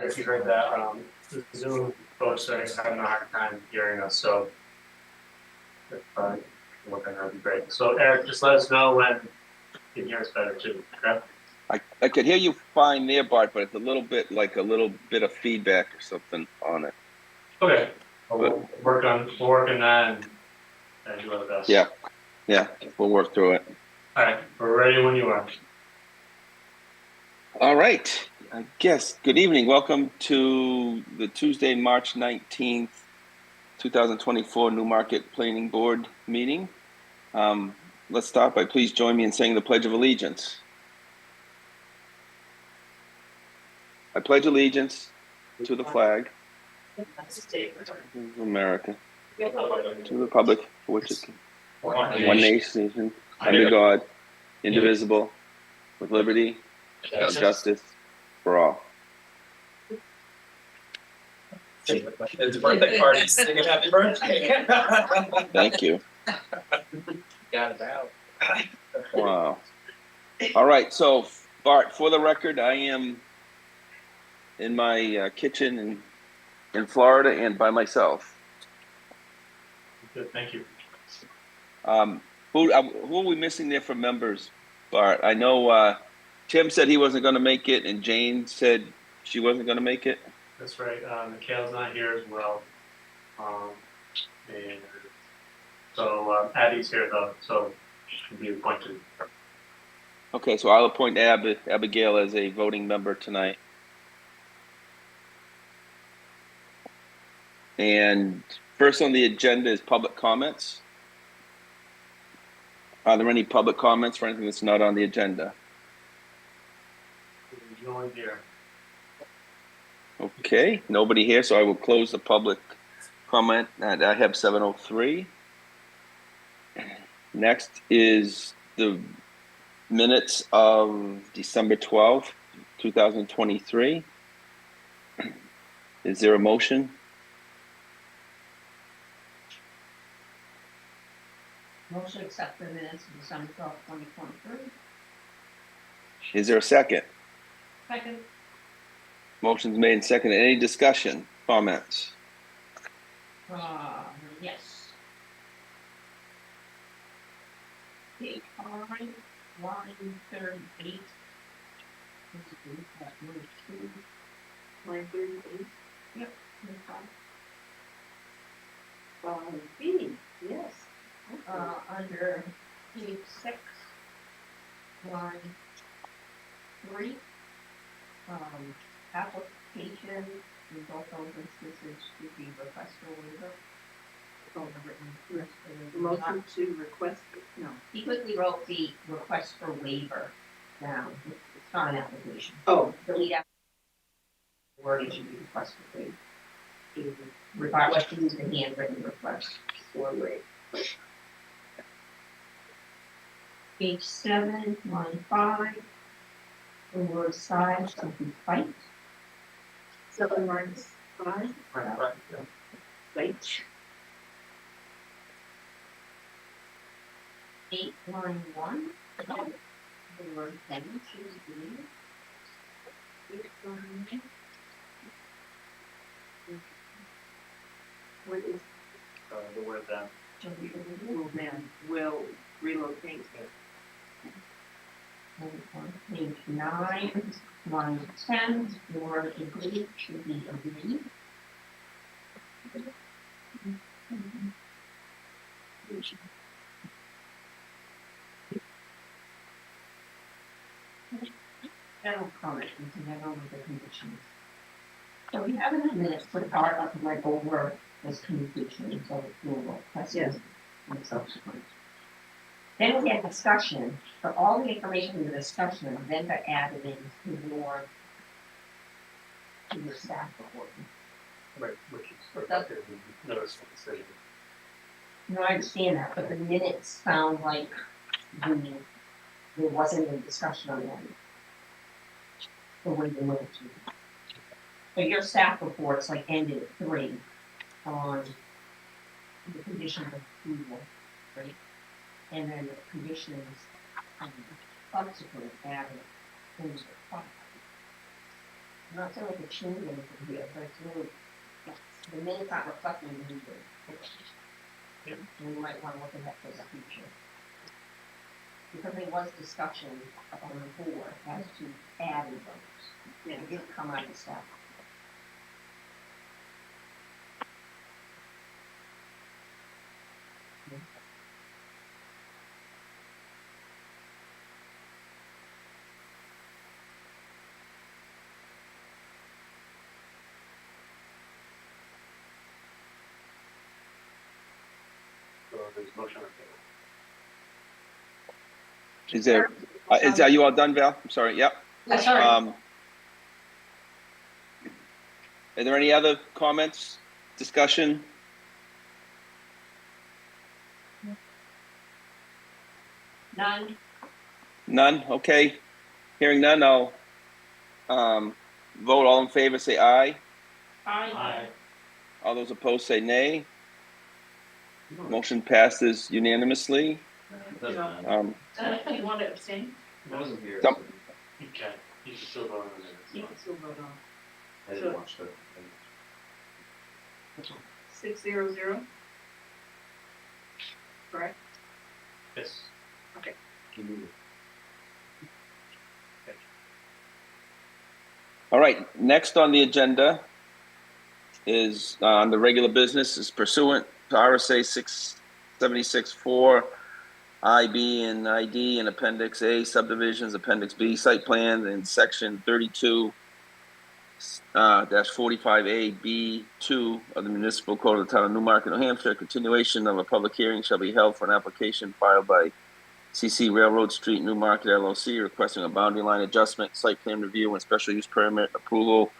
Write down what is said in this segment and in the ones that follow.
If you heard that, the Zoom folks are having a hard time hearing us, so if look at that would be great. So Eric, just let us know when you can hear us better too, okay? I could hear you fine there, Bart, but it's a little bit of feedback or something on it. Okay, we'll work on that and do our best. Yeah, we'll work through it. All right, we're ready when you are. All right, I guess. Good evening. Welcome to the Tuesday, March 19th, 2024 Newmarket Planning Board meeting. Let's start by please join me in saying the Pledge of Allegiance. I pledge allegiance to the flag of America, to the republic for which it can, one nation, under God, indivisible, with liberty and justice for all. It's birthday party. Sing a happy birthday. Thank you. Got it out. Wow. All right. So, Bart, for the record, I am in my kitchen in Florida and by myself. Good, thank you. Who are we missing there for members, Bart? I know Tim said he wasn't going to make it, and Jane said she wasn't going to make it. That's right. Mikhail's not here as well. And so Abby's here though, so she can be appointed. Okay, so I'll appoint Abigail as a voting member tonight. And first on the agenda is public comments. Are there any public comments for anything that's not on the agenda? There's no one here. Okay, nobody here, so I will close the public comment. I have 7:03. Next is the minutes of December 12th, 2023. Is there a motion? Motion to accept the minutes of December 12th, 2023. Is there a second? Second. Motion's made and seconded. Any discussion, comments? Yes. Page 5, line 38. Line 38. Yep. B, yes. Under page 6, line 3, application in both those instances should be request for waiver. Motion to request, no. He quickly wrote the request for waiver down. It's not an application. Oh. Delete out. Wording should be request for waiver. Regardless, to use the handwritten request for waiver. Page 7, line 5. The word size to be fight. 7 lines 5. Right. Right. 8, line 1. The word bench is green. 8 line. What is The word then. will then will relocate? On page 9, line 10, the word agreed should be agreed. General comment, we can have over the conditions. So we have in a minute put part of my over this condition, so it's doable. Yes. And subsequent. Then we had discussion, but all the information in the discussion then got added into your staff report. Right, which is reflected in the notice of decision. No, I understand that, but the minutes sound like there wasn't a discussion on that. The way the minutes were. So your staff reports like ended at 3 on the conditions of approval, right? And then the conditions subsequent added things that 5. I'm not saying we could change anything here, but it's really, the minutes aren't reflecting the meeting. Yep. We might wanna look at that for the future. Because there was discussion on the board as to adding those. It didn't come out of staff. So there's motion on the table. Is there, are you all done, Val? I'm sorry, yep. Sorry. Are there any other comments, discussion? None. None, okay. Hearing none, I'll vote. All in favor, say aye. Aye. All those opposed, say nay. Motion passes unanimously. You want to abstain? Wasn't here. Some- You can, you should still vote on You it. can still vote on. I didn't watch the. 600. Correct? Yes. Okay. All right, next on the agenda is on the regular business is pursuant to RSA 676-4, IB and ID and Appendix A subdivisions, Appendix B site plan, and Section 32 -45A B2 of the Municipal Code of the Town of Newmarket, New Hampshire. Continuation of a public hearing shall be held for an application filed by CC Railroad Street Newmarket LLC requesting a boundary line adjustment, site plan review, and special use permit approval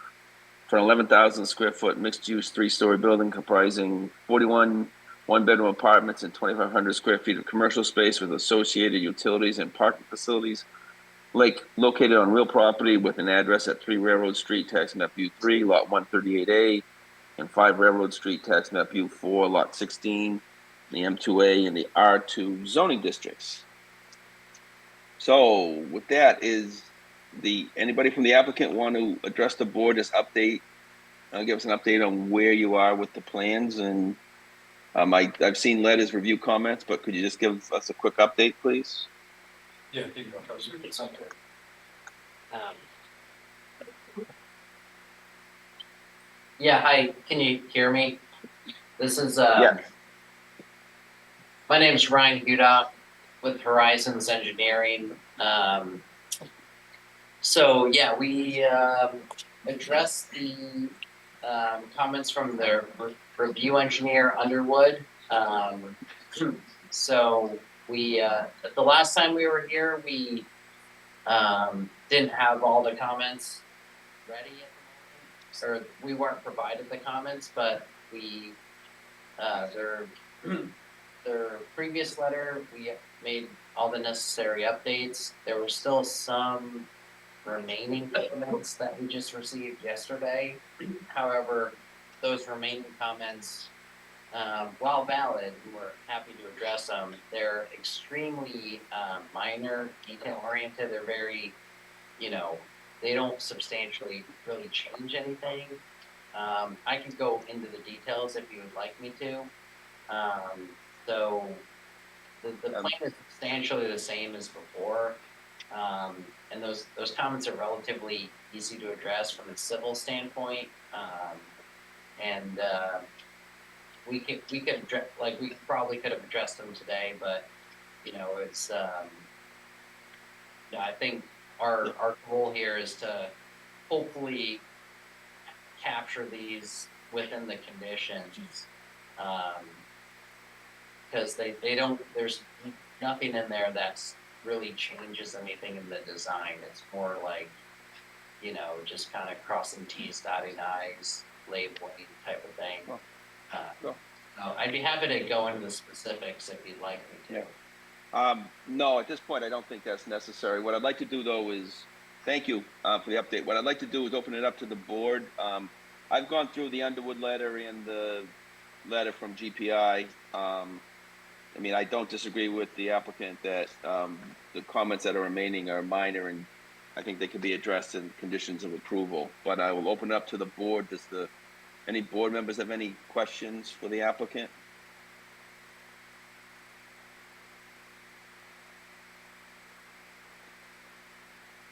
for an 11,000 square foot mixed use 3-story building comprising 41 one-bedroom apartments and 2,500 square feet of commercial space with associated utilities and parking facilities. Located on real property with an address at 3 Railroad Street, tax map U3, lot 138A, and 5 Railroad Street, tax map U4, lot 16, the M2A and the R2 zoning districts. So with that, anybody from the applicant want to address the board, just update, give us an update on where you are with the plans? And I've seen letters, review comments, but could you just give us a quick update, please? Yeah, you go, it's okay. Yeah, hi, can you hear me? This is, Yeah. My name's Ryan Hudock with Horizons Engineering. So yeah, we addressed the comments from the review engineer Underwood. So we, the last time we were here, we didn't have all the comments ready at the moment, or we weren't provided the comments, but we, their previous letter, we made all the necessary updates. There were still some remaining comments that we just received yesterday. However, those remaining comments, while valid, we're happy to address them. They're extremely minor, detail-oriented. They're very, they don't substantially really change anything. I can go into the details if you would like me to. So the plan is substantially the same as before. And those comments are relatively easy to address from a civil standpoint. And we probably could have addressed them today, but it's I think our goal here is to hopefully capture these within the conditions, because they don't, there's nothing in there that's really changes anything in the design. It's more like, just kind of crossing T's, dotting I's, labeling type of thing. Sure. I'd be happy to go into the specifics if you'd like me to. No, at this point, I don't think that's necessary. What I'd like to do, though, is thank you for the update. What I'd like to do is open it up to the board. I've gone through the Underwood letter and the letter from GPI. I don't disagree with the applicant that the comments that are remaining are minor and I think they could be addressed in conditions of approval, but I will open it up to the board. Any board members have any questions for the applicant?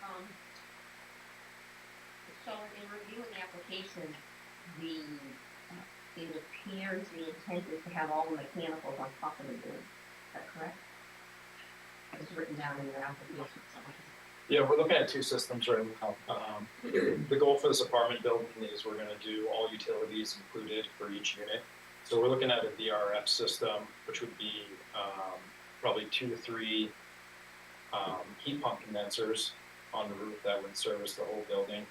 Um, so in reviewing the application, it appears the intent is to have all the mechanicals on top of the building. Is that correct? It's written down in your application. Yeah, we're looking at two systems right now. The goal for this apartment building is we're gonna do all utilities included for each unit. So we're looking at a VRF system, which would be probably 2 to 3 heat pump condensers on the roof that would service the whole building.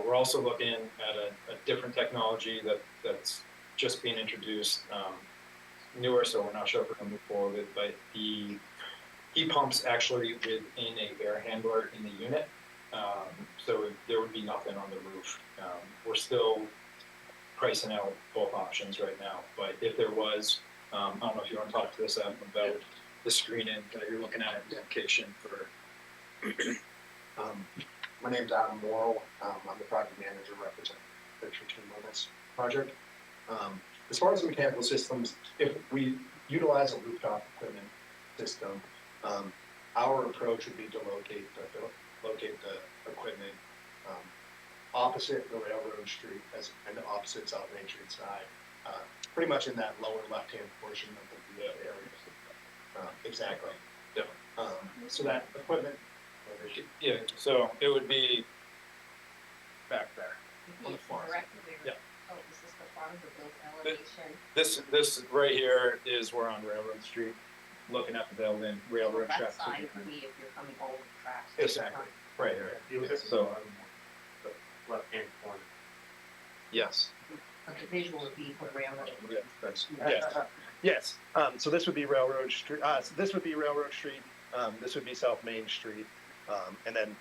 We're also looking at a different technology that's just being introduced, newer, so we're not sure if we're gonna move forward with, but the heat pumps actually within a air handler in the unit. So there would be nothing on the roof. We're still pricing out both options right now, but if there was, I don't know if you want to talk to this about the screening that you're looking at in the application for. My name's Adam Morrill. I'm the project manager representing the team on this project. As far as the mechanical systems, if we utilize a rooftop equipment system, our approach would be to locate the equipment opposite the railroad street and the opposite South Main Street side, pretty much in that lower left-hand portion of the area. Exactly. Yeah. So that equipment. Yeah, so it would be back there. On the far side. Directly there. Yeah. Oh, is this the front of the building elevation? This right here is we're on Railroad Street, looking at the building, railroad That tracks. side would be if you're coming over the tracks. Exactly, right here. You look at So, the left-hand corner. yes. But the visual would be for the railroad. Yeah, that's, Yes, so this would be Railroad Street, so this would be Railroad Street, this would be South Main Street, and then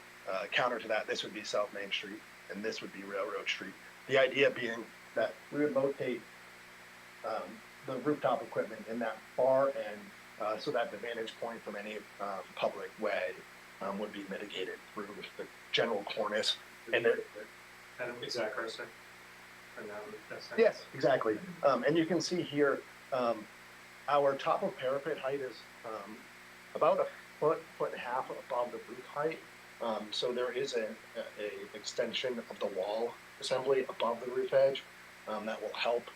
counter to that, this would be South Main Street, and this would be Railroad Street. The idea being that we would locate the rooftop equipment in that far end, so that the vantage point from any public way would be mitigated through the general cornice. And there, Is that correct, sir? And that would- that's- yes, exactly. And you can see here, our top of parapet height is about a foot and a half above the roof height. So there is a extension of the wall assembly above the roof edge that will help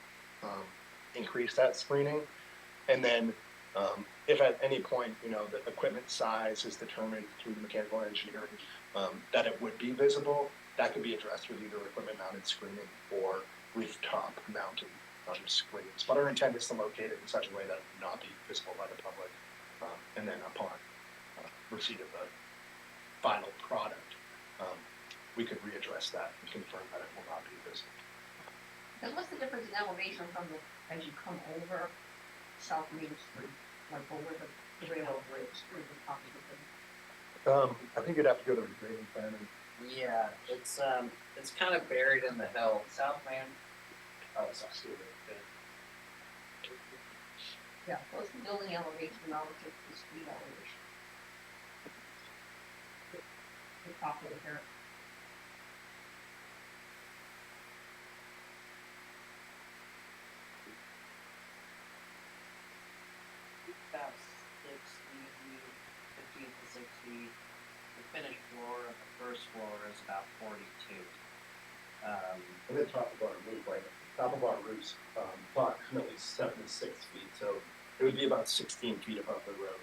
increase that screening. And then if at any point, the equipment size is determined through the mechanical engineering, that it would be visible, that could be addressed with either equipment mounted screening or rooftop mounted screens. But our intent is to locate it in such a way that it would not be visible by the public. And then upon receipt of the final product, we could readdress that and confirm that it will not be visible. And what's the difference in elevation from as you come over South Main Street, like over the railroad bridge through the top of the building? I think you'd have to go to the grading plan and Yeah, it's kind of buried in the hill. South Main. Oh, it's not stupid. Yeah, what's the building elevation relative to the street elevation? The top of the hill. About 50 to 60. The finished floor of the first floor is about 42. And the top of our roof, right? Top of our roof's approximately 76 feet, so it would be about 16 feet above the road.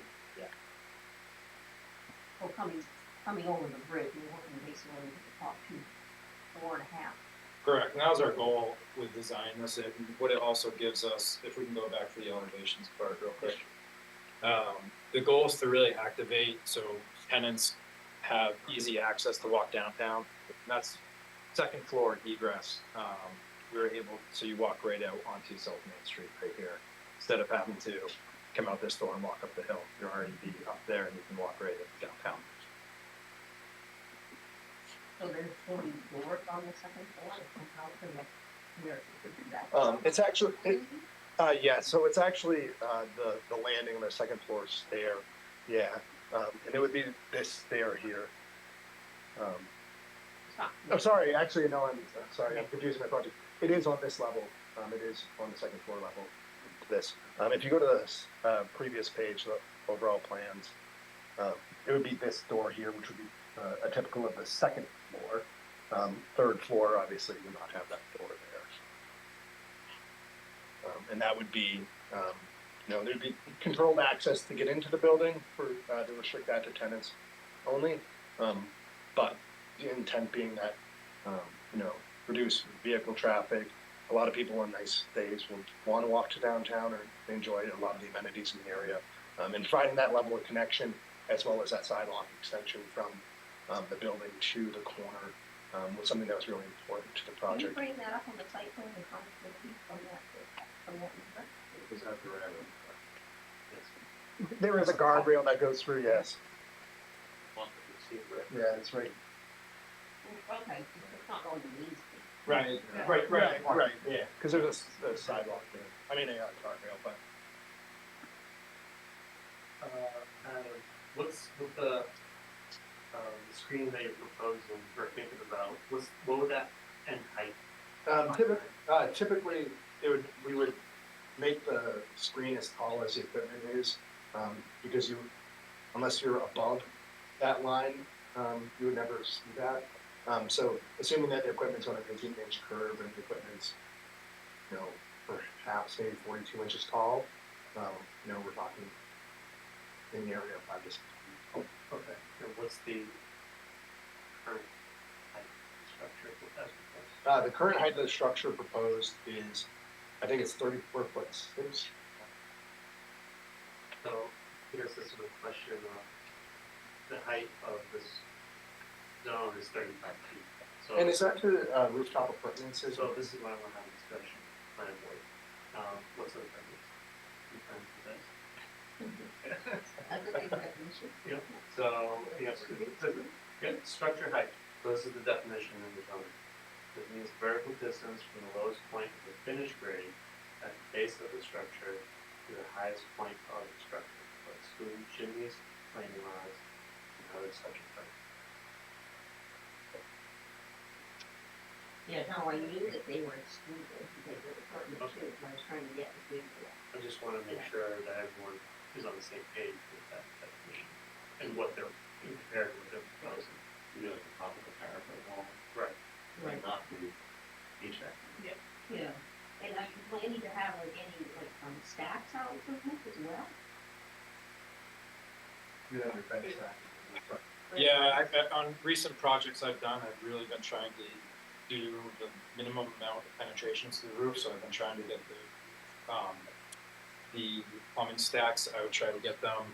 Well, coming over the bridge, you're looking basically at the top 4.5. Correct, and that was our goal with designing this. What it also gives us, if we can go back to the elevations part real quick. The goal is to really activate so tenants have easy access to walk downtown. That's second floor egress. We were able to, you walk right out onto South Main Street right here. Instead of having to come out this door and walk up the hill, you're already be up there and you can walk right in downtown. So there's 40 doors on the second floor, and how can where could do that? It's actually, yeah, so it's actually the landing on the second floor stair, yeah. And it would be this stair here. I'm sorry, actually, no, I'm sorry, I'm confusing my project. It is on this level, it is on the second floor level, this. If you go to the, previous page, the overall plans, it would be this door here, which would be, a typical of the second floor. Third floor, obviously, would not have that door there. And that would be, there'd be controlled access to get into the building for, to restrict that to tenants only. But the intent being that, reduce vehicle traffic. A lot of people on nice days will want to walk to downtown or enjoy a lot of the amenities in the area. And providing that level of connection as well as that sidewalk extension from the building to the corner was something that was really important to the Can you project. bring that up on the site plan and comment from that number? Was that the right one? Yes. There is a guardrail that goes through, yes. One that we see, right? Yeah, it's right. Okay, it's not going to Main Street. Right, Right, yeah, because there's a sidewalk there. I mean, a guardrail, but. What's with the screen that you're proposing or thinking about? What would that end height? Typically, we would make the screen as tall as the equipment is, because unless you're above that line, you would never see that. So assuming that the equipment's on an 18-inch curve and the equipment's, perhaps maybe 42 inches tall, we're talking in the area of 5 to 6 feet. Okay. And what's the current height of the structure as proposed? The current height of the structure proposed is, I think it's 34 foot 6. So I guess this is a question of the height of this zone is 35 feet. So, And is that the rooftop appurtenances? so this is why I want to have a discussion plan board. What's the difference? That's a big definition. Yeah, so, yes, structure height, this is the definition in the zone. It means vertical distance from the lowest point of the finished grade at the base of the structure to the highest point of the structure, excluding chimneys, flaming rods, and other such effects. Yeah, no, I knew that they were excluded, they were department too, I was trying to get the big one. I just want to make sure that everyone is on the same page with that definition and what they're compared to what they're proposing. You know, like the top of the parapet wall, Right. Right. not the HVAC. Yeah, and are you planning to have like any, like, stacks out for them as well? Yeah, on recent projects I've done, I've really been trying to do the minimum amount of penetrations to the roof, so I've been trying to get the plumbing stacks, I would try to get them.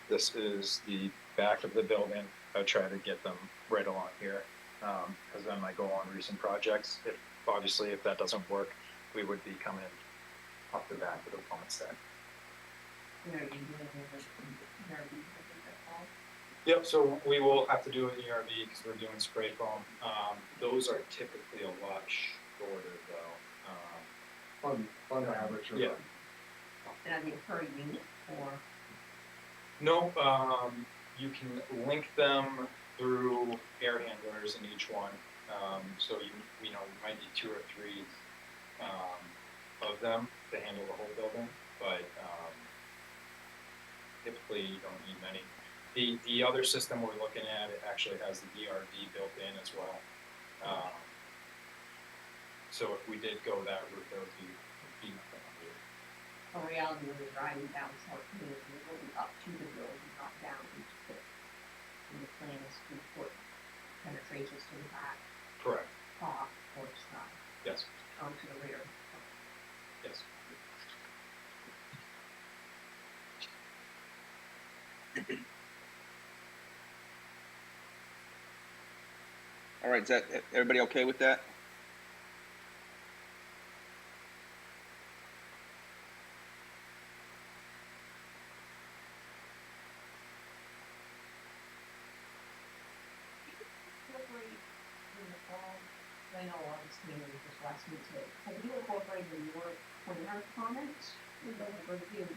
This is the back of the building, I would try to get them right along here, because then I go on recent projects, if that doesn't work, we would be coming up the back with a plumbing stack. Are you doing it, Yep, so we will have to do it in ERV because we're doing spray foam. Those are typically a lot shorter though. On average, Yeah. and are they per unit or? No, you can link them through air handlers in each one. So you might need 2 or 3 of them to handle the whole building, but typically you don't need many. The other system we're looking at, it actually has the ERV built in as well. So if we did go that route, there would be nothing on it. In reality, when you're driving down South Main, you're going up to the building, not down each foot. And the plan is to put penetrations to the back, Correct. top, or side, Yes. onto the rear. Yes. All right, is that, everybody okay with that? Incorporate in the fall, I know obviously it was just last week, but have you incorporated your planner comments in the review?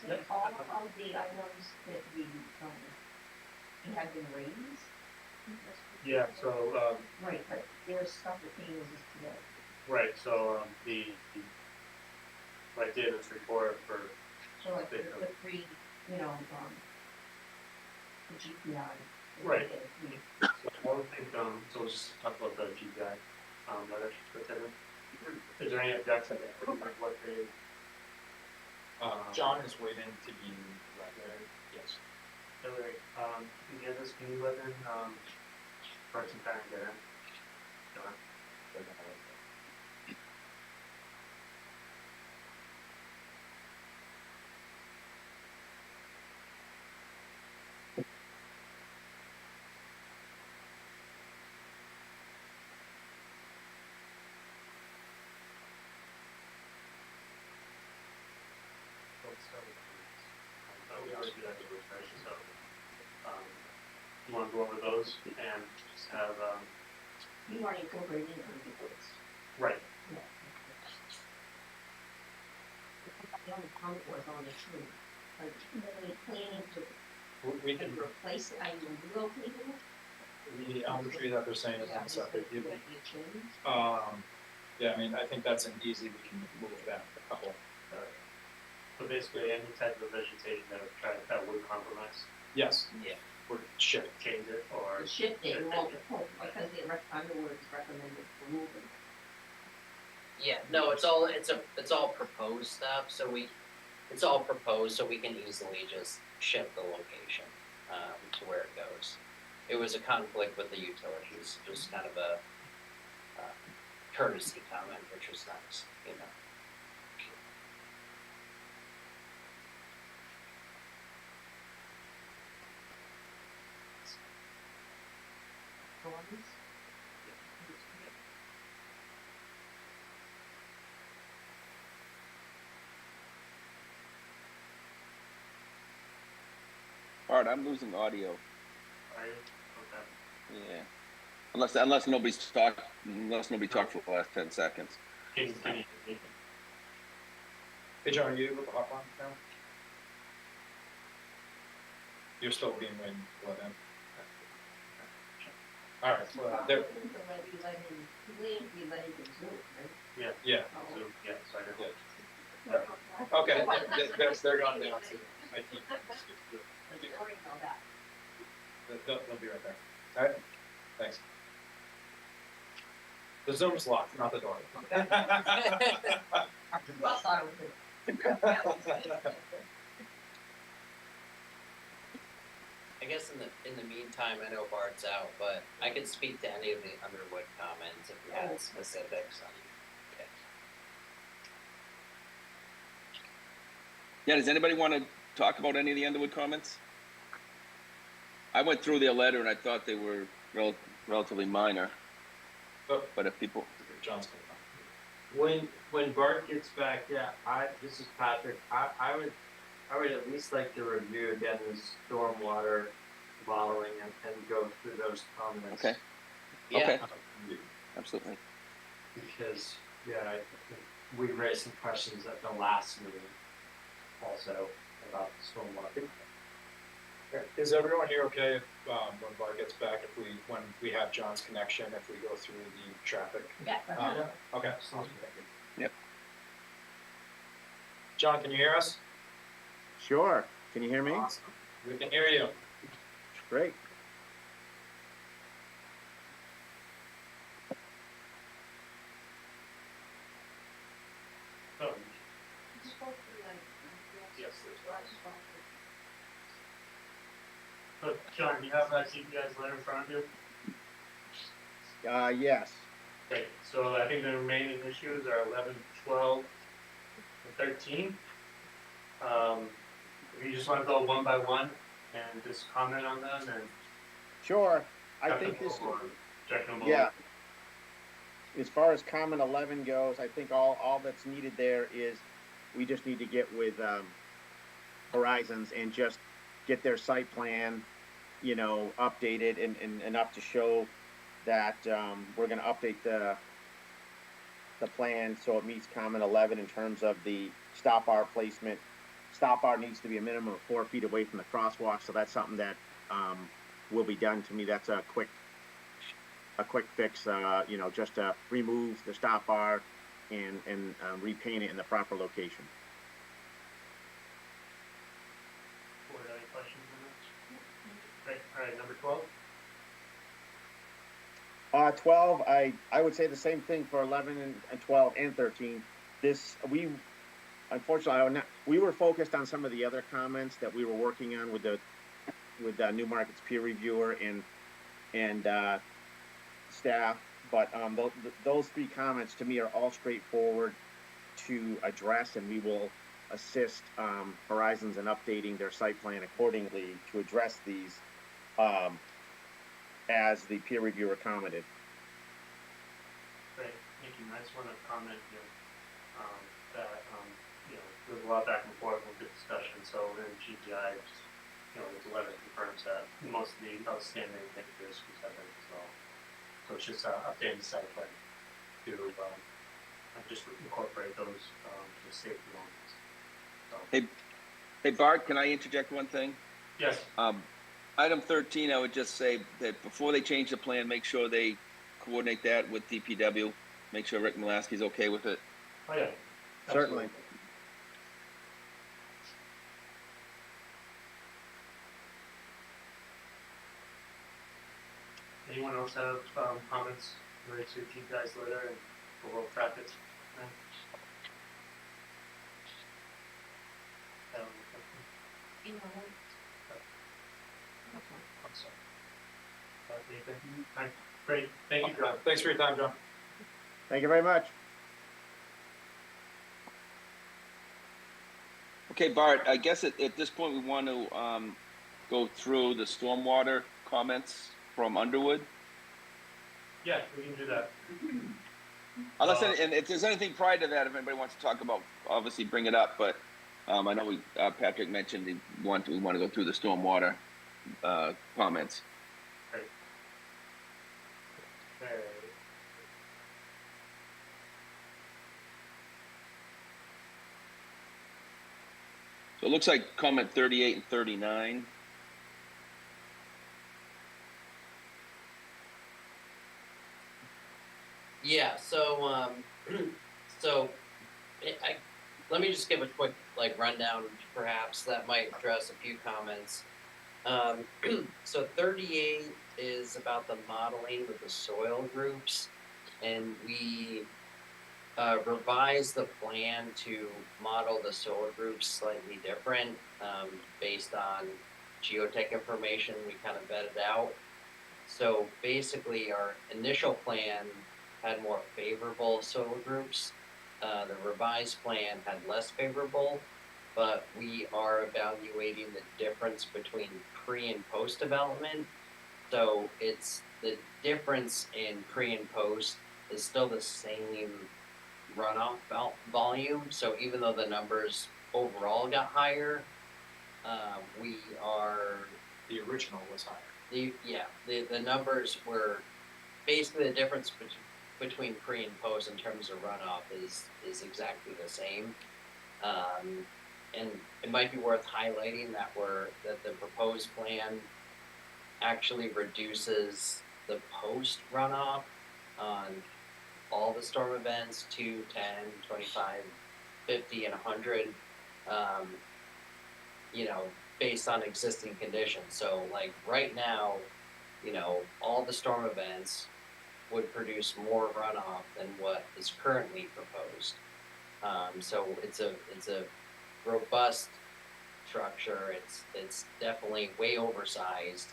Yep. All of the items that we have been raised, Yeah, so, Right, but there's stuff that came in this today. right, so, I did this report for, So like the three, you know, the GPI. Right. so I would think, so we'll just talk about the GPI, letter that's in it. Is there any objection to what they, John is waiting to be read, yes. Hillary, you get this, can you let in, Parks and Rec get in? John? We already do that to refresh, so, you wanna go over those and just have, You want to incorporate it into the reports. right, Yeah. The only comment was on the tree. Are you really planning to We can, replace it? Are you relocating it? the elm tree that they're saying is Yeah, on septic, would it be a change? yeah, I mean, I think that's an easy, we can move that a couple. so basically any type of vegetation that would compromise, Yes, Yeah. we're shift. change it, or, The shift it, won't, because the underwood is recommended removing. Yeah, no, it's all proposed stuff, so it's all proposed, so we can easily just shift the location, to where it goes. It was a conflict with the utilities, just kind of a, courtesy comment, which was nice, you know. Drawings? Art, I'm losing audio. are you, okay, Yeah. Unless nobody talked for the last 10 seconds. can you, Hey, John, are you able to hop on now? You're still being let in. All right, well, there, We let him, we let him Zoom, right? yeah, yeah, Oh. so, yeah, so I did. Yeah. Okay, they're gone now. I keep. Worry about that. They'll be right there. All right, thanks. The Zoom's locked, not the door. Well, I was I guess in the meantime, I know Bart's out, but I could speak to any of the Underwood comments if you had specifics on. Okay. Yeah, does anybody want to talk about any of the Underwood comments? I went through their letter and I thought they were relatively minor. Oh. But if people, John's coming on. When Bart gets back, yeah, this is Patrick, I would at least like to review again the stormwater modeling and go through those comments. okay, Yeah, okay, absolutely. Because, yeah, I think we raised some questions at the last meeting also about the stormwater. Is everyone here okay if, when Bart gets back, when we have John's connection, if we go through the traffic? Yeah. Okay. Sounds good. Yep. John, can you hear us? Sure. Can you hear me? Awesome. We can hear you. Great. So, Yes. so John, do you have that GPI's letter in front of you? Yes. Great, so I think the remaining issues are 11, 12, and 13. If you just want to go one by one and just comment on them and. Sure. I think this, Objectionable. yeah. As far as comment 11 goes, I think all that's needed there is we just need to get with Horizons and just get their site plan, you know, updated and enough to show that we're going to update the plan so it meets comment 11 in terms of the stop bar placement. Stop bar needs to be a minimum of 4 feet away from the crosswalk, so that's something that will be done. To me, that's a quick fix, you know, just to remove the stop bar and repaint it in the proper location. Board, any questions on that? Great, all right, number 12? 12, I would say the same thing for 11 and 12 and 13. Unfortunately, we were focused on some of the other comments that we were working on with Newmarket's peer reviewer and staff, but those 3 comments to me are all straightforward to address, and we will assist Horizons in updating their site plan accordingly to address these as the peer reviewer commented. Great, thank you. I just want to comment here that you know, there's a lot back and forth with the discussion. So in GPI, just, you know, the letter confirms that most of the outstanding issues have been resolved. So it's just updating the site plan to just incorporate those the safety elements. So. Hey Bart, can I interject one thing? Yes. Item 13, I would just say that before they change the plan, make sure they coordinate that with DPW. Make sure Rick Mulaski's okay with it. Oh yeah. Certainly. Anyone else have comments related to GPI's letter and the world practice? You know, I'm sorry. Nathan? All right, great, thank you, John. Thanks for your time, John. Thank you very much. Okay, Bart, I guess at this point we want to go through the stormwater comments from Underwood. Yeah, we can do that. Unless, and if there's anything prior to that, if anybody wants to talk about, obviously bring it up. But I know Patrick mentioned we want to go through the stormwater comments. Great. Okay. So it looks like comment 38 and 39. Yeah, so let me just give a quick rundown, perhaps that might address a few comments. So 38 is about the modeling with the soil groups, and we revised the plan to model the soil groups slightly different based on geotech information we kind of vetted out. So basically, our initial plan had more favorable soil groups. The revised plan had less favorable, but we are evaluating the difference between pre and post development. So it's the difference in pre and post is still the same runoff volume. So even though the numbers overall got higher, we are... The original was higher. The numbers were basically the difference between pre and post in terms of runoff is exactly the same. And it might be worth highlighting that the proposed plan actually reduces the post runoff on all the storm events, 2, 10, 25, 50, and 100, you know, based on existing conditions. So like right now, you know, all the storm events would produce more runoff than what is currently proposed. So it's a robust structure. It's definitely way oversized.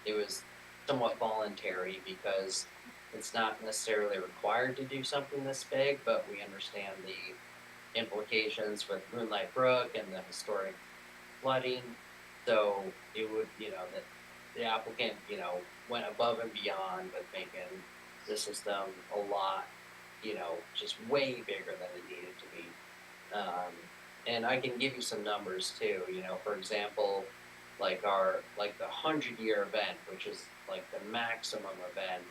It was somewhat voluntary because it's not necessarily required to do something this big, but we understand the implications with Moonlight Brook and the historic flooding. So it would, you know, that the applicant, you know, went above and beyond with making the system a lot, you know, just way bigger than it needed to be. And I can give you some numbers too, you know, for example, like the 100-year event, which is like the maximum event,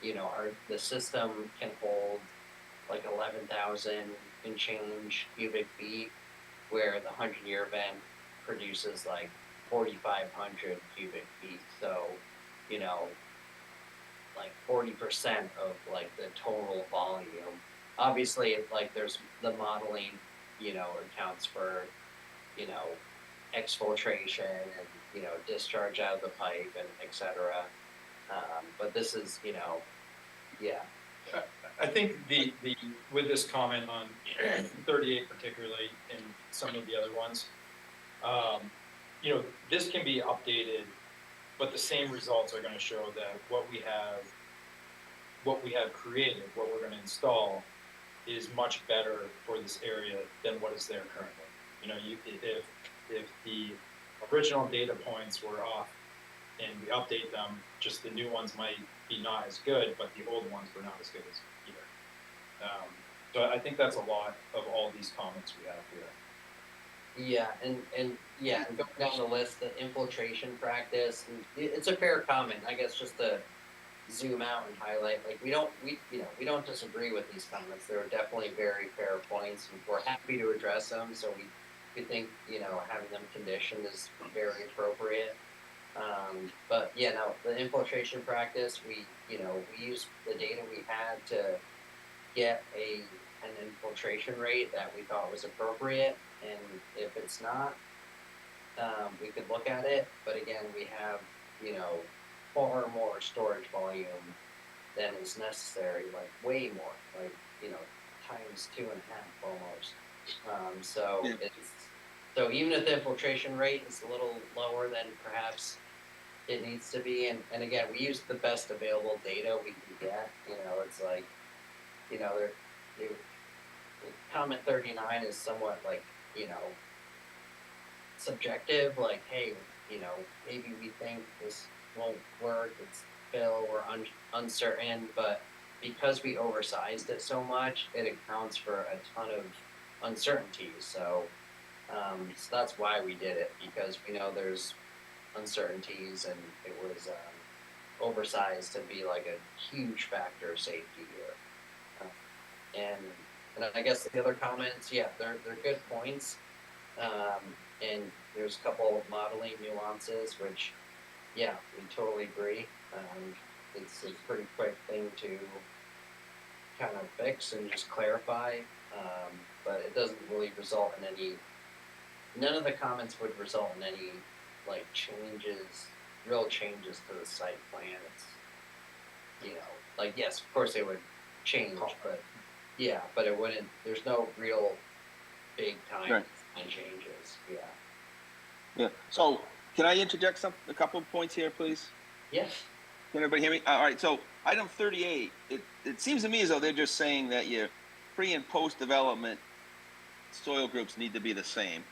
you know, the system can hold like 11,000 and change cubic feet, where the 100-year event produces like 4,500 cubic feet, so, you know, like 40% of like the total volume. Obviously, like there's the modeling, accounts for, you know, exfiltration and, discharge out of the pipe and et cetera. But this is, yeah, I think with this comment on 38 particularly and some of the other ones, this can be updated, but the same results are gonna show that what we have created, what we're gonna install is much better for this area than what is there currently. If the original data points were off and we update them, just the new ones might be not as good, but the old ones were not as good as either. So I think that's a lot of all these comments we have here. yeah, and going down the list, the infiltration practice, and it's a fair comment, I guess, just to zoom out and highlight, like, we don't disagree with these comments. There are definitely very fair points, and we're happy to address them, so we think, having them conditioned is very appropriate. But yeah, no, the infiltration practice, we used the data we had to get an infiltration rate that we thought was appropriate, and if it's not, we could look at it, but again, we have, far more storage volume than is necessary, like way more, like, times 2.5 almost. So Yeah. so even if the infiltration rate is a little lower than perhaps it needs to be, and again, we use the best available data we can get, it's like, there, comment 39 is somewhat like, subjective, like, hey, maybe we think this won't work, it's fill, we're uncertain, but because we oversized it so much, it accounts for a ton of uncertainties. So that's why we did it, because we know there's uncertainties, and it was oversized to be like a huge factor of safety here. And I guess the other comments, yeah, they're good points. And there's a couple of modeling nuances, which, yeah, we totally agree. It's a pretty quick thing to kind of fix and just clarify, but it doesn't really result in none of the comments would result in any, like, real changes to the site plan. It's, like, yes, of course they would change, but yeah, but it wouldn't, there's no real big time Right. changes, yeah. Yeah. So can I interject a couple of points here, please? Yes. Can everybody hear me? All right. So item 38, it seems to me as though they're just saying that your pre and post development soil groups need to be the same.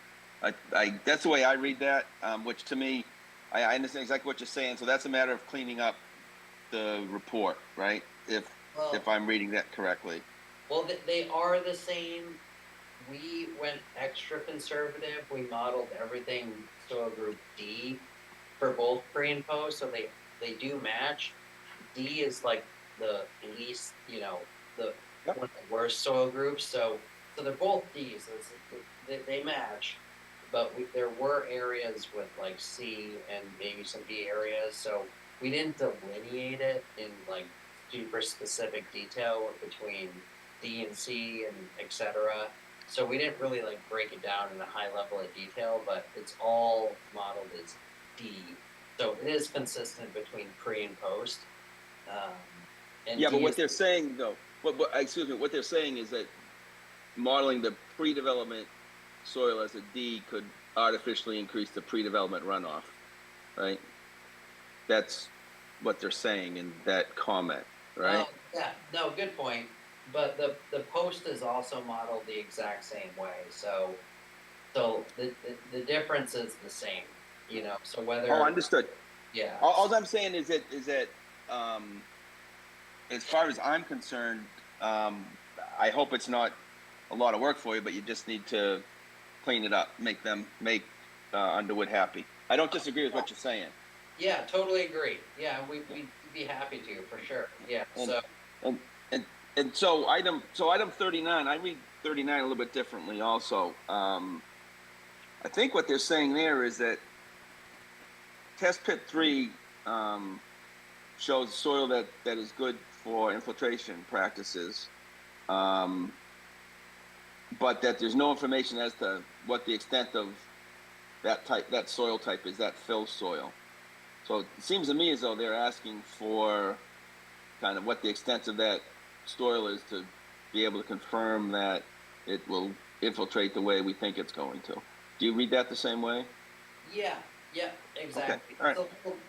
That's the way I read that, which to me, I understand exactly what you're saying. So that's a matter of cleaning up the report, right? If I'm reading that correctly. Well, they are the same. We went extra conservative. We modeled everything soil group D for both pre and post, so they do match. D is like the least, the Yep. one of the worst soil groups. So they're both Ds. They match, but there were areas with like C and maybe some D areas. So we didn't delineate it in like super specific detail between D and C and et cetera. So we didn't really like break it down in a high level of detail, but it's all modeled as D. So it is consistent between pre and post. And Yeah, D but what is, they're saying though, what they're saying is that modeling the pre-development soil as a D could artificially increase the pre-development runoff, right? That's what they're saying in that comment, right? yeah, no, good point. But the post is also modeled the exact same way. So the difference is the same, so whether, Oh, understood. yeah. All I'm saying is that as far as I'm concerned, I hope it's not a lot of work for you, but you just need to clean it up, make Underwood happy. I don't disagree with what you're saying. Yeah, totally agree. Yeah, we'd be happy to, for sure. Yeah, And so item 39, I read 39 a little bit differently also. I think what they're saying there is that test pit 3 shows soil that is good for infiltration practices, but that there's no information as to what the extent of that soil type is, that fill soil. So it seems to me as though they're asking for kind of what the extent of that soil is to be able to confirm that it will infiltrate the way we think it's going to. Do you read that the same way? Yeah, exactly. all right.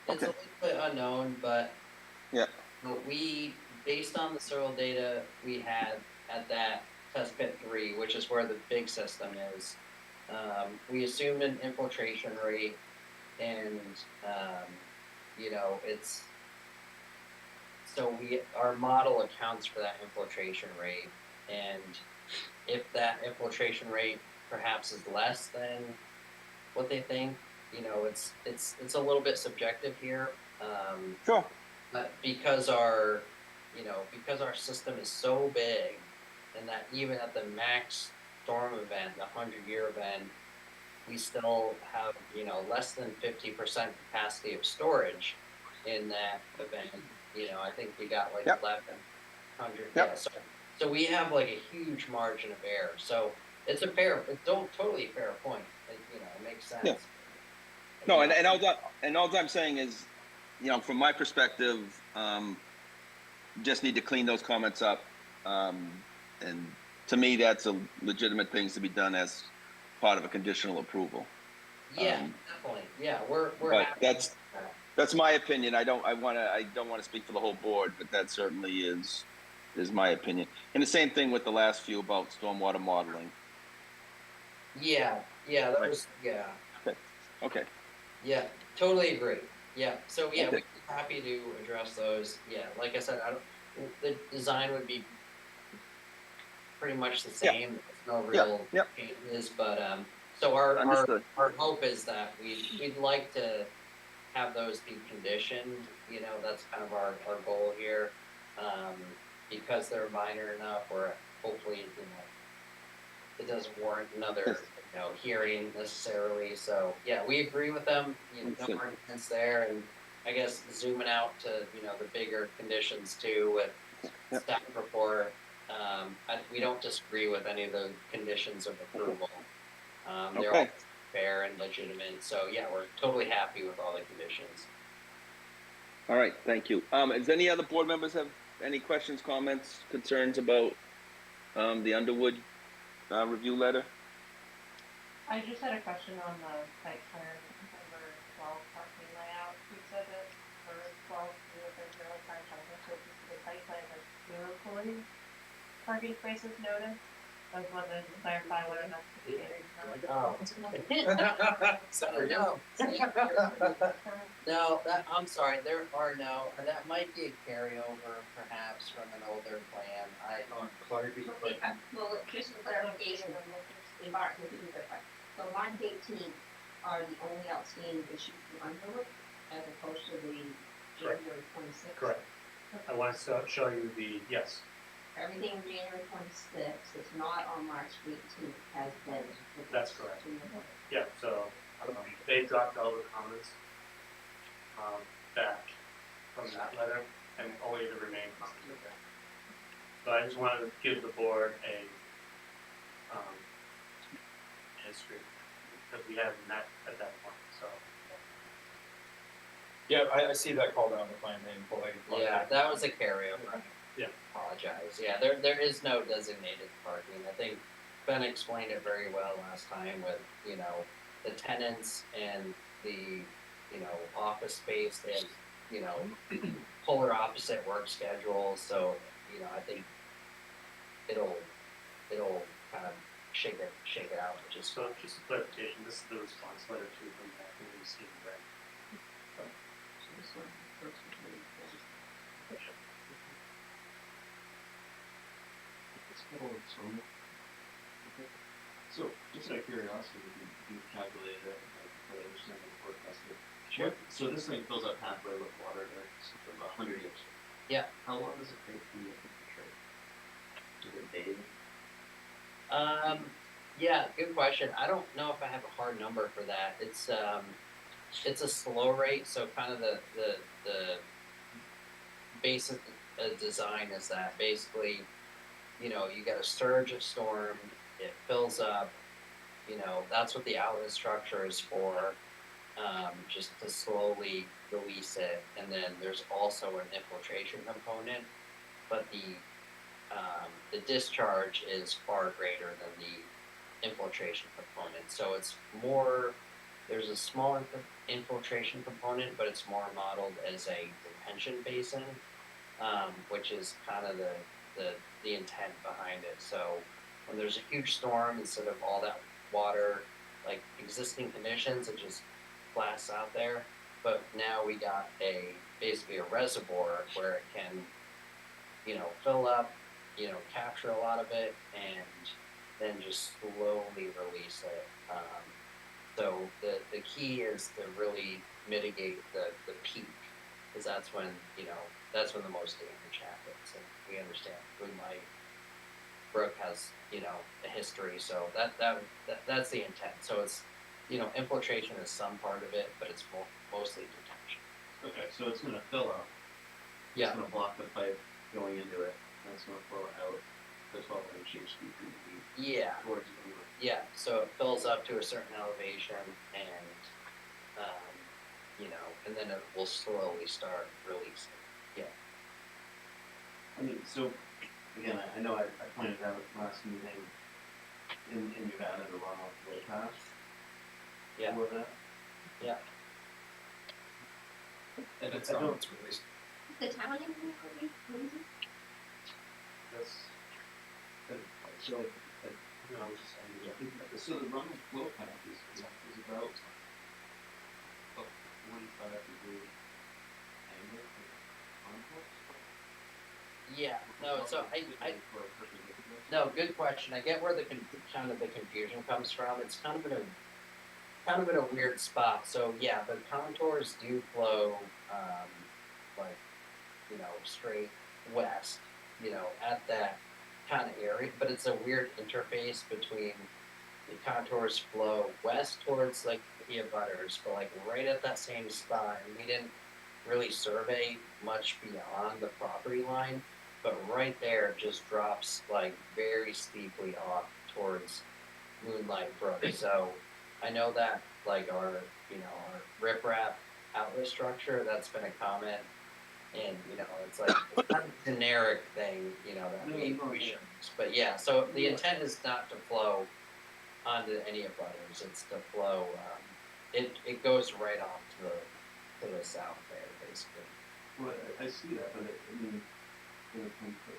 It's a little bit unknown, but Yeah. but we, based on the soil data we had at that test pit 3, which is where the big system is, we assumed an infiltration rate, and it's so our model accounts for that infiltration rate, and if that infiltration rate perhaps is less than what they think, it's a little bit subjective here. Sure. But because our system is so big, and that even at the max storm event, the 100-year event, we still have, less than 50% capacity of storage in that event. I think we got like Yep. 1,100. Yep. Yeah, so we have like a huge margin of error. So it's totally fair point. It makes sense. Yeah. No, and all I'm saying is, from my perspective, just need to clean those comments up, and to me, that's a legitimate things to be done as part of a conditional approval. Yeah, definitely. Yeah, we're But happy. that's my opinion. I don't want to speak for the whole board, but that certainly is my opinion. And the same thing with the last few about stormwater modeling. Yeah, that was Okay. Yeah, totally agree. Yeah, so yeah, Okay. we'd be happy to address those. Yeah, like I said, the design would be pretty much the same. There's no real changes, but so our hope is that we'd like to have those be conditioned. That's kind of our goal here, because they're minor enough, or hopefully it doesn't warrant another hearing necessarily. So yeah, we agree with them. No arguments there, and I guess zooming out to the bigger conditions too with staff report. We don't disagree with any of the conditions of approval. They're all fair and legitimate. So yeah, we're totally happy with all the conditions. All right, thank you. Does any other board members have any questions, comments, concerns about the Underwood review letter? I just had a question on the site plan number 12 parking layout. You said that for 12, there's no parking, so the site plan has 0 employee parking spaces noted. I was wondering to clarify whether that's the case. Sorry, no, I'm sorry, there are no, that might be a carryover perhaps from an older plan. Well, just for clarification, so line 18 are the only outstanding issues from Underwood, as opposed to the January 26th. Correct. I want to show you yes. Everything January 26th that's not on March 18th has been. That's correct. Yeah, so they dropped all the comments back from that letter, and only the remaining comments are there. So I just wanted to give the board a history, because we haven't met at that point, so. Yeah, I see that called out with my name. Yeah, that was a carryover. Yeah. Apologize. Yeah, there is no designated parking. I think Ben explained it very well last time with, the tenants and the, office space. They have, polar opposite work schedules. So, I think it'll kind of shake it out, which is So just a clarification, this is the response letter to from that we received, right? So, just out of curiosity, you calculated it, I understand the forecast here. Sure. So this thing fills up halfway with water for about 100 years. Yeah. How long does it take for you to infiltrate? Is it days? Yeah, good question. I don't know if I have a hard number for that. It's it's a slow rate, so kind of the basic design is that basically, you know, you get a surge of storm, it fills up, you know, that's what the outlet structure is for, just to slowly release it. And then there's also an infiltration component, but the discharge is far greater than the infiltration component. So it's more, there's a small infiltration component, but it's more modeled as a detention basin, which is kind of the intent behind it. So when there's a huge storm, instead of all that water, like existing conditions, it just blasts out there. But now we got basically a reservoir where it can, you know, fill up, you know, capture a lot of it, and then just slowly release it. So the key is to really mitigate the peak, because that's when, you know, that's when the most damage happens. And we understand Moonlight Brook has, you know, a history, so that's the intent. So it's, you know, infiltration is some part of it, but it's mostly detention. Okay, so it's gonna fill up. Yeah. It's gonna block the pipe going into it, and it's gonna flow out the 12-inch HDPE Yeah. towards the inlet. Yeah, so it fills up to a certain elevation, and you know, and then it will slowly start releasing. Yeah. I mean, so, again, I know I pointed out last meeting, and you've added a runoff flow path Yeah. for that. Yeah. And it's I not, don't- it's released. The town in Newmarket, That's, so, you know, so the runoff flow path is about a 45-degree angle on Yeah. No, so no, good question. I get where the kind of the confusion comes from. It's kind of in a weird spot. So yeah, the contours do flow, like, you know, straight west, you know, at that kind of area, but it's a weird interface between the contours flow west towards like the abutters, but like right at that same spot, and we didn't really survey much beyond the property line, but right there it just drops like very steeply off towards Moonlight Brook. So I know that like our, you know, our riprap outlet structure, that's been a comment. And, you know, it's like it's kind of a generic thing, you know, that we should, but yeah, so the intent is not to flow onto any of butters, it's to flow, it goes right off to the south there, basically. Well, I see that, but I mean, when it comes to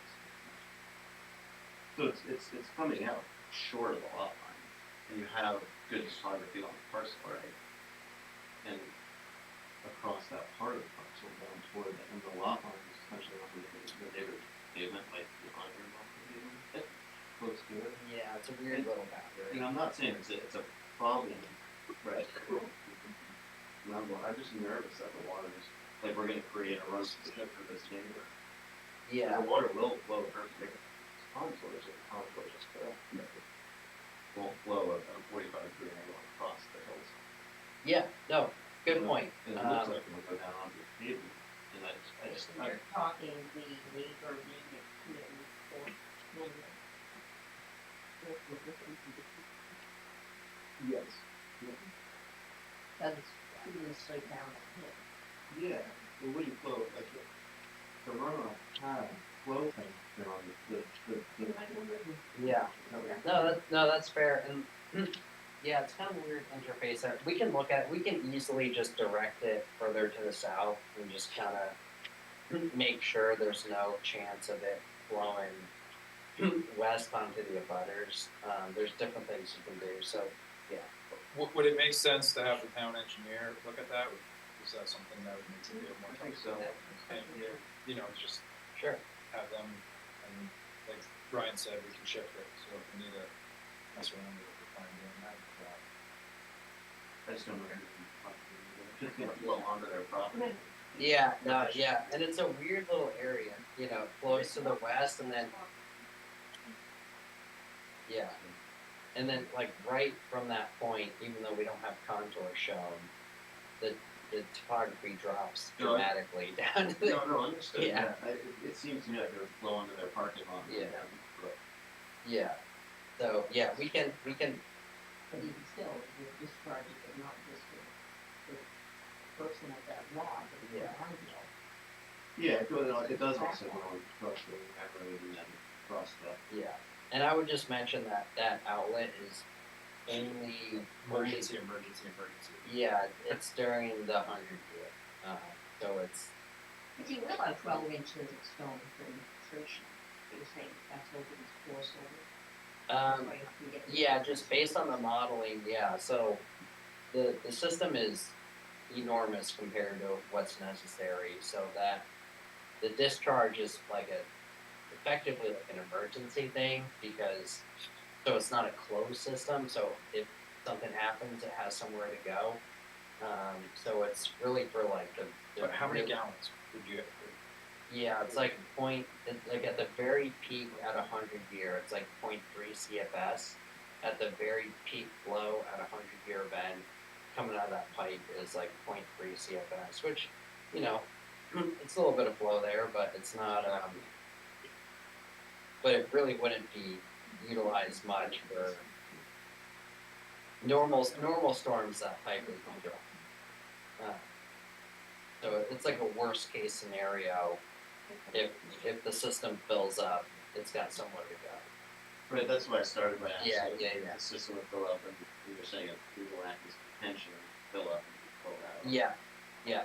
so it's coming out short of the lot line, and you have good topography on the parcel, right? And across that part of the parcel down toward the end of the lot line is essentially on the neighbor's pavement, like behind your lot pavement, close to it. Yeah, it's a weird little boundary. And I'm not saying it's a problem, right? I'm just nervous that the water is, like, we're gonna create a run for this neighbor. Yeah, The water will flow perfectly. Contours, and contours just won't flow at a 45-degree angle across the hills. yeah, no, good point. And it looks like it'll go down onto the pavement, and I just, you're talking the neighbor maintenance committee for Newmarket. yes. That's shooting straight down the hill. Yeah, the way you flow, like, the runoff pad flow thing, you know, Yeah. No, that's fair, and yeah, it's kind of a weird interface there. We can look at it, we can easily just direct it further to the south and just kind of make sure there's no chance of it flowing west onto the abutters. There's different things you can do, so, yeah. Would it make sense to have the town engineer look at that? Is that something that would make you feel more I think so. And, you know, just Sure. have them, and like Brian said, we can shift it, so if we need to mess around with it, we're fine doing that. I just don't know if it's gonna flow onto their property. Yeah, no, yeah, and it's a weird little area, you know, it flows to the west and then, yeah. And then like right from that point, even though we don't have contour shown, the topography drops No, dramatically down to the, No, understood, Yeah. yeah, it seems to me like it would flow into their parking lot. and Yeah. down the brook. yeah. So, yeah, we can, But even still, you're discharging it not just to the person at that lot, but the Yeah. downhill. Yeah, it does also go on across the road and then across the. yeah. And I would just mention that that outlet is only, Emergency. yeah, it's during the 100 year. So it's, If you will have 12 inches of stone penetration, you're saying that's what it's forced over. That's why you have to get- yeah, just based on the modeling, yeah, so the system is enormous compared to what's necessary, so that the discharge is like effectively like an emergency thing, because, so it's not a closed system, so if something happens, it has somewhere to go. So it's really for like the. But how many real- gallons would you? Yeah, it's like like at the very peak at 100 year, it's like 0.3 CFS. At the very peak flow at 100 year event, coming out of that pipe is like 0.3 CFS, which, you know, it's a little bit of flow there, but it's not, but it really wouldn't be utilized much for normal storms. That pipe is going to drop. So it's like a worst case scenario. If the system fills up, it's got somewhere to go. Right, that's why I started by asking. Yeah, if yeah, yeah. The system would fill up and you were saying it will act as detention, fill up and fill out. Yeah, yeah,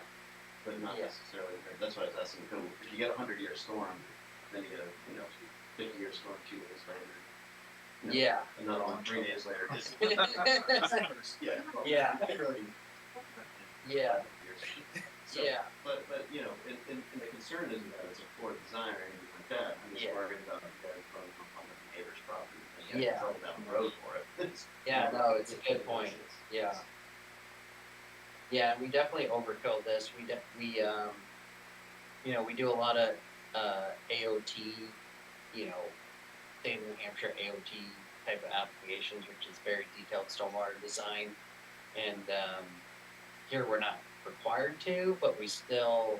But not yeah. necessarily, that's why I was asking, if you get a 100 year storm, then you get a, 50 year storm 2 days later. Yeah. Another one 3 days later, just. Yeah. well, Yeah. really, Yeah. So, Yeah. But, and the concern isn't that it's a poor design or anything like that, I'm just Yeah. worried about that from the neighbor's property, and getting Yeah. trouble down the road for it. Yeah, no, it's a good point. Yeah. Yeah, we definitely overkilled this. We we do a lot of AOT, state of New Hampshire AOT type of applications, which is very detailed stormwater design. And here we're not required to, but we still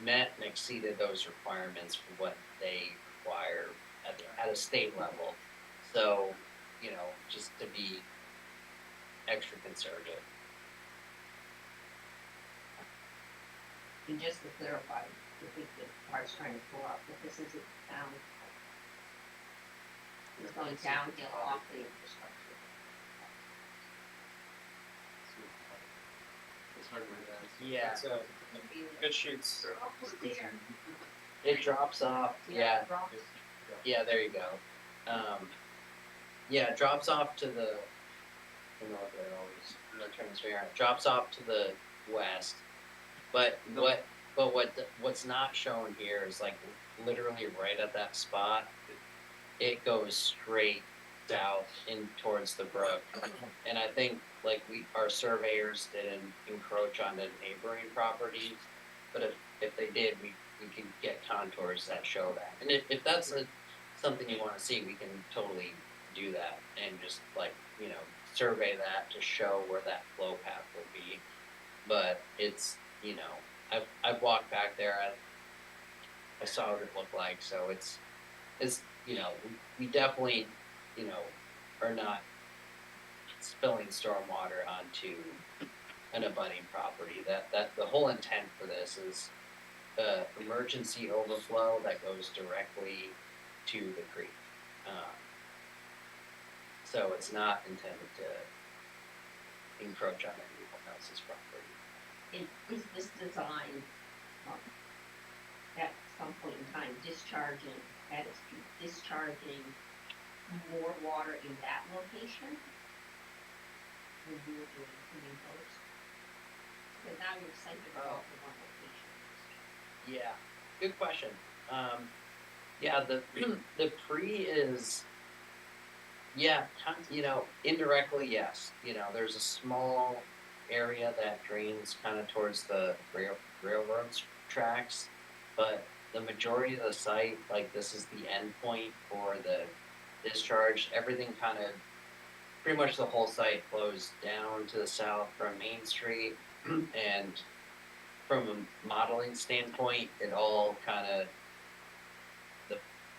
met and exceeded those requirements for what they require at a state level. So, just to be extra conservative. And just to clarify, I think that Art's trying to pull up, that this isn't down. It's going downhill off the infrastructure. It's hard to read that. Yeah, It's, good shoots. it drops off. Yeah, it drops. yeah, there you go. Yeah, it drops off to the. I don't know if they're always turn this way around. It drops off to the west, but what's not shown here is like literally right at that spot. It goes straight south in towards the brook, and I think like our surveyors didn't encroach on the neighboring properties, but if they did, we can get contours that show that. And if that's something you want to see, we can totally do that and just survey that to show where that flow path will be. But it's I've walked back there. I saw what it looked like, so it's we definitely are not spilling stormwater onto an abutting property. That the whole intent for this is emergency overflow that goes directly to the creek. So it's not intended to encroach on anyone else's property. And is this design, at some point in time, discharging at its peak, discharging more water in that location? When you were doing those? Because now you're centered off of one location. Yeah, good question. Yeah, the pre is, yeah, indirectly, yes. There's a small area that drains kind of towards the railroad tracks, but the majority of the site, like this is the end point for the discharge. Everything kind of pretty much the whole site flows down to the south from Main Street, and from a modeling standpoint, it all kind of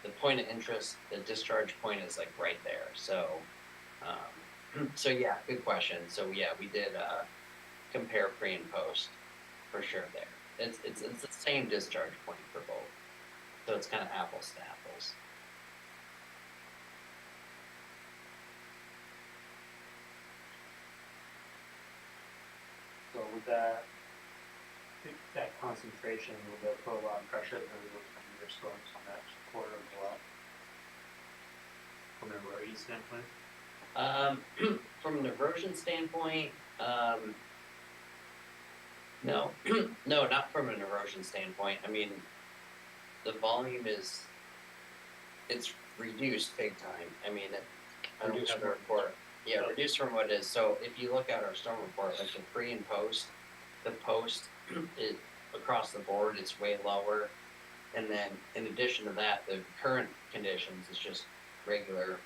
the point of interest, the discharge point is like right there. So, so yeah, good question. So yeah, we did compare pre and post for sure there. It's the same discharge point for both, so it's kind of apples to apples. So with that, that concentration will put a lot of pressure on those major storms on that quarter of the lot. From an erosion standpoint. From an erosion standpoint, no, no, not from an erosion standpoint. I mean, the volume it's reduced big time. I mean, I don't Reduced have the from- report. Yeah, reduced from what it is. So if you look at our storm report, like the pre and post, the post is across the board, it's way lower. And then in addition to that, the current conditions is just regular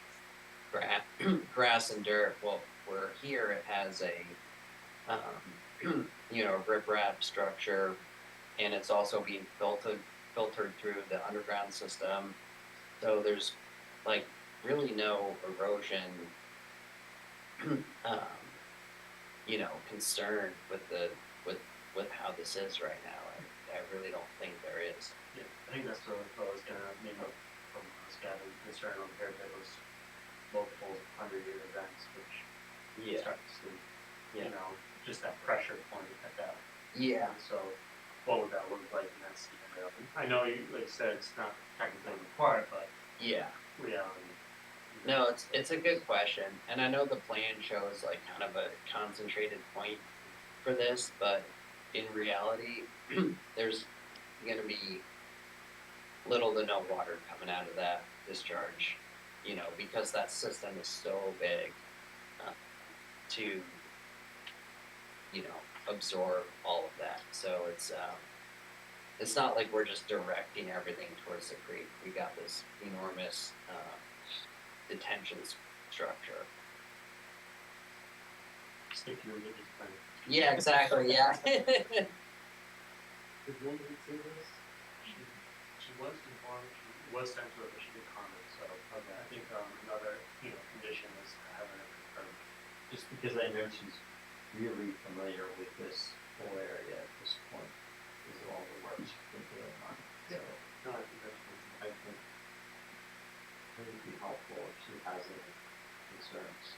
grass and dirt. Well, where here it has a, riprap structure, and it's also being filtered through the underground system. So there's like really no erosion, concern with how this is right now. I really don't think there is. Yeah, I think that's what I was gonna, from this guy, concern on here, there was multiple 100-year events, which start to see, just that pressure point at that. Yeah. So what would that look like in that scenario? I know you, like you said, it's not technically required, but Yeah. reality. No, it's a good question, and I know the plan shows like kind of a concentrated point for this, but in reality, there's gonna be little to no water coming out of that discharge, because that system is so big to, absorb all of that. So it's not like we're just directing everything towards the creek. We got this enormous detention structure. Stick to your business plan. Yeah, exactly. Yeah. Did Lindsay see this? She was informed, she was sent to her, but she did comment, so, okay, I think, another, condition is having it confirmed. Just because I know she's really familiar with this whole area at this point, because of all the work she's been doing on it. So No, I think that's, I think it would be helpful if she has any concerns.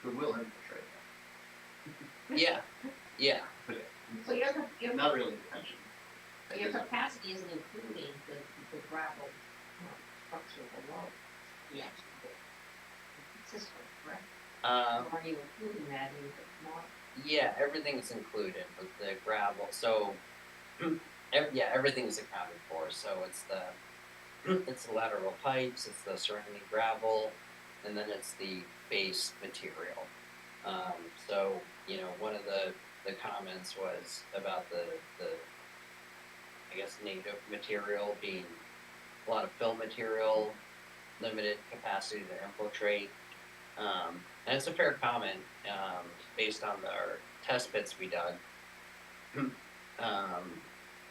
But we'll infiltrate that. Yeah. Yeah. But So your not really intention. capacity isn't including the gravel structure below the actual system, correct? Or are you including that in the model? Yeah, everything's included with the gravel. So, everything's accounted for. So it's the lateral pipes, it's the surrounding gravel, and then it's the base material. So one of the comments was about the I guess native material being a lot of fill material, limited capacity to infiltrate. And it's a fair comment based on our test pits we dug.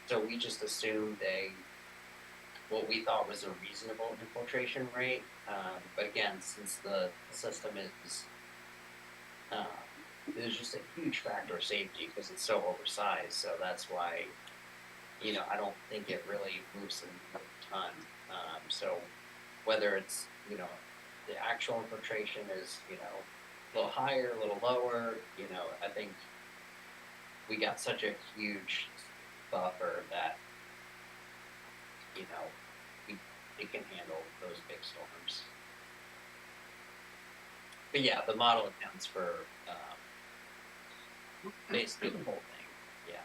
So we just assumed what we thought was a reasonable infiltration rate. But again, since the system is there's just a huge factor of safety because it's so oversized. So that's why, I don't think it really moves a ton. So whether it's, the actual infiltration is, a little higher, a little lower, I think we got such a huge buffer that, it can handle those big storms. But yeah, the model accounts for basically the whole thing. Yeah.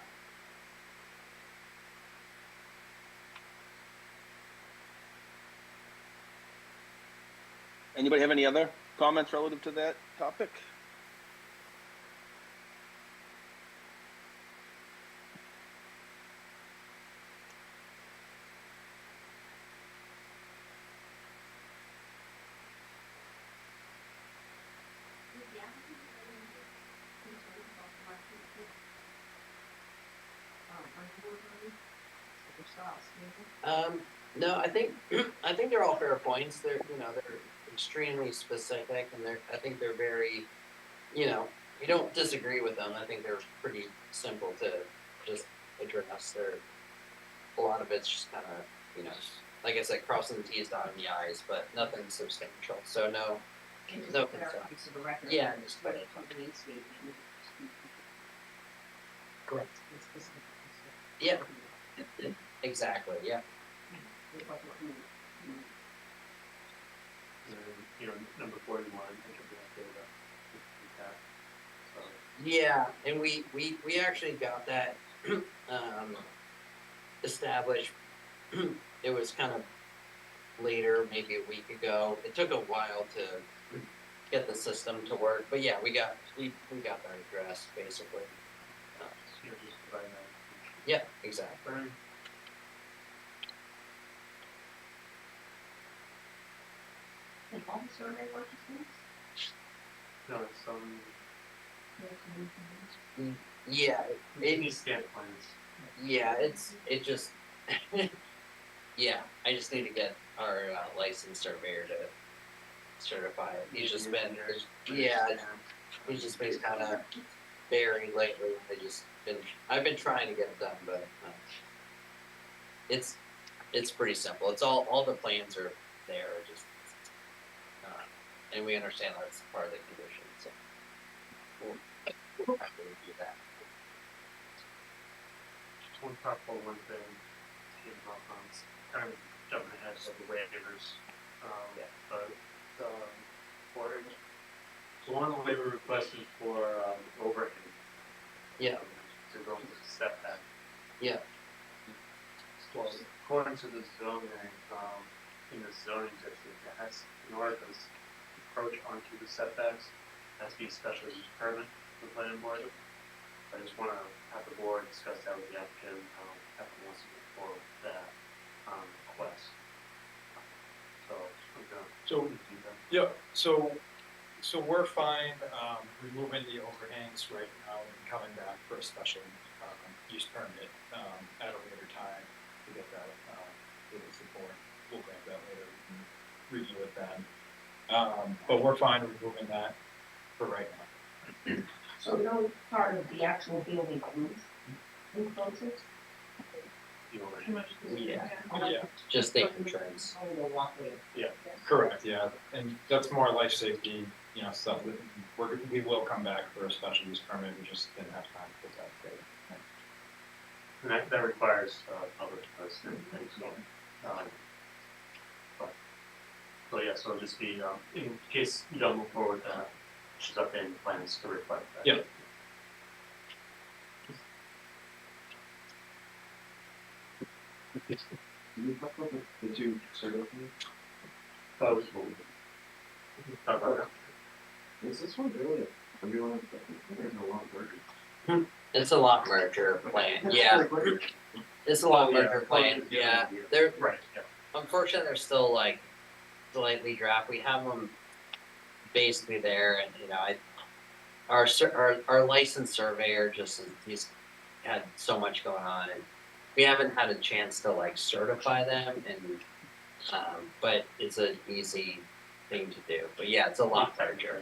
Anybody have any other comments relative to that topic? No, I think, I think they're all fair points. They're, you know, they're extremely specific and I think they're very, you know, you don't disagree with them. I think they're pretty simple to just address. A lot of it's just kind of, you know, like I said, crossing the T's, dotting the I's, but nothing substantial. So no, no concerns. Yeah, just put it. Correct. Yeah, exactly. Yeah. And, you know, number 41, data. So, Yeah, and we actually got that established. It was kind of later, maybe a week ago. It took a while to get the system to work, but yeah, we got that addressed basically. so you're just providing that. Yeah, exactly. And all the survey work is No, it's Yeah, it needs stamp plans. yeah, it just yeah, I just need to get our licensed surveyor to certify it. He's just been he's just been kind of buried lately. I've been trying to get it done, but it's pretty simple. It's all the plans are there, just and we understand that's part of the condition, so we'll have to review that. Just one couple, one thing came up on, kind of jumping ahead of the waivers. But for so one of the waiver requests is for overhang. Yeah. To go into the setback. Yeah. Well, according to the zoning, in the zoning district, it has, in order to approach onto the setbacks, it has to be a special use permit for the planning board. I just wanna have the board discuss that with the applicant, applicant wants to move forward with that, request. So, I'm gonna. So, yeah, so we're fine, removing the overhangs right now and coming back for a special, use permit, at a later time to get that, with the board. We'll grant that later, we can review it then. But we're fine removing that for right now. So no part of the actual building encloses? The overhang. Yeah. Yeah. Just the entrance. Only the walkway. Correct, yeah, and that's more life safety, you know, stuff that we will come back for a special use permit, we just didn't have time to put that together. And that requires, public notice and things, so, so yeah, so just be, in case you don't move forward, just updating the plans to reflect that. Yeah. The two circle Oh, we can talk about that. is this one really, everyone, there's a lot of It's a lot merger plan. Yeah, it's a lot merger plan. Yeah, they're Right, yeah. unfortunately they're still like slightly draft. We have them basically there, and you know, our licensed surveyor just he's had so much going on, and we haven't had a chance to like certify them, and but it's an easy thing to do. But yeah, it's a lot merger.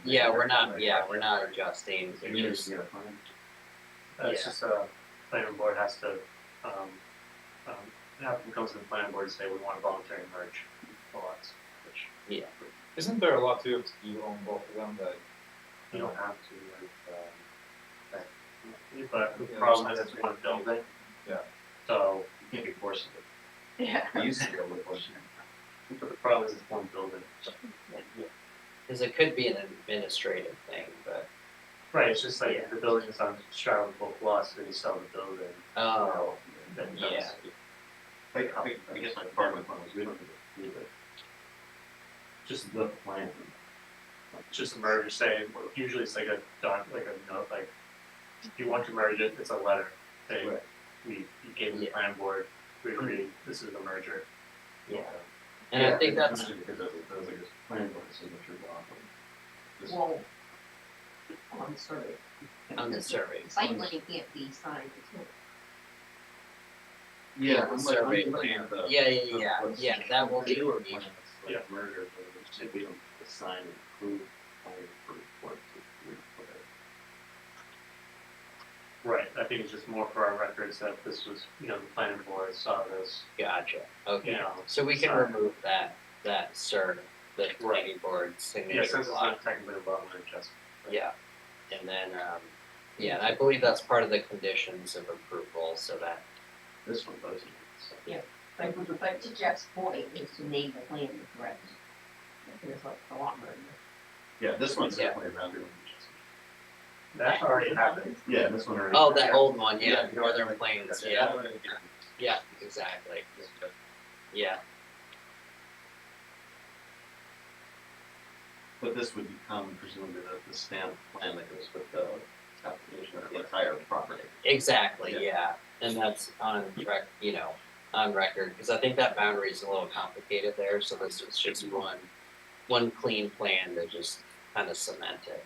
Yeah, we're not adjusting. It's just, It's just planning board has to, the applicant comes to the planning board and say, we want a voluntary merge lots, which yeah. Isn't there a lot to it, you own both of them, that, you don't have to, but the problem is it's one building. Yeah. So you can't be forcing it. Yeah. I used to be able to push it. But the problem is it's one building. So, Because it could be an administrative thing, but right, it's just like Yeah. the building is on straddling both lots, then you sell the building. oh, Then yeah. I guess my part of my plan was we don't need to, just the plan. Just a merger saying, usually it's like a doc, like a note, like, if you want to merge it, it's a letter saying, Right. you gave the planning board, we agree, this is the merger. Yeah. And I think that's Because that was like a plan board signature block. Just- Well, On the survey. on the survey. The site plan can't be signed until. Yeah, I'm survey looking plan. at the. Yeah, that will be Visual reviewed. plans, like murder, but we said we don't assign and approve plan for report to report. Right, I think it's just more for our records that this was, you know, the planning board saw this, Gotcha, okay. you know. So we can Sorry. remove that cert, the planning board Yeah, signature since it's block. not technically a lot of adjustment. Yeah, and then, yeah, and I believe that's part of the conditions of approval, so that, This one doesn't. So. Yeah. But to Jeff's point is to name the plan correct. There's like a lot more. Yeah, this one's Yeah. definitely around here. That already happened. Yeah, this one already. oh, that old one, yeah, Yeah. Northern Plains, yeah, exactly, yeah, But this would become presumably the stamp plan that goes with the application of the entire property. exactly, Yeah. yeah. And that's on on record, because I think that boundary is a little complicated there, so this is just one clean plan to just kind of cement it.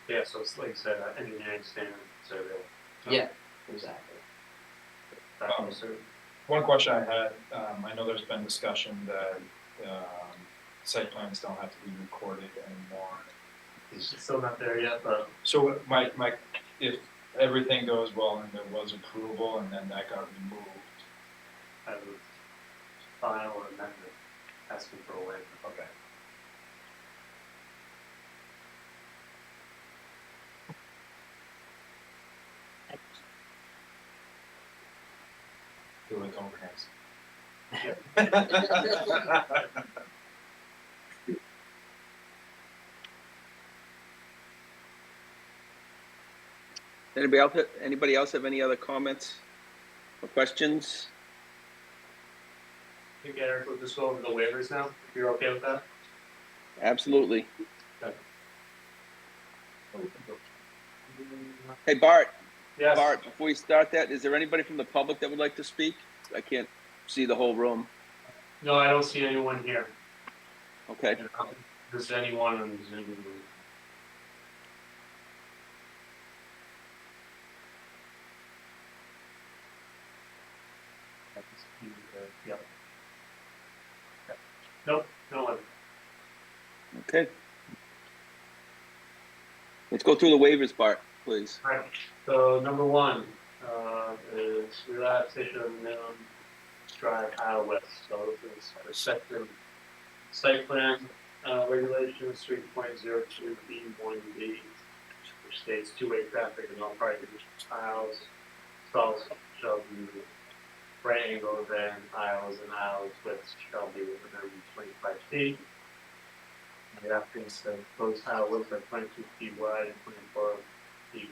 Yeah, so it's like you said, engineering standard survey. Yeah, exactly. So, One question I had, I know there's been discussion that, site plans don't have to be recorded anymore. it's still not there yet, but So my, if everything goes well and there was approval and then that got removed, I would file or amend it, asking for a waiver. okay. Feel like comprehensive. Anybody else have any other comments or questions? I think Eric will just go over the waivers now, if you're okay with that. Absolutely. Okay. Hey, Bart, Yes. Bart, before you start that, is there anybody from the public that would like to speak? I can't see the whole room. No, I don't see anyone here. Okay. Does anyone on Zoom? Yep. Nope, no one. Okay. Let's go through the waivers, Bart, please. Alright, so number one, is relaxation of minimum drive aisle width. So this is respective site plan, regulations 3.02B1B, which states two-way traffic in all private aisles, stalls shall be right angle than aisles and aisles widths shall be within 25 feet. And the applicants said proposed aisle widths are 22 feet wide and 24 feet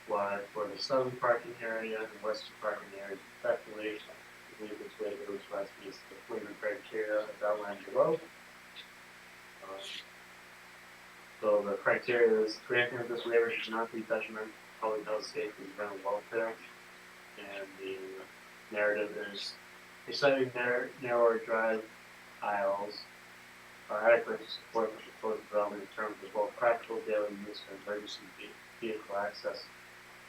wide for the southern parking area and western parking area respectively. I believe this waiver was last meets the waiver criteria as outlined below. So the criteria is granting of this waiver should not be detrimental to public health, safety, and general welfare. And the narrative is a slightly narrower drive aisles are adequate to support the proposed development in terms of both practical daily use and emergency vehicle access.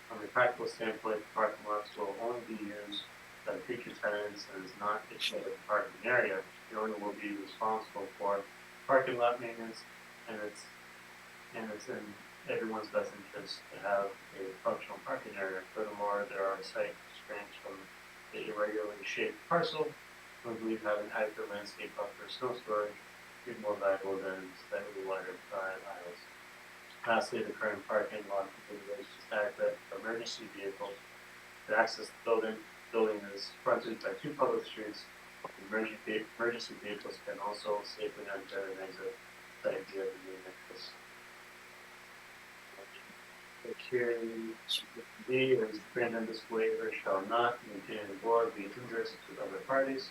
From a practical standpoint, the parking lots will only be used by future tenants and is not a shared parking area. The owner will be responsible for parking lot maintenance, and it's in everyone's best interest to have a functional parking area. Furthermore, there are site constraints from the irregularly shaped parcel. We believe having adequate landscape buffer snow storage is more valuable than slightly wider drive aisles. Lastly, the current parking lot configuration is adequate for emergency vehicles. To access the building is fronted by two public streets. Emergency vehicles can also safely enter and exit site via the main entrance. Criteria B is granted this waiver shall not maintain or be injurious to other parties.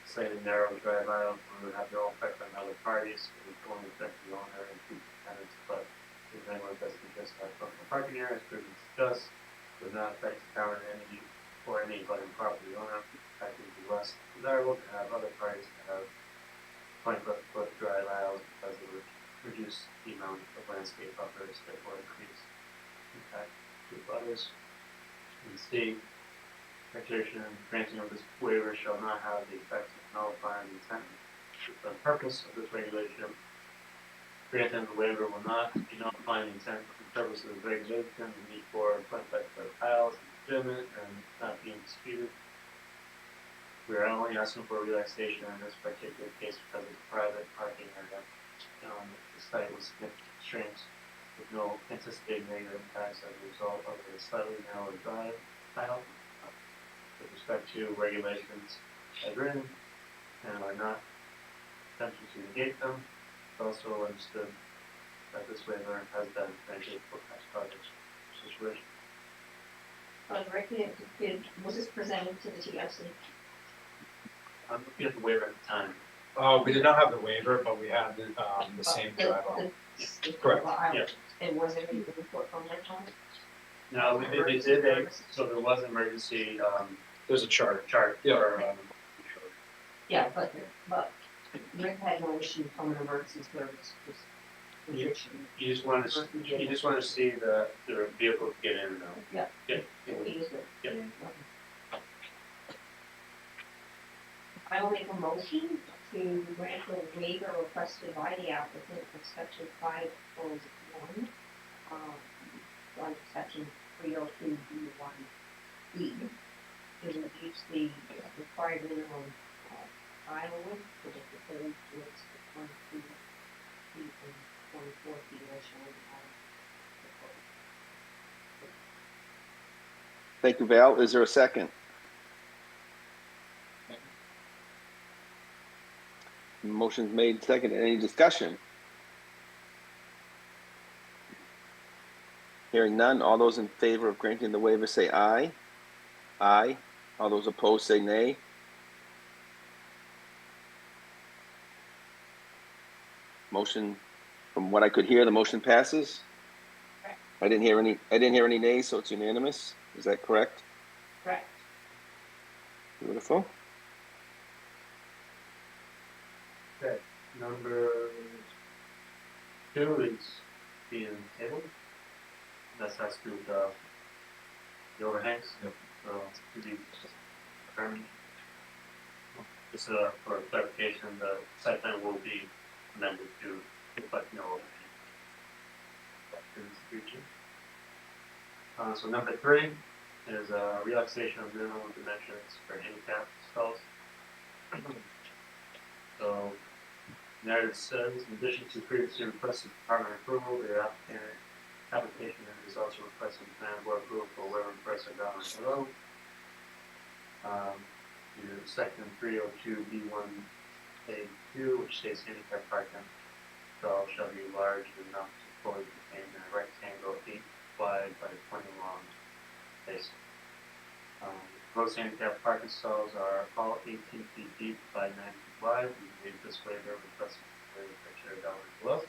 Cited narrow drive aisle would have no effect on other parties, it would only affect the owner and future tenants, but in anyone's best interest to have functional parking areas, previously discussed, would not affect the town in any or any abutting property owner, I think it'd be less desirable to have other parties to have 20-foot drive aisles because it would reduce the amount of landscape buffers that will increase impact to others. And C, declaration and granting of this waiver shall not have the effect of nullifying the intent or the purpose of this regulation. Granting the waiver will not be nullifying the intent and purpose of the regulation. The need for 25-foot aisles is legitimate and not being disputed. We are only asking for relaxation in this particular case because it's a private parking area. The site was significant constraints with no anticipated negative impacts as a result of a slightly narrower drive aisle. With respect to regulations as written and are not attempting to negate them, it's also understood that this waiver has been granted for past projects situation. Was this presented to the TRC? I'm looking at the waiver at the time. We did not have the waiver, but we had the same drive aisle. Correct. Yeah. And was there any report from their time? No, they did, so there was an emergency, There's a chart. chart Yeah. for, Yeah, but Rick had no issue from an emergency service. you just want to see the vehicle get in and out. Yeah. Yeah. Yeah. I will make a motion to grant the waiver requested by the applicant for section 5.1, on section 302B1B, to reduce the required minimum aisle width for the proposed widths to 22 feet and 24 feet as shown on the code. Thank you, Val. Is there a second? Motion's made, second. Any discussion? Hearing none. All those in favor of granting the waiver say aye. Aye. All those opposed say nay. Motion, from what I could hear, the motion passes. Correct. I didn't hear any nays, so it's unanimous. Is that correct? Correct. Beautiful. Okay, number 2 is being tabled. That has to do with the overhangs. Yep. So to be determined. Just for clarification, the site plan will be amended to reflect no overhang. So number 3 is a relaxation of minimum dimensions for handicap stalls. So narrative says, in addition to previously requested department approval, the application is also requesting plan board approval for waiver requested down below. Section 302B1A2, which states handicap parking stall shall be large enough to fully contain a rectangle 8 wide by 20 long space. Most handicap parking stalls are all 18 feet deep by 9 feet wide. We made this waiver requesting the criteria down below.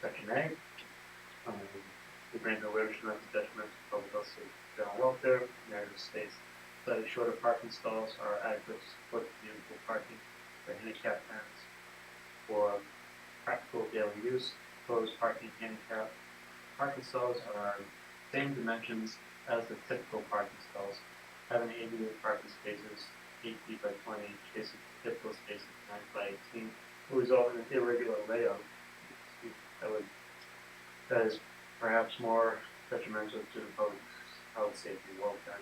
Section A. The grant of waiver should not be detrimental to public health, safety, and general welfare. Narrative states that shorter parking stalls are adequate to support vehicle parking for handicap parents for practical daily use. Proposed parking handicap parking stalls are same dimensions as the typical parking stalls, having 88 parking spaces, 8 feet by 20, spaces, typical spaces 9 by 18, will result in an irregular layout. That is perhaps more detrimental to the public health, safety, and welfare.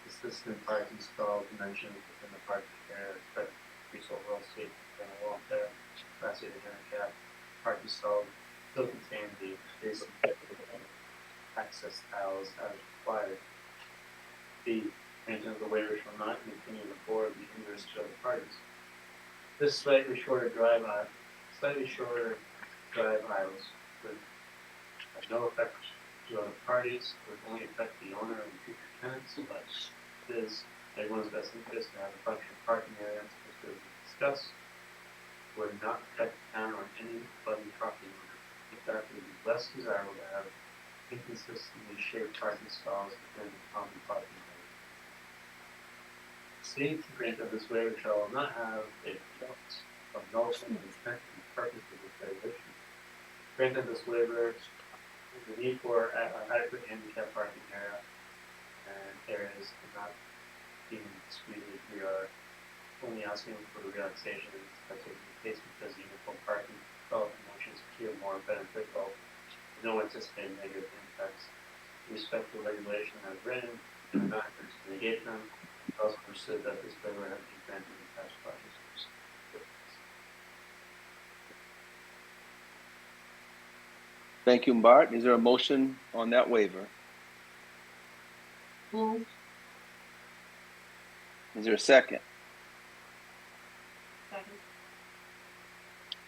Consistent parking stall dimensions within the parking area expect to increase overall safety and welfare. Capacity to handicap parking stalls still contain the basic access tiles as required. The granting of the waiver shall not continue before the ingress to other parties. This slightly shorter drive aisles would have no effect to other parties, would only affect the owner and future tenants, but it is everyone's best interest to have a functional parking area as we discussed. Would not affect the town or any other property owner. In fact, it would be less desirable to have inconsistently shaped parking stalls within the common parking area. Stating to grant of this waiver shall not have a result of nullifying the intent and purpose of this regulation. Grant of this waiver, the need for adequate handicap parking area and areas are not being disputed. We are only asking for the relaxation in this particular case because uniform parking development motions appear more beneficial. No anticipated negative impacts. Respect the regulation as written, and not to negate them. Also understood that this waiver has been granted in past projects. Thank you, Bart. Is there a motion on that waiver? Move. Is there a second? Second.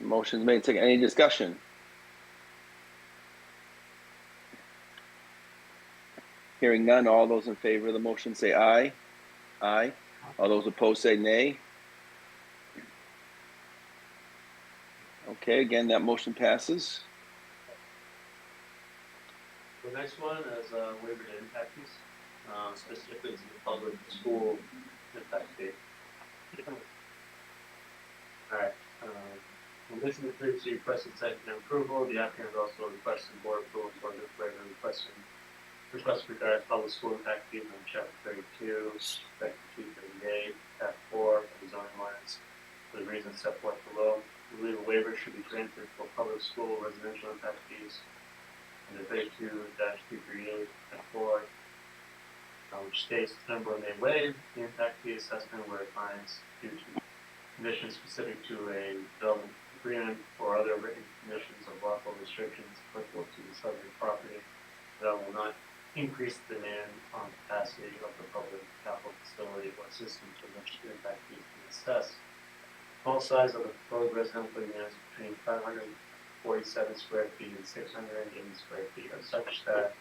Motion's made, second. Any discussion? Hearing none, all those in favor of the motion say aye. Aye. All those opposed say nay. Okay, again, that motion passes. The next one is waiver to impact fees, specifically to the public school impact fee. Alright, in addition to previously requested site plan approval, the applicant has also requested board approval for this waiver request regarding public school impact fees on chapter 32, section 238, tab 4 of the zoning ordinance for the reasons set forth below. We believe a waiver should be granted for public school residential impact fees under 32-238 and 4, which states the town board may waive the impact fee assessment where it finds due to conditions specific to a development agreement or other written conditions of lawful restrictions applicable to the subject property that will not increase the demand on capacity of the public capital facility or system for which the impact fee is being assessed. All size of the proposed residential units between 547 square feet and 680 square feet are such that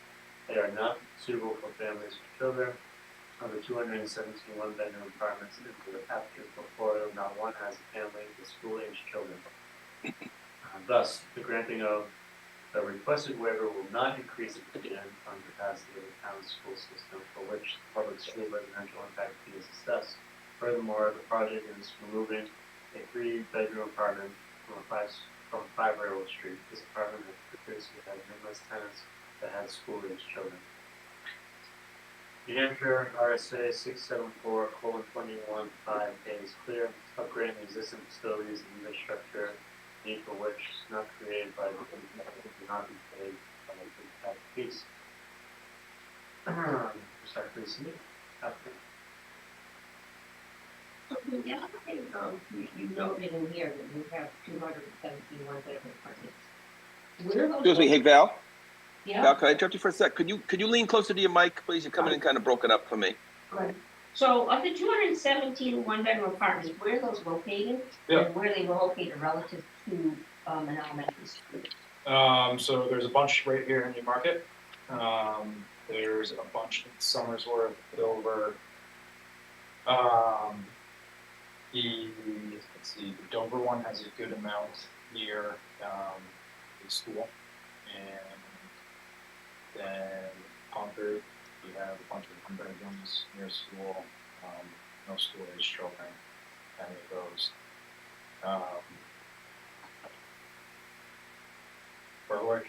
they are not suitable for families with children. Of the 217 one-bedroom apartments into the applicant's portfolio, not one has a family with school-aged children. Thus, the granting of the requested waiver will not increase the demand on capacity of the town's school system for which the public school residential impact fee is assessed. Furthermore, the project is removing a 3-bedroom apartment from 5 Railroad Street. This apartment has previously had numerous tenants that had school-aged children. New Hampshire RSA 674:21(5)A is clear. Upgrading existing facilities and infrastructure, need for which is not created by the will not be paid by the impact fees. Respectfully submitted. Applicant. So the other thing, you noted in here that you have 217 one-bedroom apartments. Where are those? Excuse me, hey Val. Yeah. Val, could I interrupt you for a sec? Could you lean closer to your mic, please? You're coming in kind of broken up for me. Right. So of the 217 one-bedroom apartments, where are those located? Yeah. And where are they located relative to an elementary school? So there's a bunch right here in Newmarket. There's a bunch in Somersworth, Dover. Let's see, the Dover one has a good amount near the school, and then Concord, we have a bunch of bedrooms near school, no school-age children, any of those. Berwick,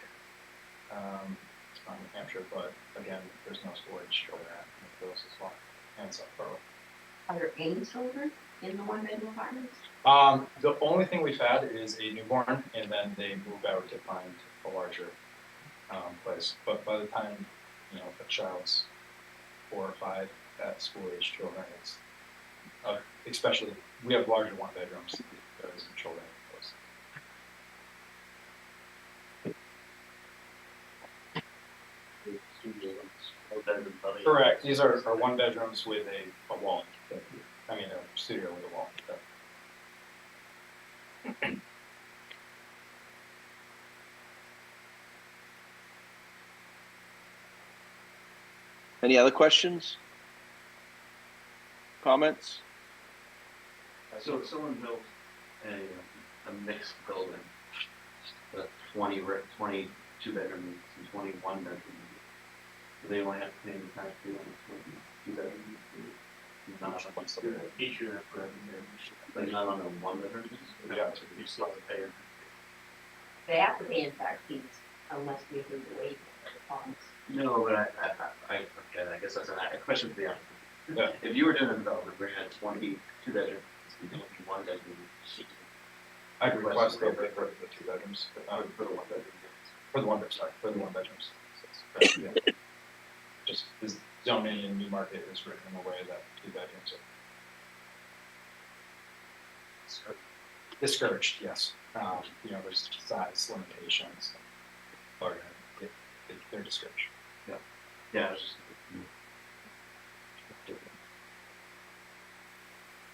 it's not New Hampshire, but again, there's no school-age children at those as well, and South Berwick. Are there any children in the one-bedroom apartments? The only thing we've had is a newborn, and then they move out to find a larger place. But by the time a child's 4 or 5 at school-age children, it's especially we have larger one-bedrooms. There isn't children in those. Correct. These are one-bedrooms with a wall. I mean, a studio with a wall. Any other questions? Comments? So if someone built a mixed building, the 20 2 bedroom units and 21 bedroom units. They only have to pay the tax fee on the 2 bedroom unit. Not on Each unit for every year. like not on the 1 bedroom. Yeah. You still have to pay it. They have to pay impact fees unless we do the waiver of the funds. No, but I forget. I guess that's a question for the applicant. Yeah. If you were doing a development where you had 22 bedrooms, 21 bedroom, I'd request they pay for the 2 bedrooms, for the 1 bedroom. For the 1 bedroom, sorry, for the 1 bedrooms. Yeah. Just the zoning in Newmarket is written in a way that 2 bedrooms are discouraged, yes. There's size limitations. Or they're discouraged. yeah, it's just.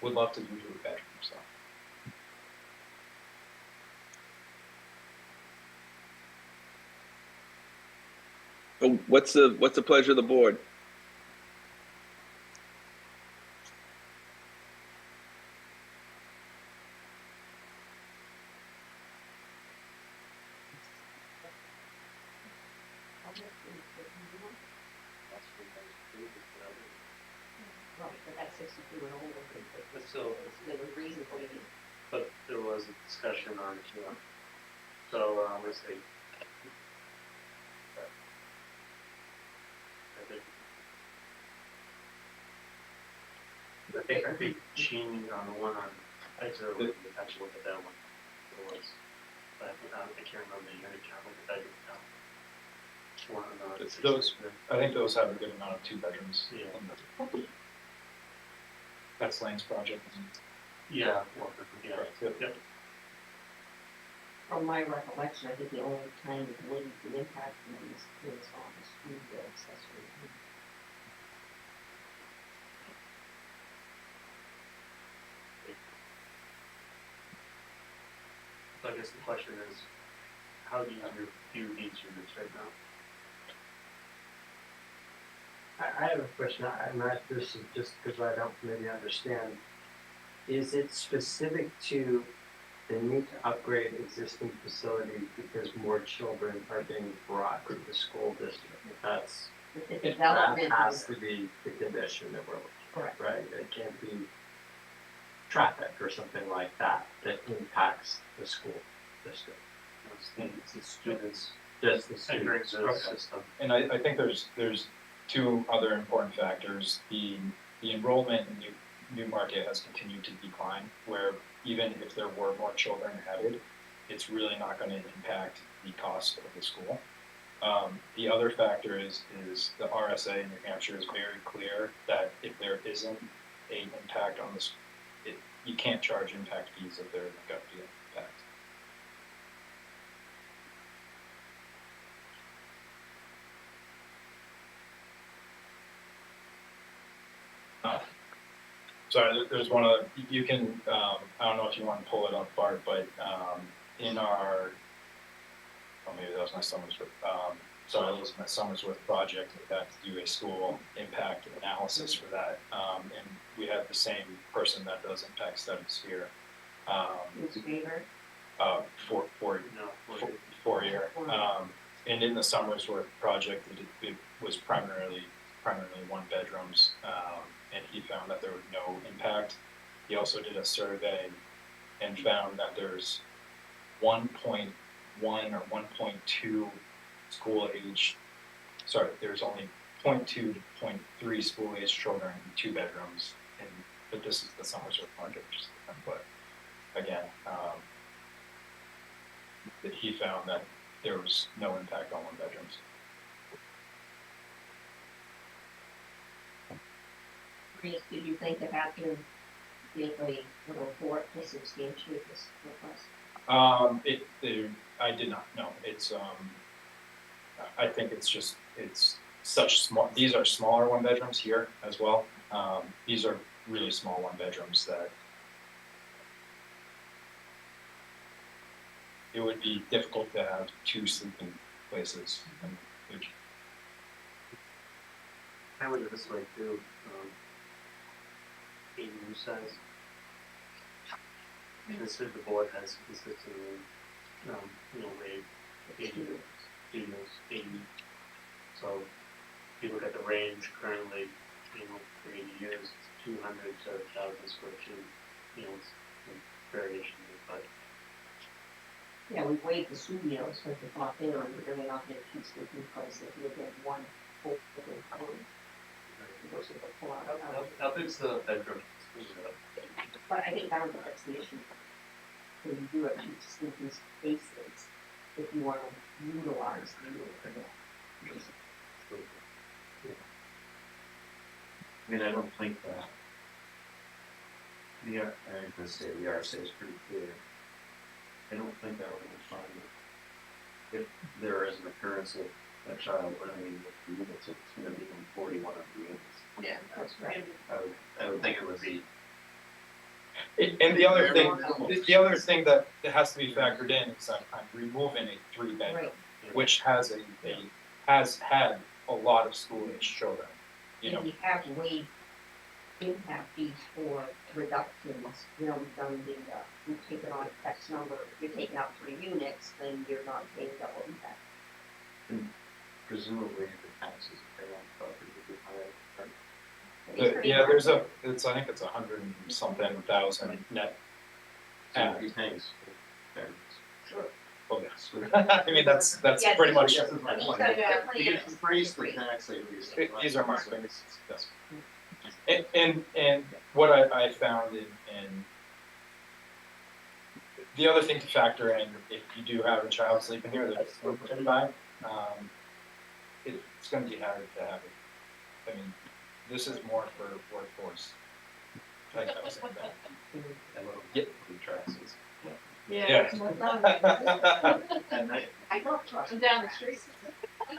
Would love to do 2 bedrooms, so. So what's the pleasure of the board? Right, but that's 62 and older. But still, There was reason for it. but there was a discussion on, so, let's see. I think Gene on the one on, I just really have to look at that one. It was, but I can't remember the unit count, what the bedroom count. One on the. Those, I think those have a good amount of 2 bedrooms. Yeah. That's Lane's project. Yeah, well, yeah, Yep. yep. From my recollection, I think the only time it wouldn't be impacted is on the school bill accessory. So I guess the question is, how do you view these units right now? I have a question, I'm not, this is just because I don't maybe understand. Is it specific to the need to upgrade existing facilities because more children are being brought to the school district? That's, The that development has is to be the condition that we're looking correct. for, right? It can't be traffic or something like that that impacts the school district. It's the students Just the entering students. the Okay. system. And I think there's 2 other important factors. The enrollment in Newmarket has continued to decline, where even if there were more children added, it's really not going to impact the cost of the school. The other factor is the RSA in New Hampshire is very clear that if there isn't an impact on this, you can't charge impact fees if there's going to be an impact. Sorry, there's one other, you can, I don't know if you want to pull it up, Bart, but in our, oh, maybe that was my Summersworth, sorry, that was my Summersworth project, we had to do a school impact analysis for that. And we had the same person that does impact studies here. Mr. Weaver. No, 4-year. And in the Summersworth project, it was primarily 1 bedrooms, and he found that there was no impact. He also did a survey and found that there's 1.1 or 1.2 school age, there's only 0.2 to 0.3 school age children in 2 bedrooms, but this is the Summersworth project, which is different, but again, that he found that there was no impact on 1 bedrooms. Chris, did you think it had to give a report to substantiate this request? I did not, no, it's, I think it's such small, these are smaller 1 bedrooms here as well. These are really small 1 bedrooms that it would be difficult to have 2 sleeping places. I would do this way too, ADU size. Consider the board has consistently, waived ADU students, 80. So if you look at the range currently, for 80 years, it's 200 to 1,000 square feet. It's variation, but Yeah, we waived the studios because we thought they were really not gonna keep sleeping place if you get one full room. Those are the four. how big's the bedroom? But I think that's the issue. So you do have two sleeping spaces if you want to utilize the room for that. I mean, I don't think that. I think the state of the RSA is pretty clear. I don't think that we're gonna find that if there is an occurrence of a child living with units, it's gonna be in 41 of the units. Yeah. That's right. I would think it would be. And the other thing that has to be factored in is that I'm removing a 3-bedroom, Right. which has has had a lot of school age children. And we have waived impact fees for reductions, we've done we've taken on X number, if you're taking out 3 units, then you're not paying double impact. Presumably the taxes if they own property would be higher. Yeah, I think it's 100 and something thousand net. So he pays fair. Sure. Oh, yes. I mean, that's Yeah, pretty much. That's my point. You can increase the tax at least. These are market rates, yes. And what I found in the other thing to factor in, if you do have a child sleeping here that's nearby, it's gonna be hard to have it. I mean, this is more for workforce. Like I was saying that. And little Yeah. food taxes. Yeah. At night. I don't trust. I'm down the street. I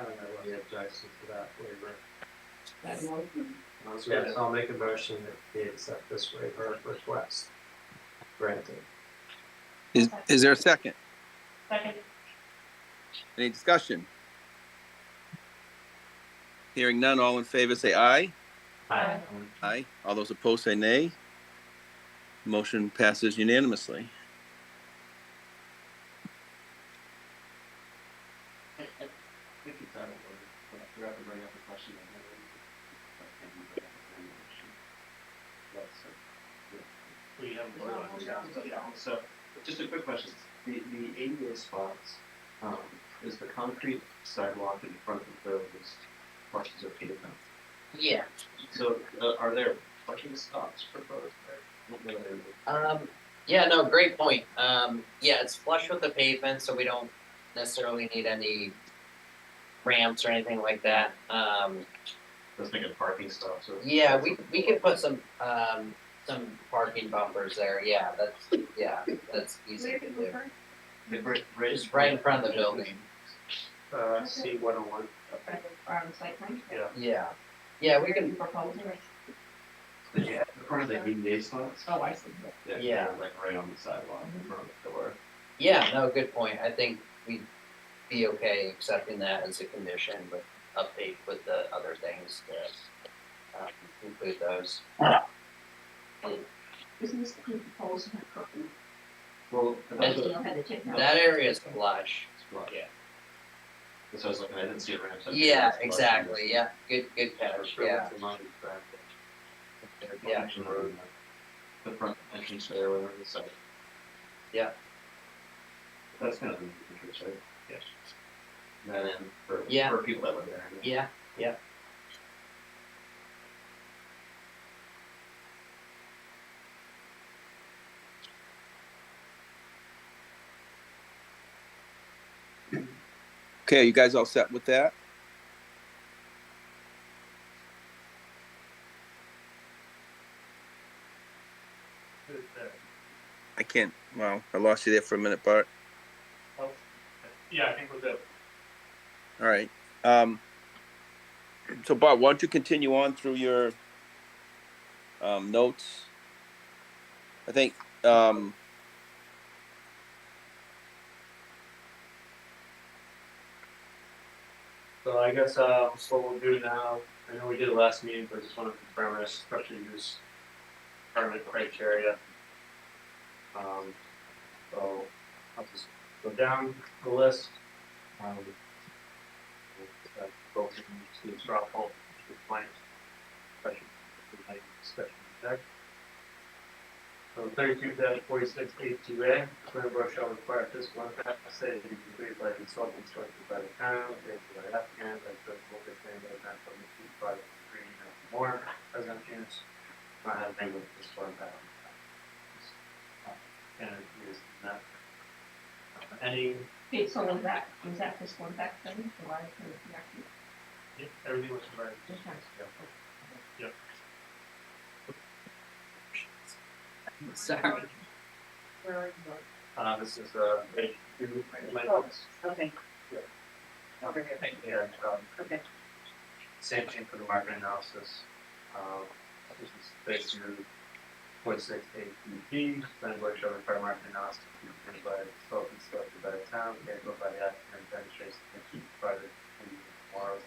don't know what the objection to that waiver. That one. Yes, I'll make a motion that we accept this waiver request. Granted. Is there a second? Second. Any discussion? Hearing none, all in favor say aye. Aye. Aye. All those opposed say nay. Motion passes unanimously. I think it's out of order, but I forgot to bring up a question I had. we haven't voted on it. So, just a quick question, the ADA spots, is the concrete sidewalk in front of those parcels of pavement? Yeah. So, are there parking stops proposed there? Yeah, no, great point. Yeah, it's flush with the pavement, so we don't necessarily need any ramps or anything like that. Let's make a parking stop, so. Yeah, we could put some parking bumpers there. Yeah, that's easy to do. Just right in front of the building. C101. Site plan? Yeah. Yeah, we Where are can. you proposing it? Yeah, in front of the ADA spots? Oh, I see. Yeah. Like right on the sidewalk in front of the door. Yeah, no, good point. I think we'd be okay accepting that as a condition, but update with the other things to include those. Isn't this the proposal of cooking? Well, And You don't have the tip now. that area is flush. Yeah. That's what I was looking, I didn't see a ramp. so I Yeah, figured it's exactly. Yeah, good catch. Yeah. Yeah. Action road, the front entrance there, whatever the side. Yeah. That's kind of the entrance, right? Yes. That in for Yeah. people that live there. Yeah. Yeah. Okay, you guys all set with that? I can't, well, I lost you there for a minute, Bart. Yeah, I think we're good. All right. So Bart, why don't you continue on through your notes? I think So I guess, what we'll do now, I know we did it last meeting, but I just wanna confirm our special use permit criteria. So I'll just go down the list. Go to the straw poll, the blank, special check. So 32-4682A, planning board shall require physical impact assay to be completed by consultant instructed by the town, paid for the applicant, by the local planning board, not from the by 3 or more resident units, not have any with physical impact. And it is not any, Okay, so was that this one back then, so I can correct you? everything was right. Just trying Yep. Sorry. This is page 2, my Oh. notes. Okay. Yeah. Over here. Yeah, Okay. same thing for the market analysis. This is based on 0.68 planning board shall require market analysis to be completed by consultants selected by the town, paid for by the applicant, demonstrates that the private or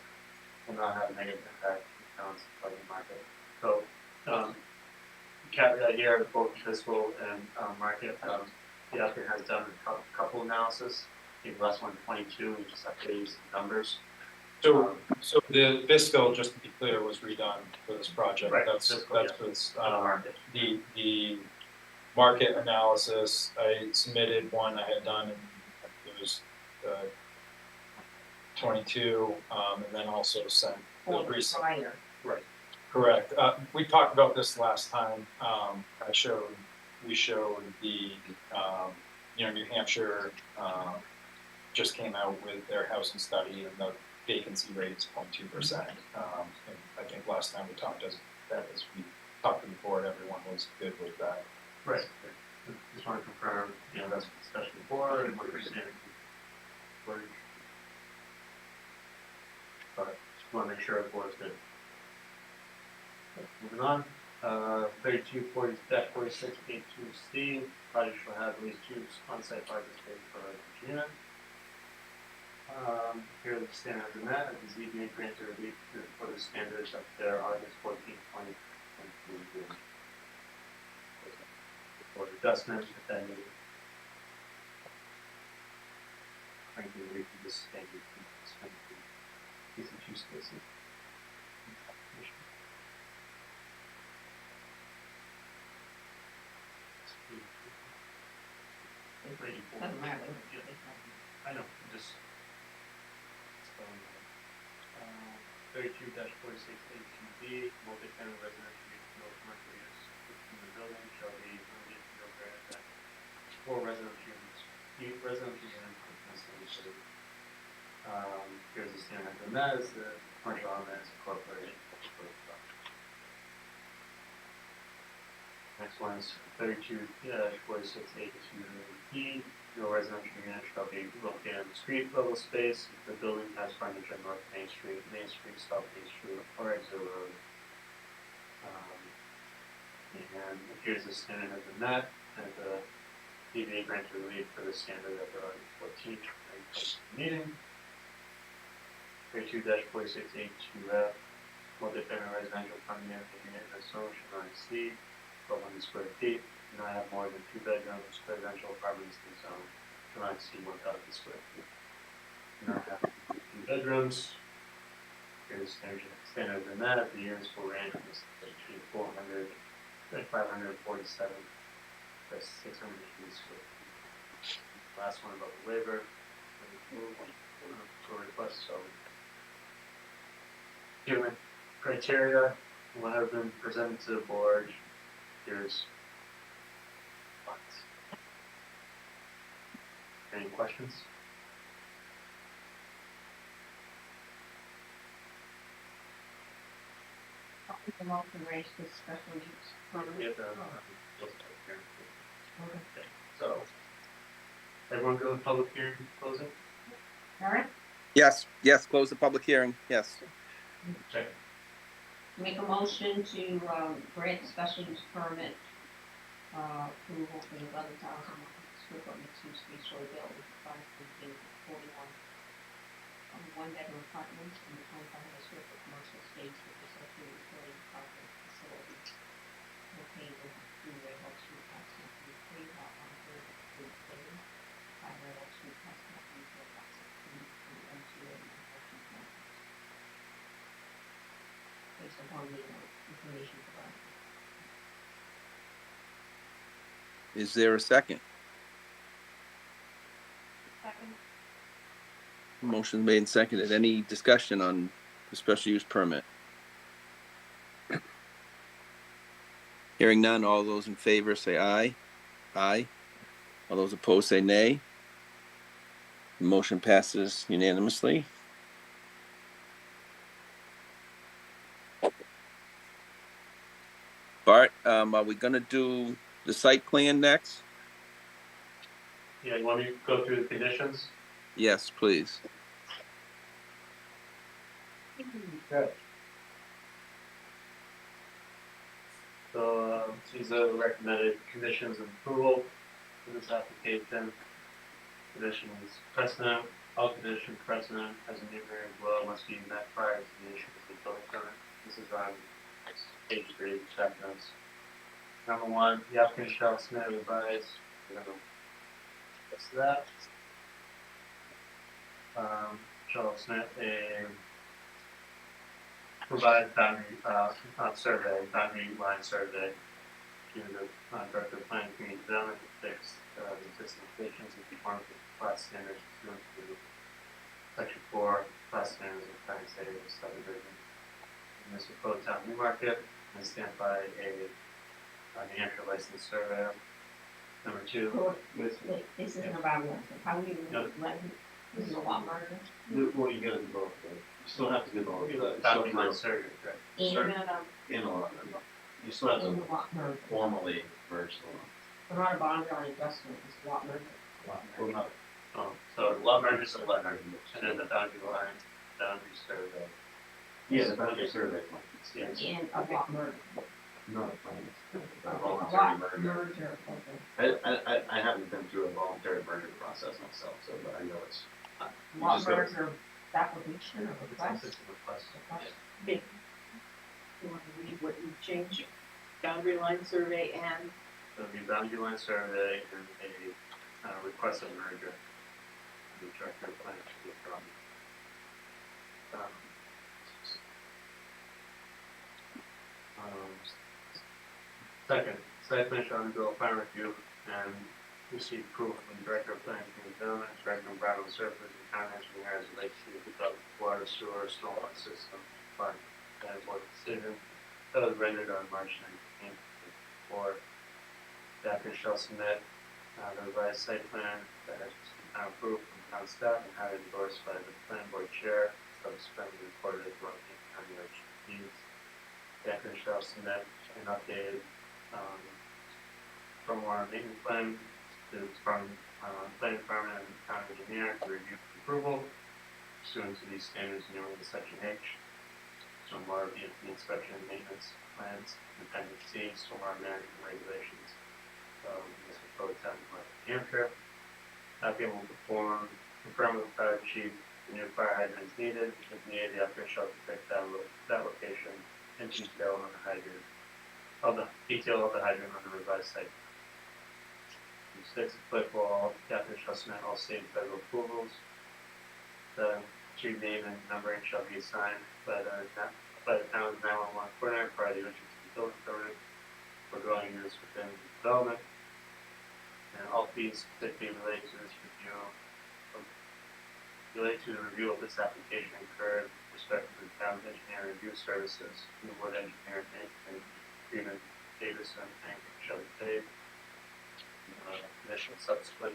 will not have a negative impact on the town's public market. So, caveat here, both fiscal and market, the applicant has done a couple analysis. I think the last one, 22, we just updated some numbers. So the fiscal, just to be clear, was redone for this project. Right, That's fiscal, that's yeah. what's, Market. the market analysis, I submitted one I had done, and it was 22, and then also sent the Or recent. prior. Right. Correct. We talked about this last time. We showed the, New Hampshire, just came out with their housing study, and the vacancy rate is 0.2%. And I think last time we talked as we talked to the board, everyone was good with that. Right. Just want to confirm, that's what discussed before and what you're saying. But just want to make sure the board's good. Moving on, 32-4682C, project shall have at least 2 on-site parking spaces for each unit. Here are the standards in that, the ZBA granted relief for the standards up there, August 14, 2022. For adjustment, if any. Frankly, we can just standard, these are 2 spaces. Doesn't matter. I know, just. 32-4682B, multi-family residential use, no commercial use in the building shall be limited to no greater than 4 residential units. Residential units constantly. Here's the standard, and that is the commercial element is incorporated. Next one is 32-4682E. No residential unit shall be located in the street level space if the building has frontage on North Main Street, South Main Street, or Exeter Road. And here's the standard has been met, and the DBA granted relief for the standard of August 14th meeting. 32-4682F, multi-family residential condominium unit as so should not exceed 1,200 square feet, do not have more than 2 bedrooms, residential apartments in the zone, do not exceed 1,000 square feet. Do not have 2 bedrooms. Here's standard than that, the units will range between 400 and 547 to 600 square feet. Last one about the waiver, for request, so. Given criteria, what have been presented to the board, here's lots. Any questions? I'll put them all to raise this special use. Okay, so, everyone go to the public hearing, close it? All right, Yes, close the public hearing, yes. Okay. make a motion to, grant the special use permit, approval for the 11,000 square foot mixed use three-story building, 541 one bedroom apartments in the 25 square foot commercial space with associated utility parking facility. Located in 3 Rainbow Street, Proximate 3, lot 133, 5 Rainbow Street, Proximate 3, lot 16, and 280. Based upon the information provided. Is there a second? Second. Motion made and seconded. Any discussion on the special use permit? Hearing none, all those in favor say aye. Aye. All those opposed say nay. The motion passes unanimously. Bart, are we gonna do the site plan next? Yeah, you want me to go through the conditions? Yes, please. Okay. So, these are the recommended conditions of approval for this application. Conditions precedent, all conditions precedent as enumerated below must be met prior to the issue of the building permit. This is on page 3, chapter notes. Number 1, the applicant shall submit a revised, we're gonna fix that. Shall submit a provide boundary, survey, boundary line survey to the, director of planning community development to fix, the existing conditions and conform to class standards pursuant to section 4, class standards of planning state of subdivision. And this will go to town Newmarket and stamped by a New Hampshire licensed surveyor. Number 2, So, this isn't about one, so how do you let him, this is a lot larger? Well, you gotta do both, right? You still have to do both. boundary line survey, correct? And, In a lot, you still have in to the lot merger. formally merge the lot. But not a boundary line adjustment, it's a lot merger. Well, not, Oh, so lot merger is a lot merger, and then the boundary line, boundary survey. yeah, the boundary survey, Yes. And a lot merger. not a plan. A A lot voluntary merger. merger, okay. I haven't been through a voluntary merger process myself, so, but I know it's. you Lot just gotta- merger application or request? It's a request. You want to read what you changed, boundary line survey and So the boundary line survey and a request of merger. The director of planning should be from. Second, site plan shall undergo a final review and receive approval from the director of planning and development, director of environmental services and town engineer as relates to the development of water, sewer, stormwater system, fund, and board decision. That was rendered on March 19th, 2024. The applicant shall submit the revised site plan that has been approved from town staff and had endorsed by the planning board chair, subsequently reported as well in county needs. The applicant shall submit an updated stormwater maintenance plan from planning department and town engineer to review for approval pursuant to these standards enumerated in section H. Stormwater BMP inspection and maintenance plans, appendix C, stormwater management regulations. This is for town of New Hampshire. Applicant will confirm with the fire chief the new fire hydrant is needed. If needed, the applicant shall depict that location and detail on the hydrant, detail of the hydrant on the revised site. 6, applicable, the applicant shall submit all state and federal approvals. The street name and numbering shall be assigned by the town's 911 coordinator prior to issuance of the building permit for dwelling units within the development. And all fees particularly related to this review, of this application incurred with respect to the town's engineering review services, the wood engineer and Freeman Davison and shall be paid. Condition subsequent.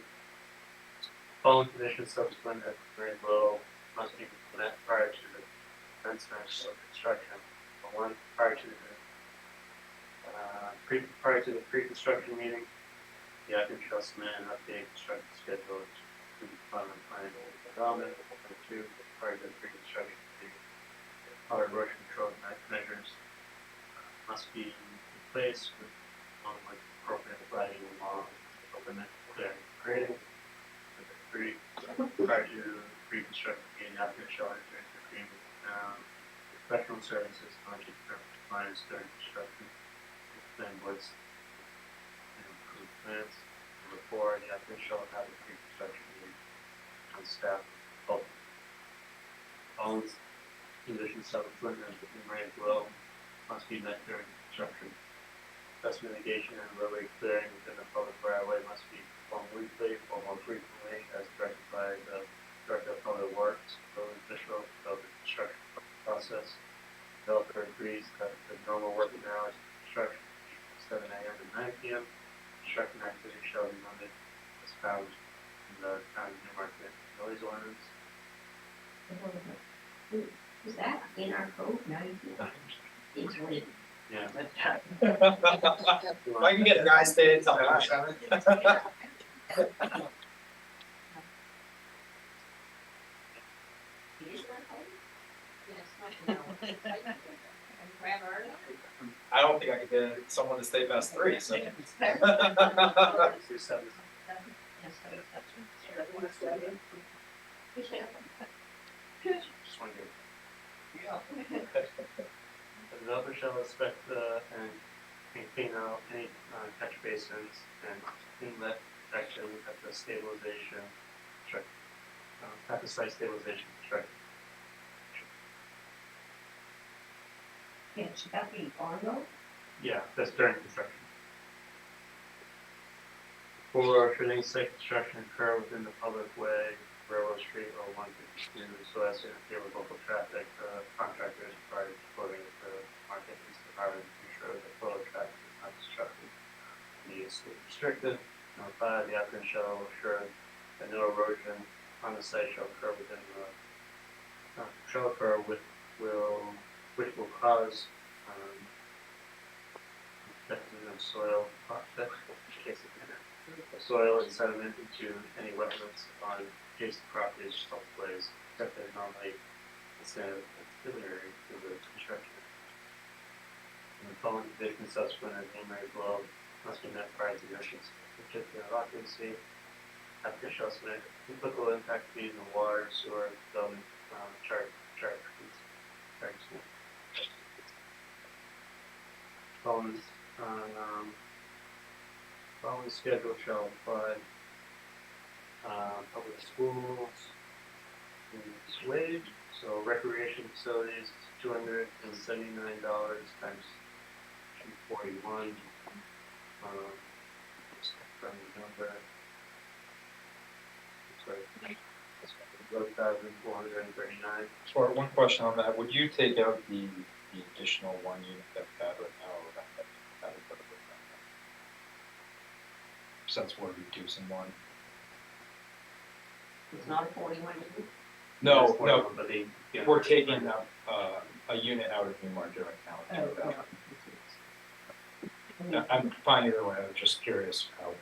Following conditions subsequent at very low must be met prior to the commencement of construction. For 1, prior to the pre-construction meeting, the applicant shall submit an updated construction schedule to the Department of Planning and Development. And 2, prior to the pre-construction meeting, all erosion control measures must be in place along with appropriate lighting and law, open and clearing, grading. 3, prior to pre-construction meeting, applicant shall enter into agreement, professional services, budget compliance during construction. Plan boards and approved plans. Number 4, the applicant shall have a pre-construction meeting on staff. All conditions self-employment and right below must be met during construction. Dust mitigation and roadway clearing within the public right of way must be performed weekly or more frequently as directed by the Director of Public Works, building official of the construction process. Developer agrees that the normal working hours of construction, 7 a.m. to 9 p.m. Construction activity shall be limited as found in the town of Newmarket noise ordinance. Is that in our code? No, it's written. Yeah. If I can get a guy stay until 7. It is in our code? Yes. No. Grab our. I don't think I could get someone to stay past 3, so. Yes, just one here. The developer shall inspect and clean out any catch basins and inlet protection at the stabilization structure, at the site stabilization structure. Yeah, should that be ongoing? Yeah, that's during construction. 4, should any site construction occur within the public way, railroad street, or 152, so as to interfere with local traffic, contractors required to quoting the market police department to ensure that flow of traffic is not disrupted. Needlessly restricted. Number 5, the applicant shall assure that no erosion on the site shall occur within the which will cause deficit of soil, soil and sediment into any wetlands on adjacent properties, public ways, except that normally it's ancillary to the construction. And the following conditions subsequent and enumerated below must be met prior to the issuance of certificate of occupancy. Applicant shall submit applicable impact fees in water, sewer, development, charge fees. Following schedule shall apply. Public schools is waived, so recreation facilities, $279 times 241. Just confirm the number. Sorry. 1,439. For one question on that, would you take out the additional 1 unit that we have right now, or that would put it right now? Since we're reducing 1. It's not a 41 unit? No, Yes, no, but they, yeah. we're taking a unit out of Newmarket right now. Yeah, I'm fine either way, I was just curious how,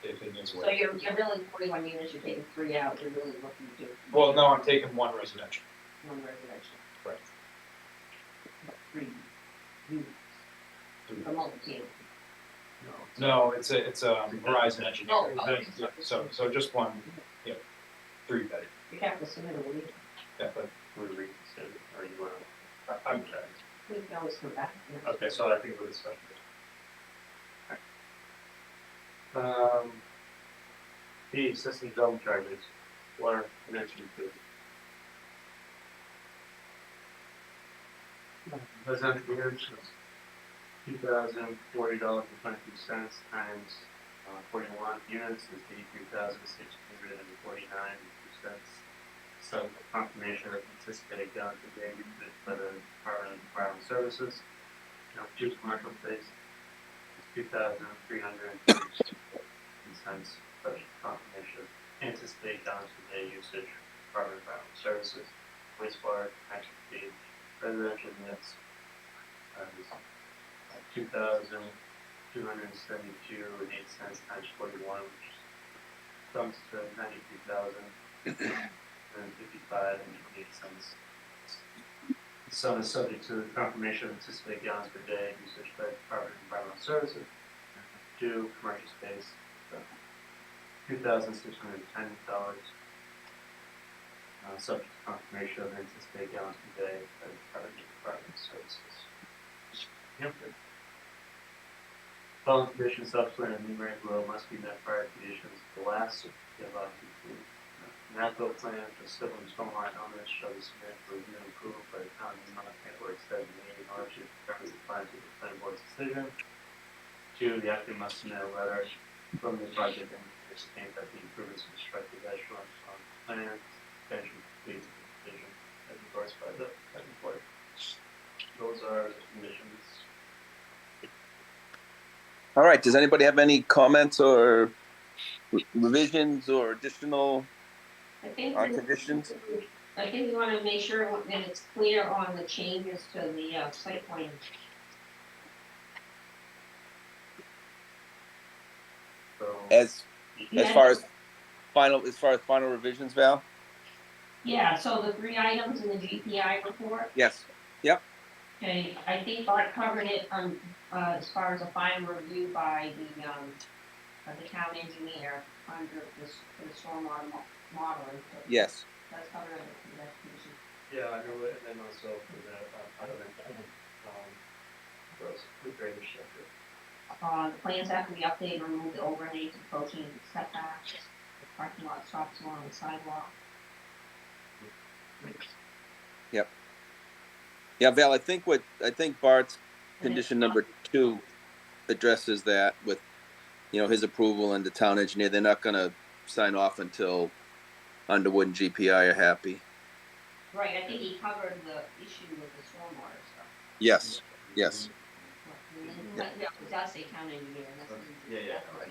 if it needs So weight. you're really 41 units, you're taking 3 out, you're really looking to do. Well, no, I'm taking 1 residential. One residential. Right. 3 units. A multi-unit. No, it's a Verizon engineer. Oh, okay. Yeah, so just 1, 3 bedded. You have to submit a week. Yeah, but We reconsider, or you want to? I'm We can always come back. Okay, so I think we're discussing it. The system double charges, water connection to. Residential units was $2,040.22 times 41 units is $83,649.02. So confirmation of anticipated gallons per day usage by the Department of Environmental Services. Now, 2 commercial space is $2,332.00 subject to confirmation of anticipated gallons per day usage, Department of Environmental Services. Wastewater connection fee, residential units is $2,272.08 times 41, which comes to $93,055.28. The sum is subject to the confirmation of anticipated gallons per day usage by the Department of Environmental Services. 2 commercial space, $2,610. subject to confirmation of anticipated gallons per day by the Department of Services. Yep. Following conditions subsequent and Newmarket Road must be met prior to the issuance of the last certificate of occupancy. Natural plan for civil and stormwater elements shall be submitted for review and approval by the town of Newmarket or its designated in order to determine the plan to the planning board's decision. 2, the applicant must submit a letter from the project and state that the improvements constructed as shown on the plan, extension complete the decision as endorsed by the planning board. Those are the conditions. All right, does anybody have any comments or revisions or additional I think, conditions? I think you wanna make sure that it's clear on the changes to the, site plan. So As Yeah. far as final revisions, Val? Yeah, so the 3 items in the GPI report, Yes. Yep. okay, I think Art covered it on, as far as a final review by the town engineer under the stormwater modeling. So Yes. that's covered under the investigation. yeah, I know it, and then also for the gross food drainage structure. The plans have to be updated, remove the overlays, approaching setbacks, the parking lot stops along the sidewalk. Yep. Yeah, Val, I think Bart's condition number 2 addresses that with, his approval and the town engineer. They're not gonna sign off until Underwood and GPI are happy. Right, I think he covered the issue with the stormwater stuff. Yes. Yes. And then, yeah, it does say town engineer, and that's. Yeah, right.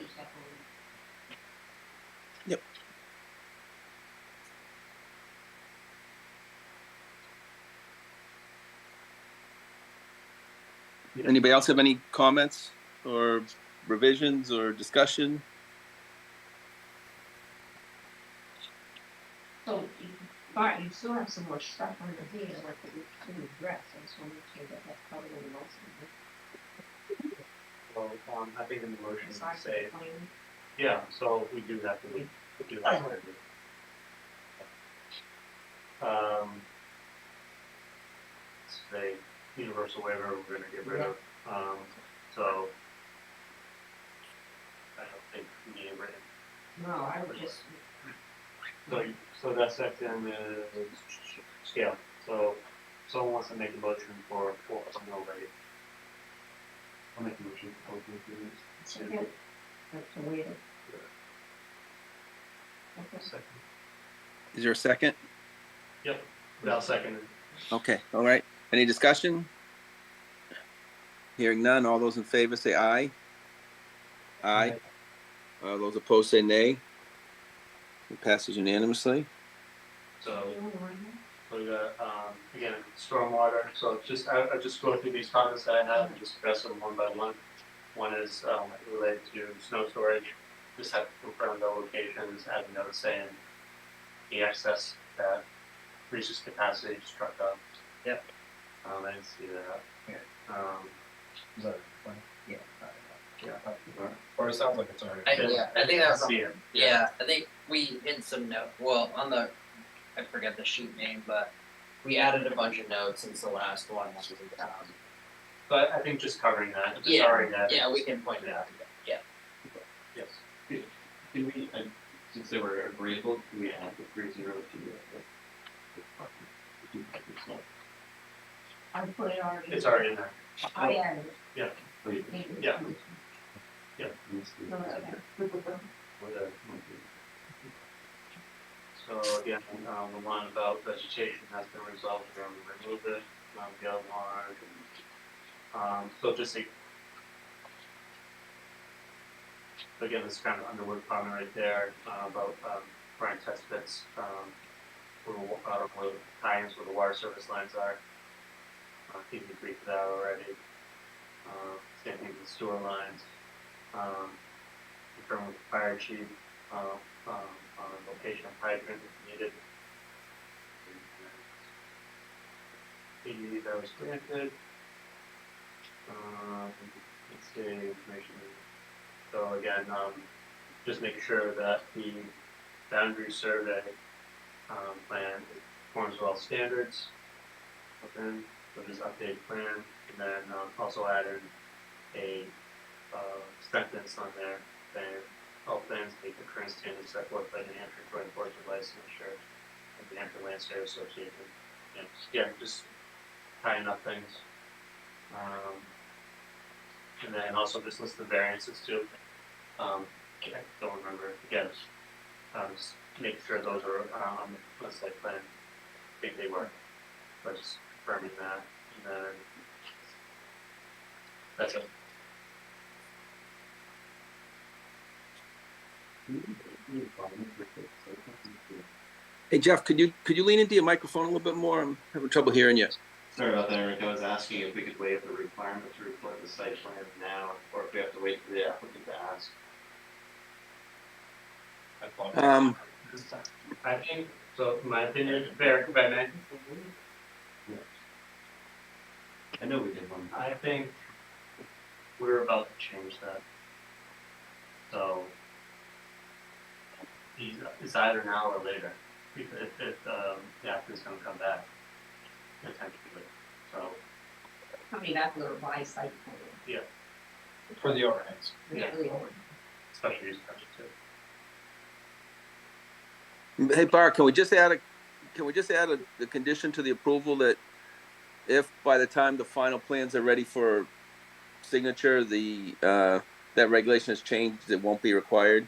Yep. Anybody else have any comments or revisions or discussion? So, Bart, you still have some more stuff under here, like the address, I just want to make sure that that's covered in the motion. Well, I think in the motion Besides the say, plan. yeah, so we do have to do that. It's a universal waiver we're gonna get rid of, so I don't think we need it written. No, I would just, So that section is scale, so someone wants to make a motion for a mill rate. I'll make a motion for second, that's a waiver. Okay. second. Is there a second? Yep, Val seconded. Okay, all right. Any discussion? Hearing none, all those in favor say aye. Aye. Those opposed say nay. It passes unanimously. So we got, again, stormwater, so just, I just go through these comments that I have and just address them one by one. One is, related to snow storage, just have to confirm the locations, add a note saying the excess that reaches capacity, just truck up. Yep. I didn't see that. Is that fine? Yeah. Or it sounds like it's already. I think that was, See it. yeah, I think we hit some note, well, on the, I forget the sheet name, but we added a bunch of notes since the last one. But I think just covering that, just Yeah, already that. yeah, we can point it out, yeah. Yes. Can we, since they were agreeable, can we add the 3-0 to the I put it already. It's already in there. I added it. Yeah. Thank you. Yeah. Yeah. No, that's okay. So again, the one about vegetation has been resolved, we're going to remove it, the other one. So just a, again, this kind of Underwood comment right there, about, running test pits, where the tie-ins where the water service lines are. I think we agreed to that already. Same thing with the sewer lines. Confirm with the fire chief, on location of hydrant if needed. PUD that was granted. Let's see, information. So again, just make sure that the boundary survey, plan conforms to all standards. Okay, with this updated plan, and then also add in a sentence on there saying all plans meet the current standards set forth by the New Hampshire Code Enforcement Licensure and the Hampshire Landscape Association. And just tying up things. And then also just list the variances too. I don't remember again. Just make sure those are on the site plan. I think they were, but just confirming that, and then that's it. Hey Jeff, could you lean into your microphone a little bit more? I'm having trouble hearing you. Sorry about that, Eric. I was asking if we could waive the requirement to report the site plan now, or if we have to wait for the applicant to ask. I thought. I think so. In my opinion, fair, if I may. I know we did one. I think we're about to change that. So it's either now or later. If the applicant's gonna come back, potentially. So Coming back with a revised site plan. yeah, For the overhangs. yeah, Really old. special use project too. Hey Bart, can we just add the condition to the approval that if by the time the final plans are ready for signature, the that regulation has changed, it won't be required?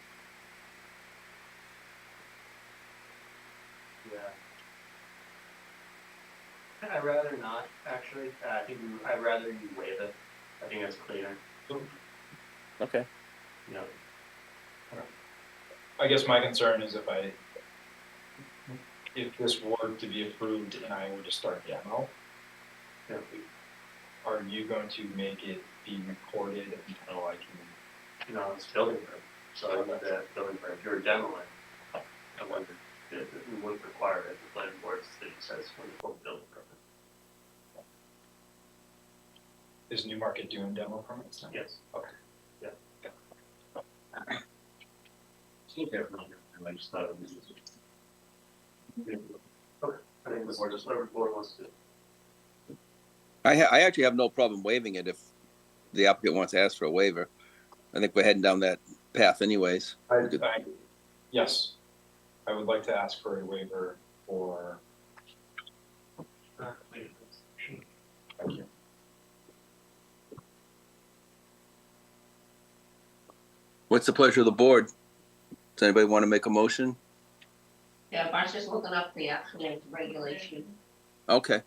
Yeah. I'd rather not, actually. I think I'd rather you waive it. I think that's cleaner. Okay. You know, I guess my concern is if this were to be approved and I were to start demo, yeah. are you going to make it be recorded until I can? It's building permit. So I want that building permit. If you're demoing, I wonder, we wouldn't require it. The planning board city says when you pull the building permit. Is Newmarket doing demo permits now? Yes. Okay. Yeah. I just thought it was. Okay. I think the board just whatever the board wants to do. I actually have no problem waiving it if the applicant wants to ask for a waiver. I think we're heading down that path anyways. Yes, I would like to ask for a waiver for. Thank you. What's the pleasure of the board? Does anybody want to make a motion? Yeah, Bart's just looking up the actual regulation. Okay.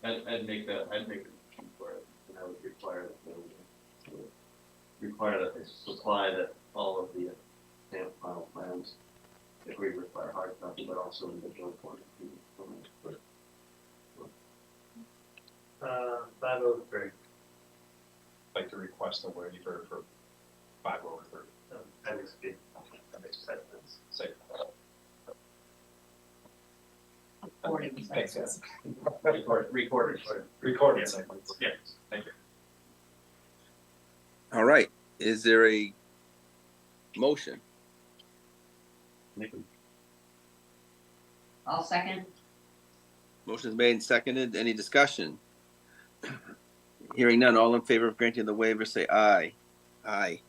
I'd make a motion for it, and I would require that they supply that all of the stamped final plans, if we require hard copy, but also in the joint form. 503. Like to request a waiver for 503. Appendix B. Appendix sense. Say. Thanks, yes. Recorded. Recorded. Yes. Thank you. All right. Is there a motion? I'll second. Motion is made and seconded. Any discussion? Hearing none. All in favor of granting the waiver, say aye. Aye.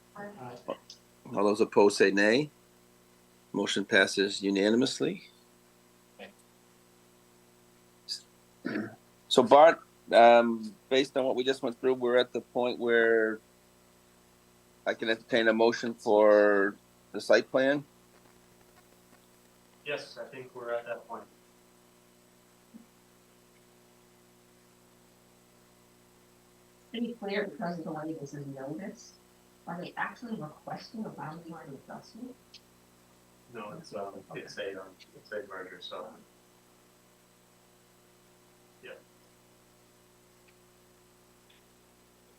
All those opposed say nay. Motion passes unanimously. So Bart, based on what we just went through, we're at the point where I can entertain a motion for the site plan. Yes, I think we're at that point. To be clear, because the way this is noticed, are they actually requesting a boundary line adjustment? No, it's a merger, so.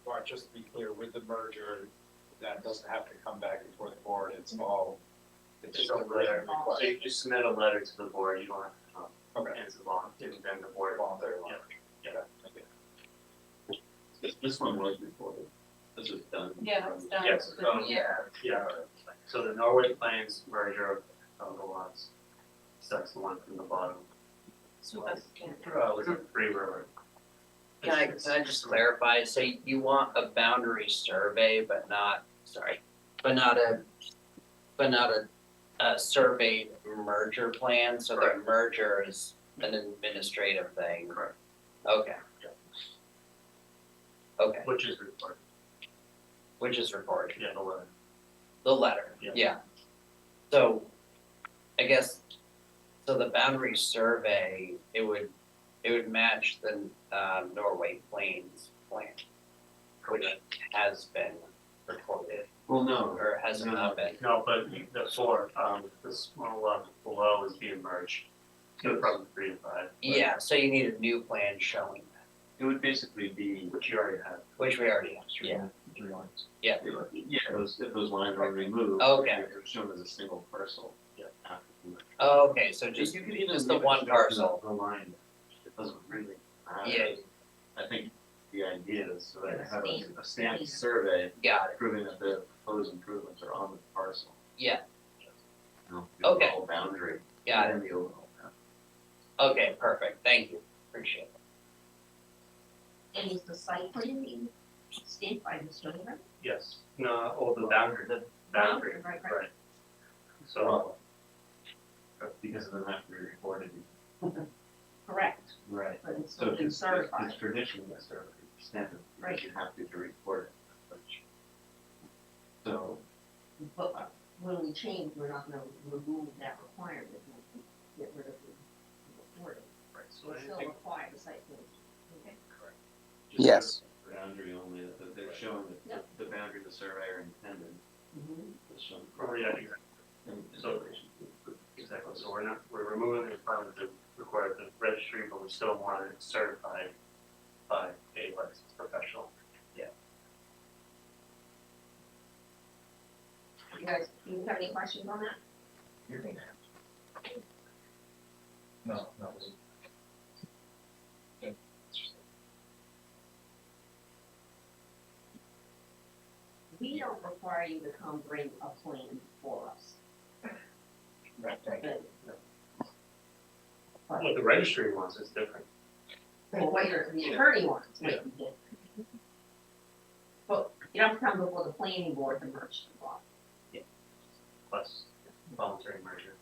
Bart, just to be clear, with the merger, that doesn't have to come back before the board, it's all. It's just a letter. So you just submit a letter to the board, you don't have to come. Okay. And it's then the board. Voluntary Yeah. Yeah. This one was recorded. This is done. Yeah, it's done. Yes, Yeah. yeah. So the Norway Plains merger of the lots. that's the one from the bottom. So that's, Was it Free River? Can I just clarify, so you want a boundary survey, but not a surveyed merger plan, so the Correct. merger is an administrative thing? Correct. Okay. Okay, Which is required, which is recorded, yeah, the letter. the letter, Yeah. yeah. So, I guess, so the boundary survey, it would match the, Norway Plains plan, which has been recorded, Well, no. or hasn't not been. No, but the four, the small one below is being merged. So from 3 to 5. Yeah, so you need a new plan showing that, It would basically be, Which you already have. which we already have, yeah. yeah, if those lines were removed. Okay. It was shown as a single parcel. Yeah. After the merger. Oh, okay, so just, You could even just the leave it one shown parcel, The line, it doesn't really matter. Yeah. I think the idea is so that I have a stamped survey got it, proving that the proposed improvements are on the parcel. yeah, You know, the Okay. overall boundary. got it, And the overall boundary. okay, perfect, thank you, appreciate it. and is the site plan being stamped by the surveyor? Yes, no, the boundary, boundary, Right, right. So, So. Because of the map we recorded. correct, Right. but it's So still been it's certified. traditionally a survey, standard, Right. you have to record it. So, But when we change, we're not gonna remove that requirement, we'll get rid of the wording. right, so We'll still anything, require the site plan. Okay. correct. just Yes. the boundary only, that they're showing that Yep. the boundary the surveyor intended is shown. Oh, yeah, exactly. So- Exactly, so we're removing the requirement to require the registry, but we still want it certified by a licensed professional. You guys, do you have any questions on that? No. We don't require you to come bring a plan for us. What the registry wants is different. But what the attorney wants might be different. But you don't have to come before the planning board to merge the law. Plus voluntary merger.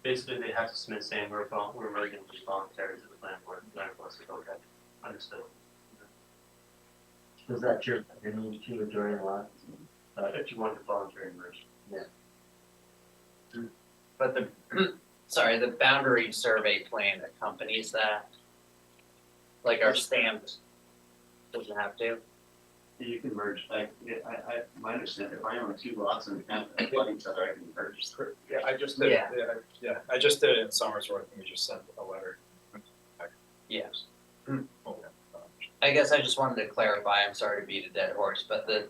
Basically, they have to submit saying we're merging with voluntary to the plan board, and then plus, okay, understood. Was that your opinion to during a lot? If you want the voluntary merge. But the, sorry, the boundary survey plan accompanies that? Like our stamped, doesn't have to? You can merge, my understanding, if I own 2 lots and have abut each other, I can merge. Yeah, I just did, Yeah. I just did it in Somersworth, and we just sent a letter. Yes. Okay. I guess I just wanted to clarify, I'm sorry to beat a dead horse, but the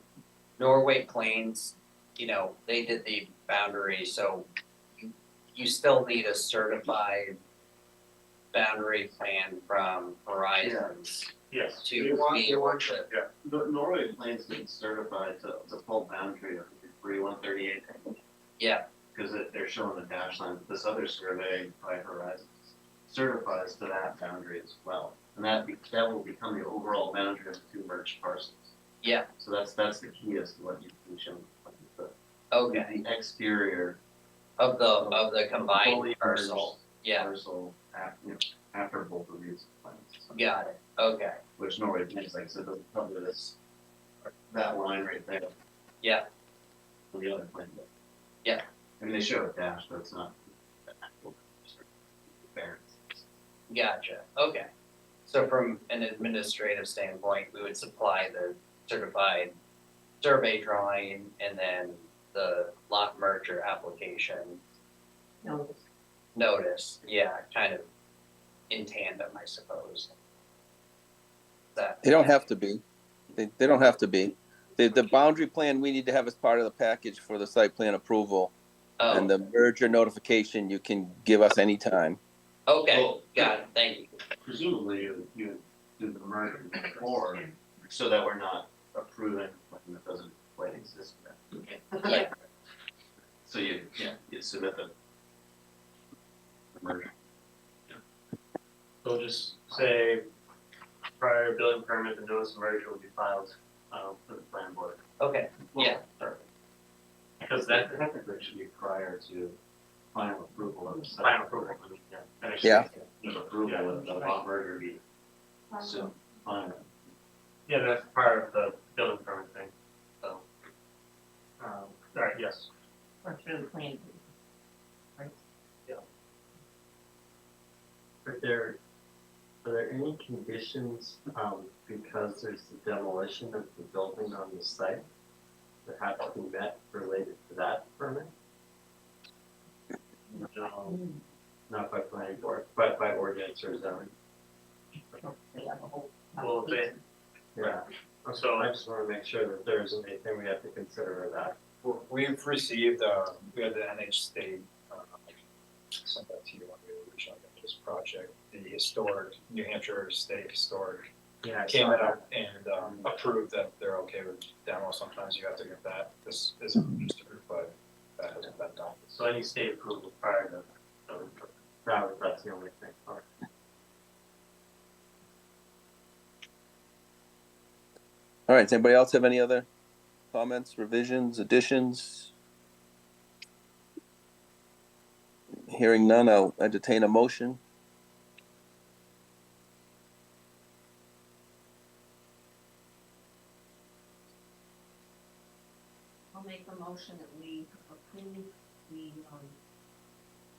Norway Plains, you know, they did the boundary, so you still need a certified boundary plan from Horizons Yes. to be able to, The Norway Plains getting certified to the full boundary of 4138. yeah, Because they're showing the dash line, but this other survey by Horizons certifies to that boundary as well. And that will become the overall boundary of the 2 merged parcels. yeah, So that's the key as to what you can show. okay, The exterior of the combined fully parcel, yeah, parcel after both of these plans. got it, okay, Which Norway Plains, like I said, doesn't cover this, that line right there. yeah, On the other plan. Yeah. I mean, they show a dash, but it's not the actual variance. gotcha, okay. So from an administrative standpoint, we would supply the certified survey drawing and then the lot merger application No, notice, yeah, kind of in tandem, I suppose. That. They don't have to be. They don't have to be. The boundary plan we need to have as part of the package for the site plan approval. And Oh, the merger notification you can give us anytime. okay, Well, got it, thank you. Presumably, you do the merger before, so that we're not approving something that doesn't quite exist yet. So you submit the merger. So we'll just say prior building permit, the notice of merger will be filed, for the planning board. Okay, yeah, Perfect. Because that technically should be prior to Final approval of the site. final approval, yeah. And it should Yeah. The approval of the lot merger be soon, final. Yeah, that's part of the building permit thing, so. All right, yes. Or through the plan. Right? Are there any conditions, because there's the demolition of the building on the site that have to be met related to that permit? No, not by planning board, but by ordinance or zoning. They have a whole. Well, they, Yeah, so I just wanna make sure that there isn't anything we have to consider of that. We've received, we had the NH State, sent that to you when we were originally got this project, the historic, New Hampshire State Historic Yeah, I came saw out and approved that they're okay with demo. Sometimes you have to get that. This isn't just approved, but that hasn't been done. so any state approval prior to building permit. That's the only thing. All right. All right, does anybody else have any other comments, revisions, additions? Hearing none, I'll entertain a motion. I'll make a motion that we approve the,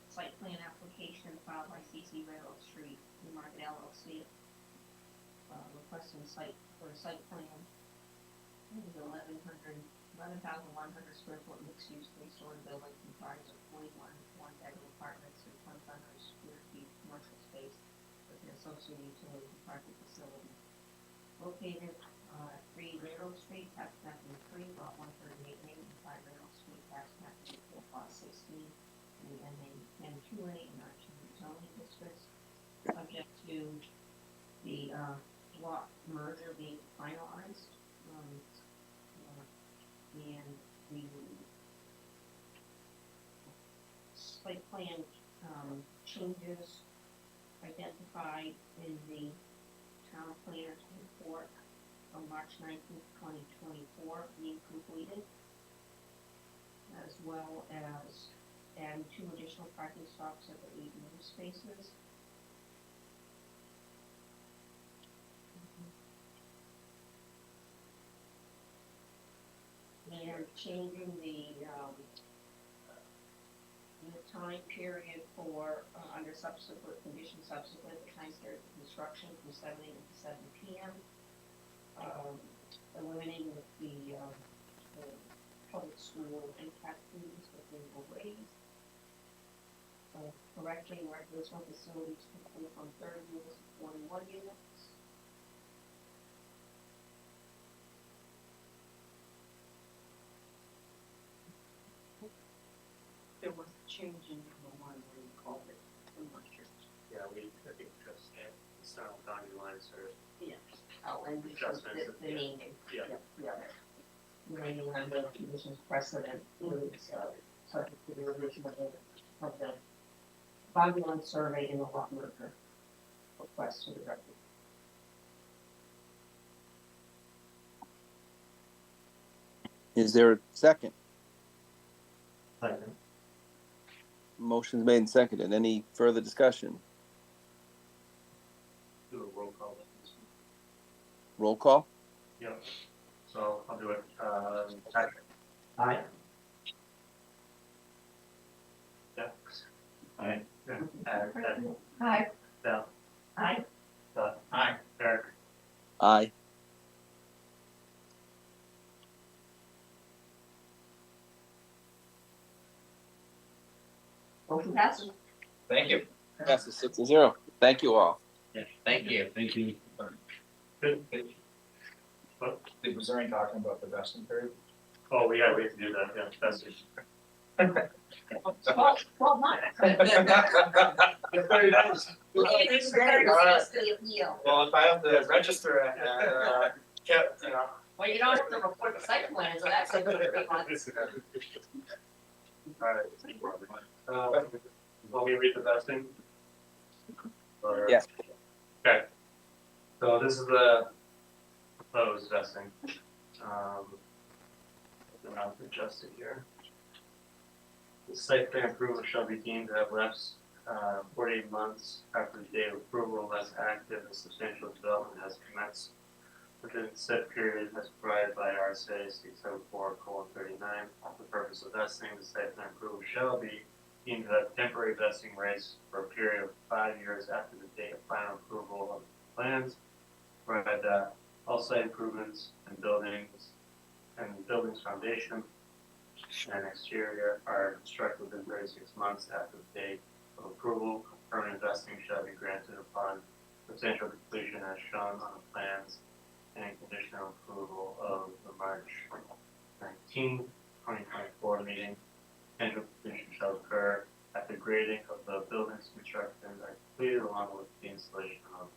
site plan application filed by CC Railroad Street, Newmarket LLC. Requesting site, for a site plan. It is 11,100 square foot mixed use three-story building comprised of 21 one-bedroom apartments and 2,500 square feet commercial space with an associated utility and parking facility. Located, 3 Railroad Street, tax map 3, lot 138 Main, and 5 Railroad Street, tax map 4, lot 16, in the M2A and R2 zoning districts, subject to the, lot merger being finalized, and the site plan, changes identified in the town planner's report on March 19th, 2024 being completed, as well as adding 2 additional parking stops at the 8 new spaces. And changing the time period for, under subsequent, condition subsequent, the time period of construction from 7 AM to 7 PM. Eliminating the public school impact fees that they will raise. Correcting recreational facilities to go from 30 units to 41 units. There was a change in number 1 where you called it commercial. Yeah, I think just, it's not boundary lines or. Yeah. Oh, and the Adjustments, the naming. Yeah. Yeah. Naming on the conditions precedent is, subject to the revision of the boundary line survey in the lot merger request to the record. Is there a second? Second. Motion's made and seconded. Any further discussion? Do a roll call. Roll call? Yeah, so I'll do it, Patrick. Aye. Yeah. Aye. Ed. Hi. Val. Hi. Aye. Eric. Aye. Motion passes. Thank you. Passes 6-0. Thank you all. yeah, thank you. Thank you. Good. Was there any talking about the vesting period? Oh, yeah, we have to do that, yeah, that's it. 12 months. You're very nice. It's very serious to the appeal. Well, if I have to register it, kept, Well, you don't have to report the site plan, so that's a good 3 months. Alright. Want me to read the vesting? Or- Yeah. Okay. So this is the proposed vesting. And I'll adjust it here. The site plan approval shall be deemed to have lapsed 48 months after the date of approval unless active and substantial development has commenced within said period as provided by RSA 674:39. For the purpose of vesting, the site plan approval shall be deemed to have temporary vesting rights for a period of 5 years after the date of final approval of the plans, provided that all site improvements and buildings foundation and exterior are constructed within 36 months after the date of approval. Permanent vesting shall be granted upon substantial completion as shown on the plans and conditional approval of the March 19, 2024 meeting. Potential completion shall occur after grading of the buildings constructed are completed along with the installation of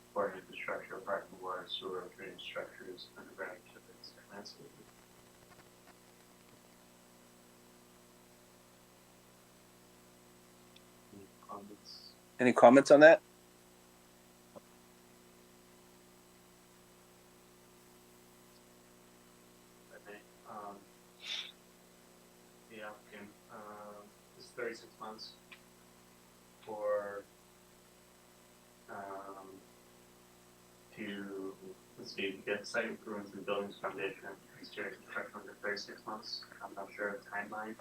supporting infrastructure, parking, water, sewer, drainage structures, underground utilities, and landscaping. Any comments? Any comments on that? The applicant, is 36 months for, to, let's see, get site improvements in buildings, foundation, exterior construction under 36 months. I'm not sure of the timeline.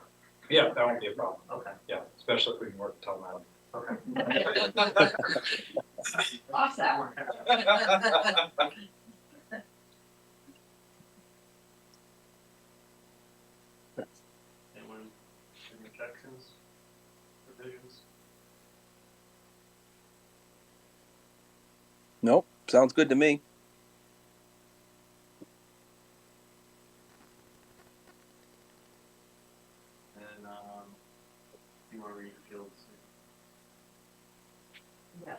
Yeah, that won't be a problem. Okay, Yeah, especially if we can work till now. okay. Lost that one. Anyone, any objections, revisions? Nope. Sounds good to me. And, you want to read the fields? Yeah.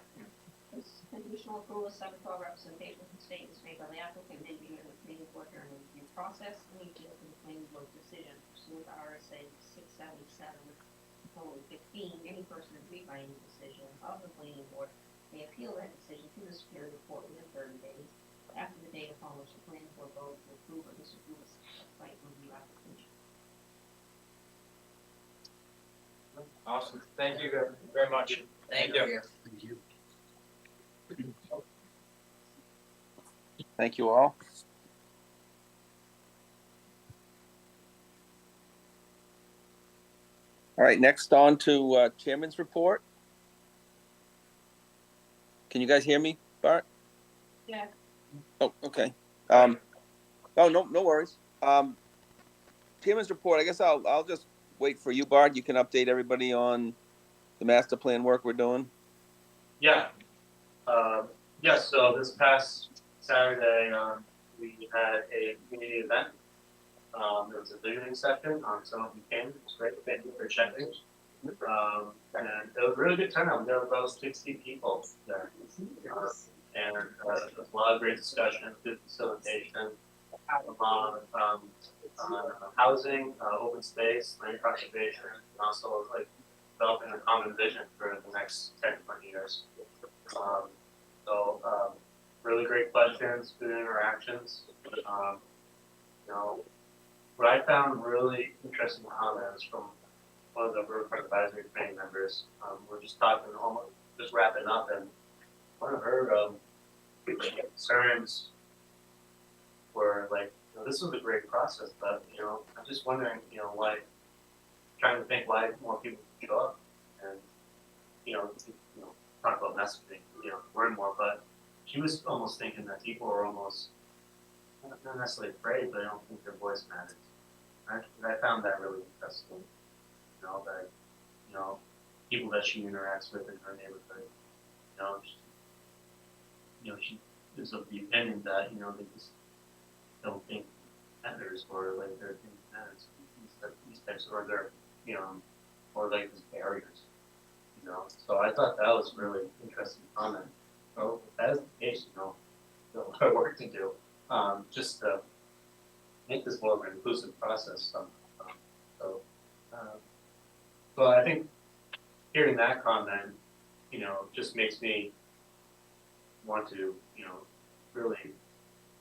This conditional approval, 712 representation from statements made by the applicant may be in the planning board during the review process. Any appeal to the planning board decision pursuant to RSA 677:15, any person aggrieved by any decision of the planning board may appeal that decision to the Superior Court within 30 days after the date upon which the planning board voted to approve or disapprove a site review application. Awesome. Thank you very much. Thank you. Thank you all. All right, next on to Chairman's report. Can you guys hear me, Bart? Yeah. Oh, okay. No worries. Chairman's report, I guess I'll just wait for you, Bart. You can update everybody on the master plan work we're doing. Yeah. Yes, so this past Saturday, we had a community event. There was a visioning session, some of you came, it was great, thank you for checking. And it was a really good turnout, there were about 60 people there. And there was a lot of great discussion, good facilitation on housing, open space, land conservation, and also like developing a common vision for the next 10, 20 years. Really great questions, good interactions. What I found really interesting comments from one of the Riverfront Advisory Committee members, we're just talking, almost just wrapping up, and one of her concerns were like, this was a great process, but I'm just wondering, why, trying to think why more people show up, and talk about messaging, learn more, but she was almost thinking that people were almost not necessarily afraid, but I don't think their voice matters. I found that really interesting. That people that she interacts with in her neighborhood, she is of the opinion that they just don't think matters, or like their opinion matters. These types, or their or like these barriers. So I thought that was a really interesting comment. So if that is the case, there's a lot of work to do. Just to make this more of an inclusive process. So So I think hearing that comment, just makes me want to, really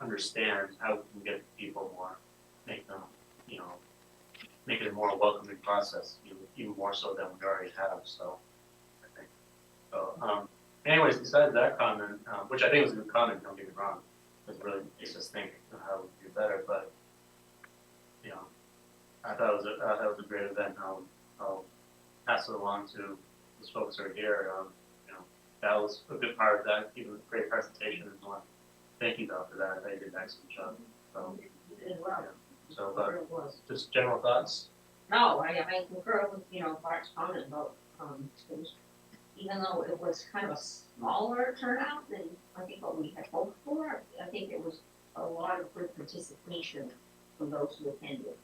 understand how we can get people more, make them, make it a more welcoming process, even more so than we already have, so, I think. So, anyways, besides that comment, which I think was a good comment, don't get me wrong, it really makes us think of how we can do better, but, I thought it was a great event, I'll pass it along to those folks who are here, that was a good part of that, even a great presentation and one. Thank you though for that, I thought you did an excellent job, so. Well, So, it was. just general thoughts? No, I concur with, Bart's comment about, it was, even though it was kind of a smaller turnout than I think what we had hoped for, I think it was a lot of good participation from those who attended.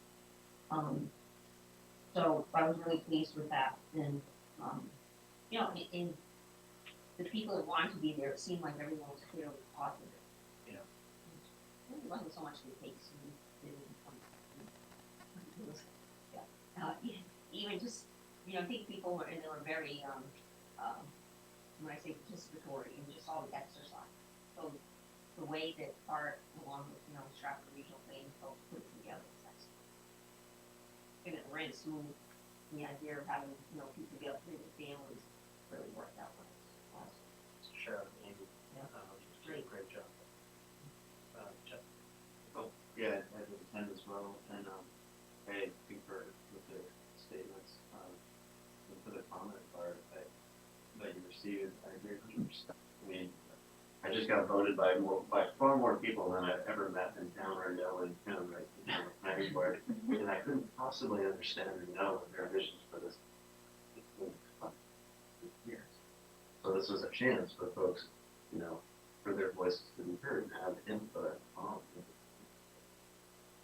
So I was really pleased with that, and, in the people that wanted to be there, it seemed like everyone was clearly positive. Yeah. It wasn't so much the case, it was, even just, I think people were, and they were very, when I say participatory, and just all the exercise. So the way that Art, along with, Stratford Regional Planning folks put it together was excellent. And it ran smooth, the idea of having, people be able to with families really worked out well. Awesome. Sure, Amy. Yeah. Great job. Jeff? Oh, yeah, I did attend as well, and, I concur with the statements, and for the comment part, that you received, I agree 100%. I mean, I just got voted by far more people than I've ever met in town or know in town, right, planning board, and I couldn't possibly understand or know their visions for this. Years. So this was a chance for folks, for their voices to be heard and have input on it.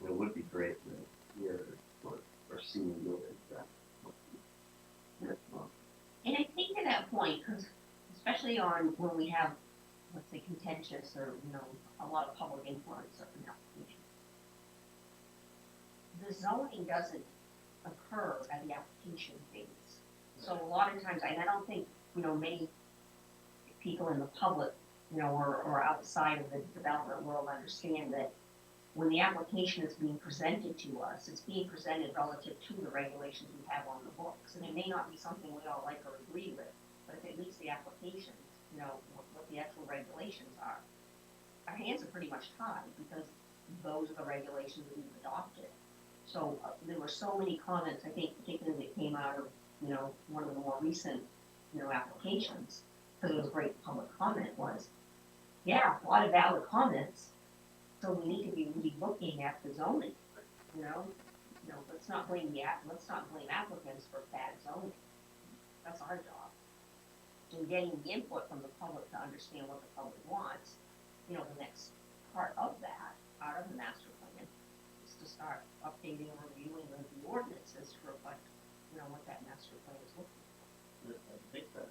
It would be great to hear or see your that. And I think at that point, because especially on when we have, let's say, contentious or, a lot of public influence of an application, the zoning doesn't occur at the application phase. So a lot of times, and I don't think, many people in the public, or outside of the development world understand that when the application is being presented to us, it's being presented relative to the regulations we have on the books. And it may not be something we all like or agree with, but if it meets the applications, what the actual regulations are, our hands are pretty much tied because those are the regulations that we've adopted. So there were so many comments, I think, particularly that came out of, one of the more recent, applications, because it was great public comment was, yeah, a lot of valid comments. So we need to be really looking at the zoning, let's not blame applicants for bad zoning. That's our job. And getting the input from the public to understand what the public wants, the next part of that, part of the master plan, is to start updating and reviewing the ordinances to reflect, what that master plan is looking for. I think that,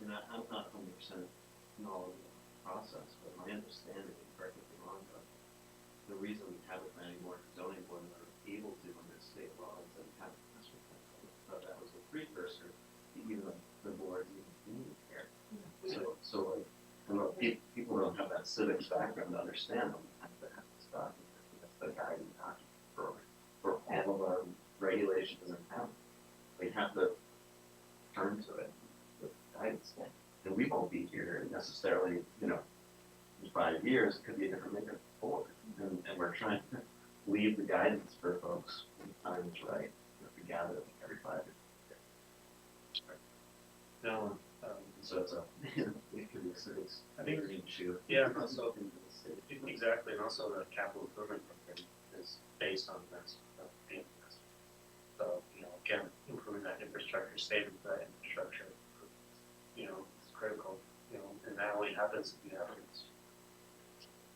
I'm not 100% knowledgeable of the process, but my understanding, correct me if I'm wrong, but the reason we have a planning board, zoning board, and are able to under state law is that we have a master plan. So that was a precursor to even the boards even being here. So like, people don't have that civics background to understand them. Have to have this document. That's the guiding document for all of our regulations in town. We have to turn to it with guidance. And we won't be here necessarily, in 5 years, it could be a different maker forward. And we're trying to leave the guidance for folks when the time is right. We gather every 5 years. No, So it's it could be a civics. I think- issue. yeah, and also, Into the city. exactly, and also the capital improvement program is based on this, being this. So, again, improving that infrastructure, saving that infrastructure, it's critical, and that only happens if you have it.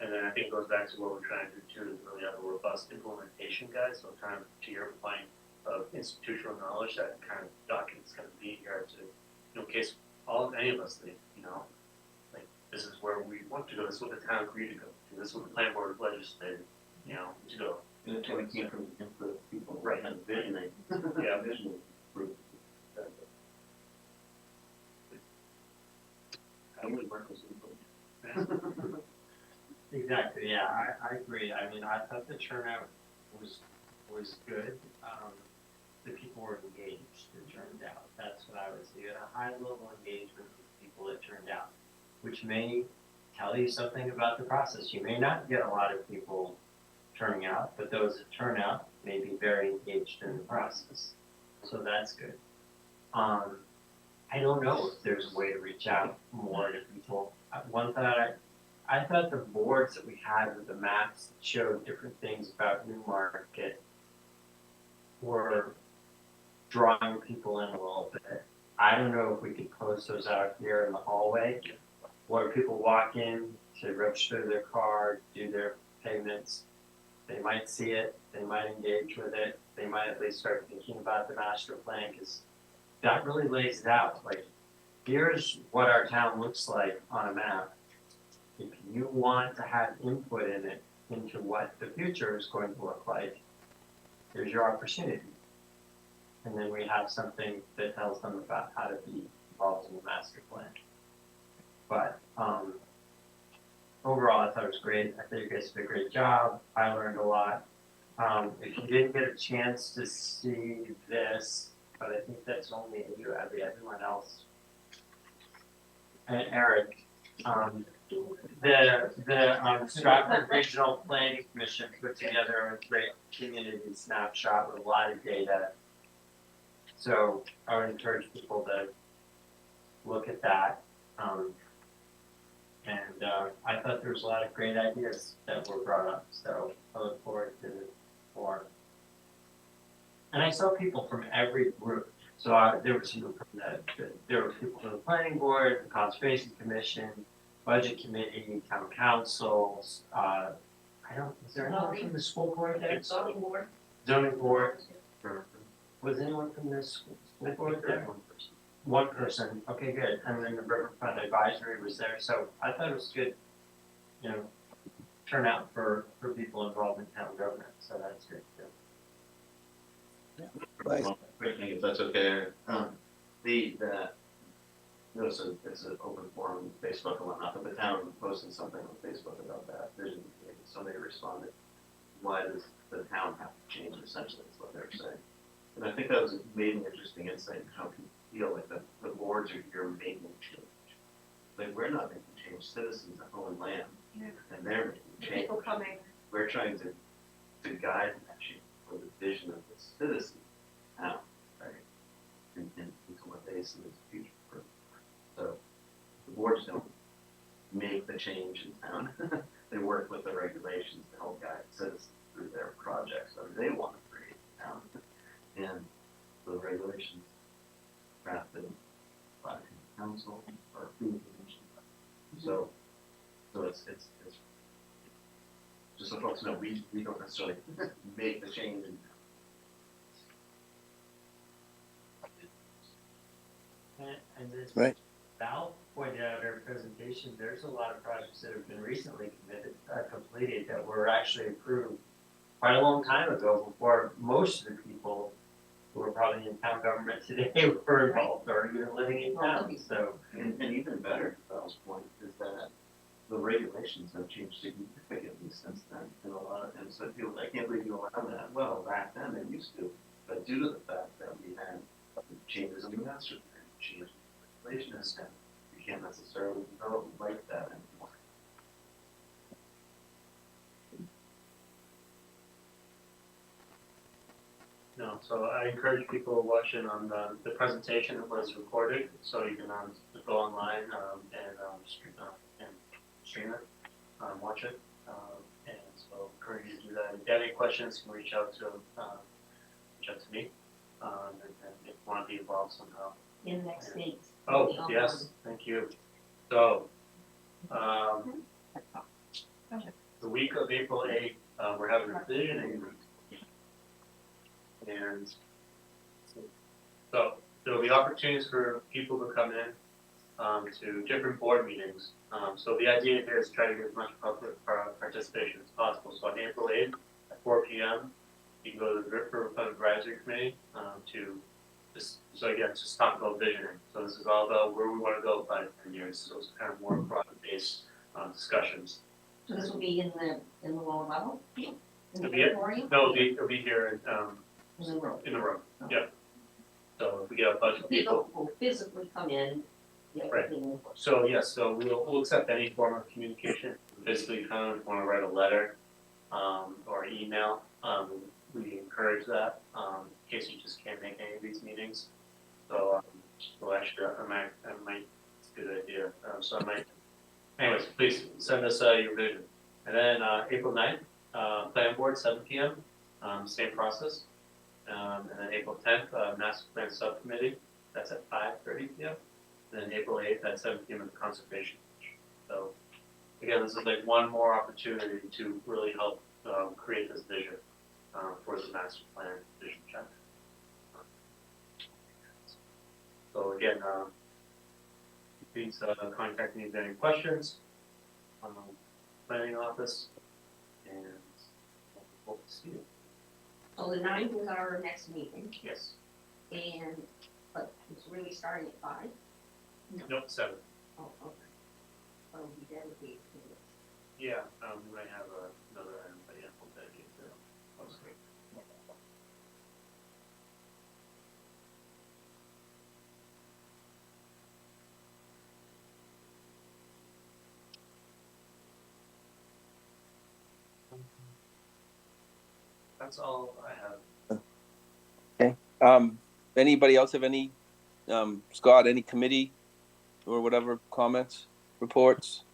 And then I think it goes back to what we're trying to do too, is really have a robust implementation guide, so kind of to your point of institutional knowledge, that kind of document's gonna be here to, in case any of us think, like, this is where we want to go, this is what the town agreed to go to, this is what the planning board legislated, to go. And it came from the input of people. Right. And visioning. Yeah. Visioning group. I would work with people. Exactly, yeah, I agree. I mean, I thought the turnout was good. The people were engaged, it turned out. That's what I was, you had a high level engagement with people that turned out, which may tell you something about the process. You may not get a lot of people turning out, but those that turn out may be very engaged in the process. So that's good. I don't know if there's a way to reach out more to people. One thought I thought the boards that we had with the maps that showed different things about Newmarket were drawing people in a little bit. I don't know if we could post those out here in the hallway, where people walk in to register their car, do their payments. They might see it, they might engage with it, they might at least start thinking about the master plan, because that really lays it out. Like, here's what our town looks like on a map. If you want to have input in it, into what the future is going to look like, here's your opportunity. And then we have something that tells them about how to be involved in the master plan. But overall, I thought it was great. I think you guys did a great job. I learned a lot. If you didn't get a chance to see this, but I think that's only you, Abby, everyone else. And Eric, the Stratford Regional Planning Commission put together a great community snapshot with a lot of data. So I would encourage people to look at that. I thought there was a lot of great ideas that were brought up, so I look forward to more. And I saw people from every group. So there was people from there were people from the planning board, the conservation commission, budget committee, town councils. Is there anyone from the school board there? Zoning board. Zoning board. Was anyone from this school board there? One person, okay, good, and then the Riverfront Advisory was there, so I thought it was good, turnout for people involved in town government, so that's good too. Well, quick thing, if that's okay, it's an open forum on Facebook and whatnot, but the town posted something on Facebook about that, somebody responded, why does the town have to change, essentially, is what they're saying. And I think that was made an interesting insight in how people feel like the boards are here making change. Like, we're not making change, citizens own land, and they're making change. People coming. We're trying to guide that change for the vision of the citizens now, right? And into what they see as the future. So the boards don't make the change in town. They work with the regulations to help guide citizens through their projects that they want to create in town. And the regulations crafted by the council or food commission. So it's just so folks know, we don't necessarily make the change in And this, Right. Val pointed out in her presentation, there's a lot of projects that have been recently completed that were actually approved quite a long time ago, before most of the people who are probably in town government today were involved or even living in town, so. and even better, to Val's point, is that the regulations have changed significantly since then in a lot of, and so people, I can't believe you allowed that. Well, back then they used to, but due to the fact that we had changes in the master plan, changes in regulations, and you can't necessarily develop like that anymore. No, so I encourage people watching on the presentation that was recorded, so you can go online and stream it, watch it, and so encourage you to do that. If you have any questions, you can reach out to me, and if you want to be involved somehow. In next week. Oh, yes, thank you. So, the week of April 8th, we're having a visioning week. And so there'll be opportunities for people to come in to different board meetings. So the idea here is to try to get as much public participation as possible. So on April 8th at 4 p.m., you can go to the Riverfront Advisory Committee, to just, so again, just talk about visioning. So this is all about where we wanna go 5 to 10 years, so it's kind of more broad-based, discussions. So this will be in the lower level? In the It'll be it? auditorium? No, it'll be here, In the room? in the room, yeah. So if we get a bunch of people. People will physically come in, get Right. everything. So yes, so we'll accept any form of communication. Basically, kind of want to write a letter, or email. We encourage that, in case you just can't make any of these meetings. So, well, actually, I might, it's a good idea. So I might, anyways, please send us, your vision. And then, April 9th, planning board, 7 p.m., same process. And then April 10th, master plan subcommittee, that's at 5:30 p.m. And then April 8th at 7 p.m. at the Conservation Commission. So again, this is like one more opportunity to really help create this vision for the master plan vision chapter. So again, please contact me if you have any questions. Planning office, and hope to see you. So the 9th is our next meeting, Yes. but it's really starting at 5? Nope, 7. Oh, okay. So we'll be dedicated to this. Yeah, we might have another item, but yeah, we'll dedicate to it. Mostly. That's all I have. Anybody else have any, Scott, any committee or whatever comments, reports?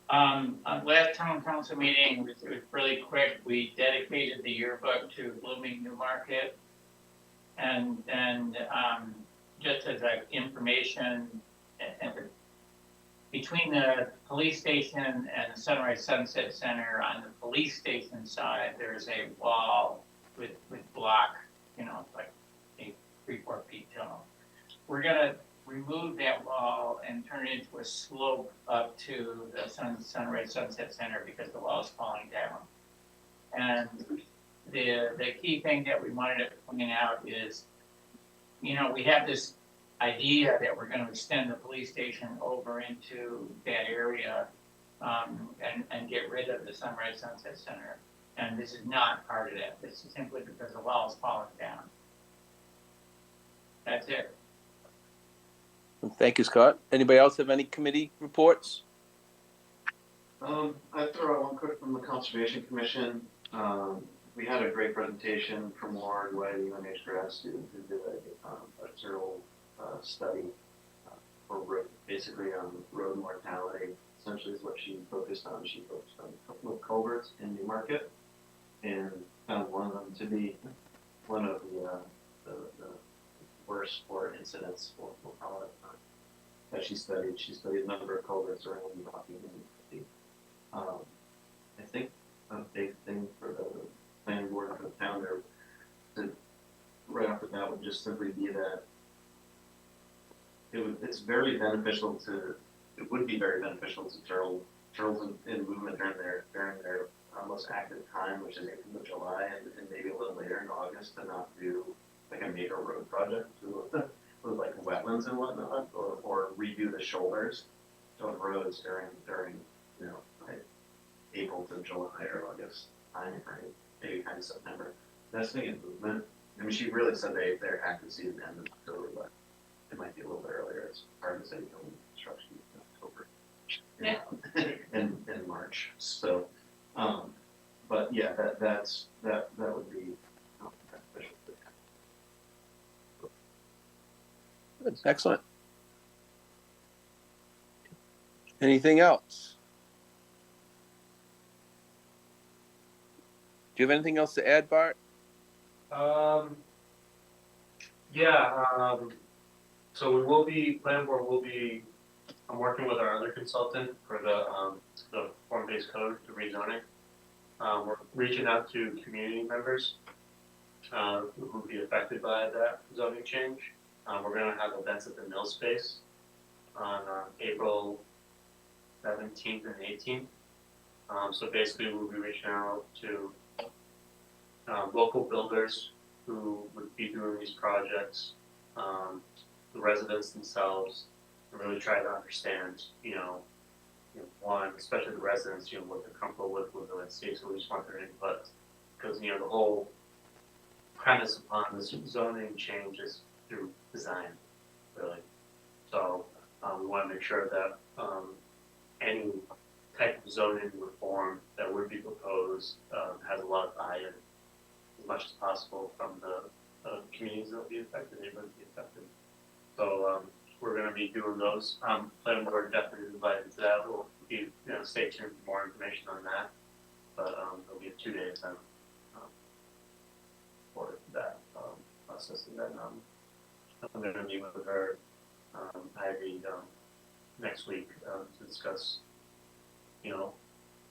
Last town council meeting, it was really quick, we dedicated the yearbook to blooming Newmarket. And, just as a information, between the police station and the Sunrise Sunset Center, on the police station side, there's a wall with block, like 3-4 feet tall. We're gonna remove that wall and turn it into a slope up to the Sunrise Sunset Center because the wall is falling down. And the key thing that we wanted to point out is, we have this idea that we're gonna extend the police station over into that area, and get rid of the Sunrise Sunset Center. And this is not part of that. This is simply because the wall is falling down. That's it. Thank you, Scott. Anybody else have any committee reports? I throw out one quick from the Conservation Commission. We had a great presentation from Lauren White, UNH grad student, who did a journal study for basically on road mortality. Essentially, is what she focused on. She focused on a couple of culverts in Newmarket, and found one of them to be one of the worst or incidents, we'll call it, that she studied. She studied a number of culverts around Rockingham. I think a big thing for the planning board for the town there, right off the bat, would just simply be that it would be very beneficial to turtles in movement during their most active time, which is April to July, and maybe a little later in August, to not do like a major road project with like wetlands and whatnot, or redo the shoulders of roads during like April to July or August time frame, maybe kind of September. Best thing is movement. I mean, she really said their active season ends in October, but it might be a little bit earlier. It's hard to say construction in October. Yeah. in March. So, but yeah, that would be beneficial. Good. Excellent. Anything else? Do you have anything else to add, Bart? Yeah, so we will be, planning board will be, I'm working with our other consultant for the form-based code, the rezoning. We're reaching out to community members, who will be affected by that zoning change. We're gonna have events at the mill space on, April 17th and 18th. So basically we'll be reaching out to local builders who would be doing these projects, the residents themselves, and really try to understand, one, especially the residents, what they're comfortable with the landscape, so we just want their input. Because, the whole premise upon this zoning change is through design, really. So, we wanna make sure that, any type of zoning reform that would be proposed, has a lot of buy-in as much as possible from the communities that will be affected, neighborhoods be affected. So, we're gonna be doing those, planning board definitely invited to that, we'll be, stay tuned for more information on that. But, it'll be a 2 days then, for that, process, and then, I'm gonna meet with her, Ivy, next week, to discuss,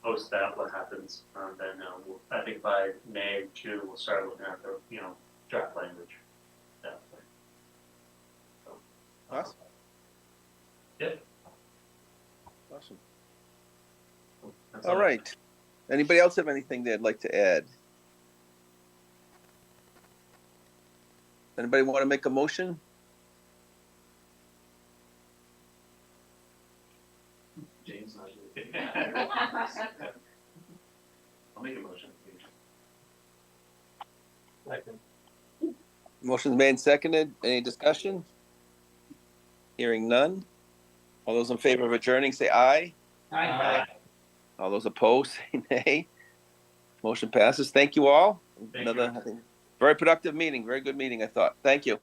post that, what happens, then, I think by May, June, we'll start looking at the, draft language. Definitely. So, Awesome. Yep. Awesome. That's All right. Anybody else have anything they'd like to add? Anybody want to make a motion? James not here. I'll make a motion. Motion's made and seconded. Any discussion? Hearing none. All those in favor of adjourning, say aye. Aye. All those opposed, say nay. Motion passes. Thank you all. Thank you. Another, I think, very productive meeting, very good meeting, I thought. Thank you.